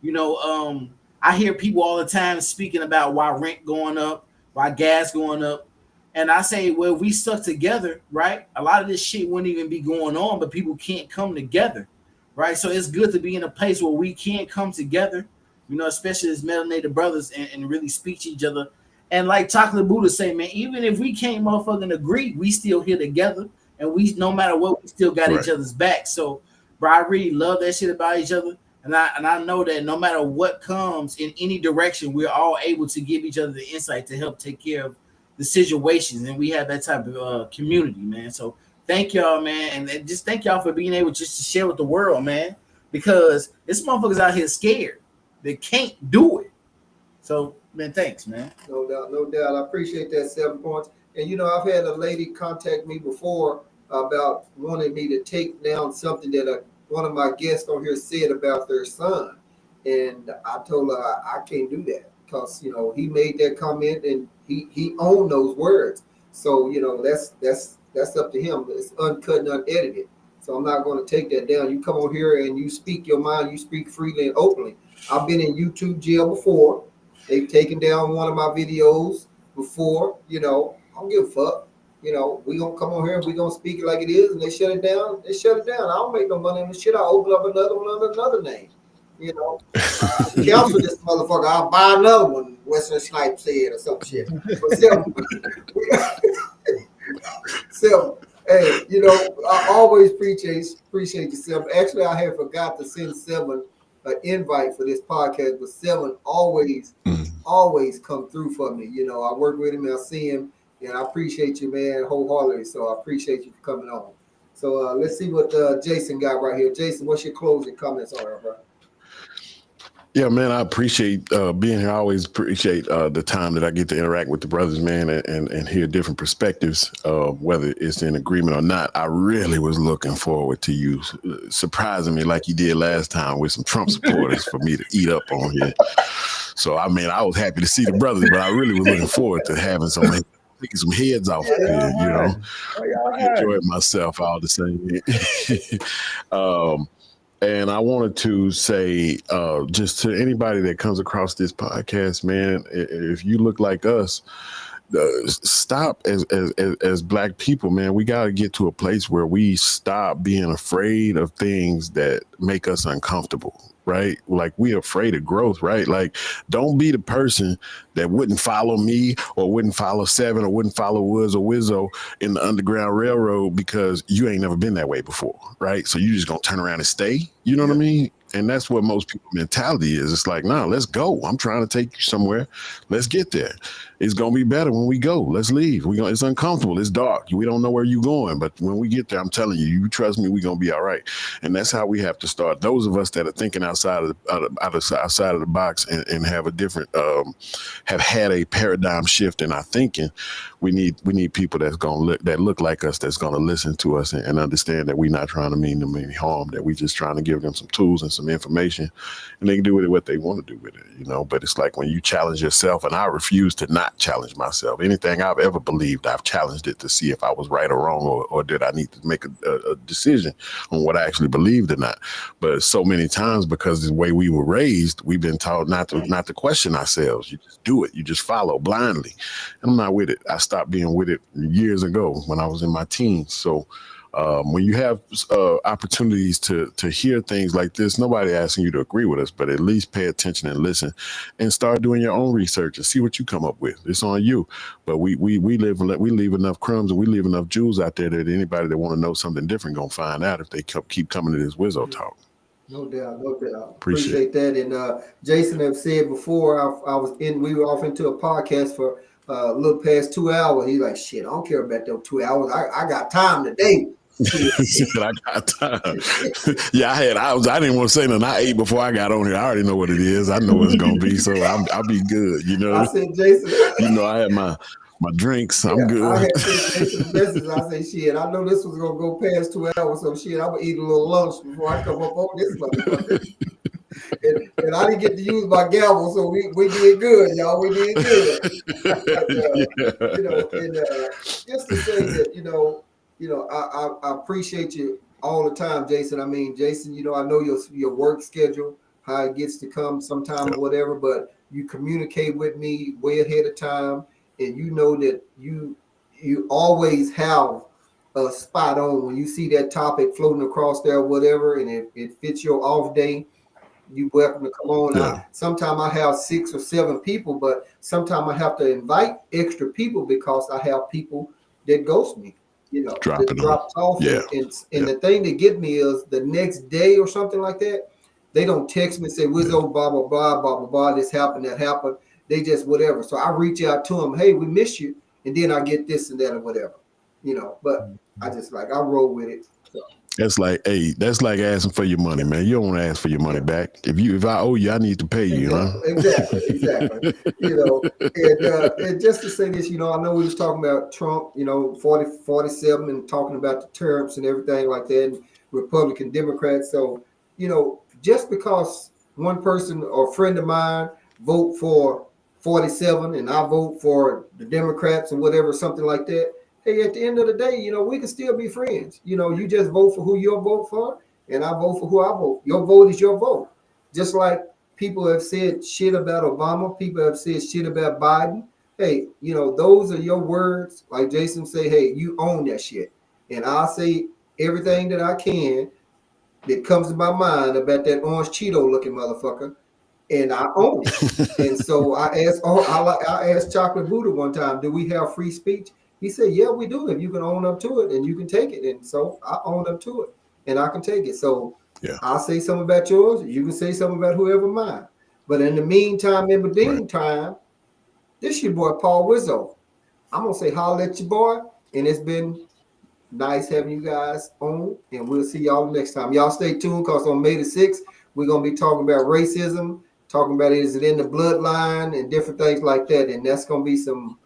You know, I hear people all the time speaking about why rent going up, why gas going up. And I say, well, we stuck together, right? A lot of this shit wouldn't even be going on, but people can't come together, right? So it's good to be in a place where we can come together, you know, especially as melanated brothers, and really speak to each other. And like Chocolate Buddha say, man, even if we can't motherfucking agree, we still here together. And we, no matter what, we still got each other's back. So, bro, I really love that shit about each other. And I know that no matter what comes in any direction, we're all able to give each other the insight to help take care of the situations. And we have that type of community, man. So thank y'all, man. And just thank y'all for being able just to share with the world, man. Because this motherfuckers out here scared. They can't do it. So, man, thanks, man. No doubt, no doubt. I appreciate that 7 points. And, you know, I've had a lady contact me before about wanting me to take down something that one of my guests on here said about their son. And I told her I can't do that because, you know, he made that comment and he owned those words. So, you know, that's up to him. It's uncut and unedited. So I'm not going to take that down. You come on here and you speak your mind, you speak freely and openly. I've been in YouTube jail before. They've taken down one of my videos before, you know. I don't give a fuck. You know, we gonna come on here and we gonna speak it like it is, and they shut it down. They shut it down. I don't make no money on this shit. I open up another one under another name. You know, cancel this motherfucker. I'll buy another one. Western Snipe said or some shit. But Sim, hey, you know, I always appreciate you, Sim. Actually, I had forgot to send Seven an invite for this podcast, but Seven always come through for me. You know, I work with him and I see him. And I appreciate you, man, wholeheartedly. So I appreciate you for coming on. So let's see what Jason got right here. Jason, what's your closing comments on it, bro? Yeah, man, I appreciate being here. I always appreciate the time that I get to interact with the brothers, man, and hear different perspectives, whether it's in agreement or not. I really was looking forward to you surprising me like you did last time with some Trump supporters for me to eat up on here. So, I mean, I was happy to see the brothers, but I really was looking forward to having taking some heads off Yeah, here, you know. Y'all I enjoyed myself all the same. And I wanted to say, just to anybody that comes across this podcast, man, if you look like us, stop as Black people, man. We got to get to a place where we stop being afraid of things that make us uncomfortable. Right? Like we're afraid of growth, right? Like don't be the person that wouldn't follow me or wouldn't follow Seven or wouldn't follow Woods or Wizzo in the Underground Railroad because you ain't never been that way before, right? So you just gonna turn around and stay, you know what I mean? And that's what most people's mentality is. It's like, nah, let's go. I'm trying to take you somewhere. Let's get there. It's gonna be better when we go. Let's leave. It's uncomfortable. It's dark. We don't know where you're going, but when we get there, I'm telling you, you trust me, we're gonna be all right. And that's how we have to start. Those of us that are thinking outside of the box and have a different, have had a paradigm shift in our thinking. We need people that look like us, that's gonna listen to us and understand that we're not trying to mean them any harm. That we just trying to give them some tools and some information, and they can do with it what they want to do with it, you know. But it's like when you challenge yourself, and I refuse to not challenge myself. Anything I've ever believed, I've challenged it to see if I was right or wrong, or did I need to make a decision on what I actually believed or not. But so many times, because the way we were raised, we've been taught not to question ourselves. You just do it. You just follow blindly. And I'm not with it. I stopped being with it years ago when I was in my teens. So when you have opportunities to hear things like this, nobody asking you to agree with us, but at least pay attention and listen, and start doing your own research and see what you come up with. It's on you. But we leave enough crumbs and we leave enough jewels out there that anybody that want to know something different gonna find out if they keep coming to this Wizzo talk. No doubt, no doubt. Appreciate Appreciate that. And Jason have said before, we were off into a podcast for a little past 2 hours. He's like, shit, I don't care about those 2 hours. I got time today. I got time. Yeah, I didn't want to say nothing. I ate before I got on here. I already know what it is. I know what it's gonna be, so I'll be good. You know. I said, Jason. You know, I had my drinks. I'm good. I had Jason message. I said, shit, I know this was gonna go past 2 hours, so shit, I'm gonna eat a little lunch before I come up on this motherfucker. and I didn't get to use my gavel, so we did good, y'all. We did good. You know, and just to say that, I appreciate you all the time, Jason. I mean, Jason, I know your work schedule, how it gets to come sometime or whatever, but you communicate with me way ahead of time, and you know that you always have a spot on when you see that topic floating across there, or whatever, and it fits your off day. You welcome to come on. Yeah. Sometimes I have 6 or 7 people, but sometimes I have to invite extra people because I have people that ghost me. That drops off. Yeah. And the thing that get me is the next day or something like that, they don't text me and say, Wizzo, blah, blah, blah, blah, blah, blah, this happened, that happened. They just whatever. So I reach out to them, hey, we miss you. And then I get this and that or whatever, but I just I roll with it. So. That's like asking for your money, man. You don't want to ask for your money back. If I owe you, I need to pay you, Exactly. And just to say this, I know we was talking about Trump, 47 and talking about the tariffs and everything like that, and Republican Democrats. So, just because one person or a friend of mine vote for 47 and I vote for the Democrats or whatever, something like that. Hey, at the end of the day, we can still be friends. You just vote for who you vote for, and I vote for who I vote. Your vote is your vote. Just like people have said shit about Obama, people have said shit about Biden. Hey, those are your words. Like Jason say, hey, you own that shit. And I'll say everything that I can that comes to my mind about that orange Cheeto looking motherfucker. And I own it. And so I asked Chocolate Buddha one time, do we have free speech? He said, yeah, we do. If you can own up to it and you can take it. And so I own up to it and I can take it. So I'll say something about yours. You can say something about whoever mine. But in the meantime, this your boy, Paul Wizzo. I'm going to say holla at your boy. And it's been nice having you guys on. And we'll see y'all next time. Y'all stay tuned because on May the 6th, we're going to be talking about racism, talking about is it in the bloodline and different things like that. And that's gonna be some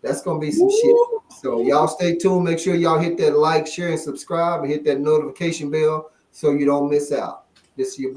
shit. So y'all stay tuned. Make sure y'all hit that like, share, and subscribe, and hit that notification bell so you don't miss out. This is your boy.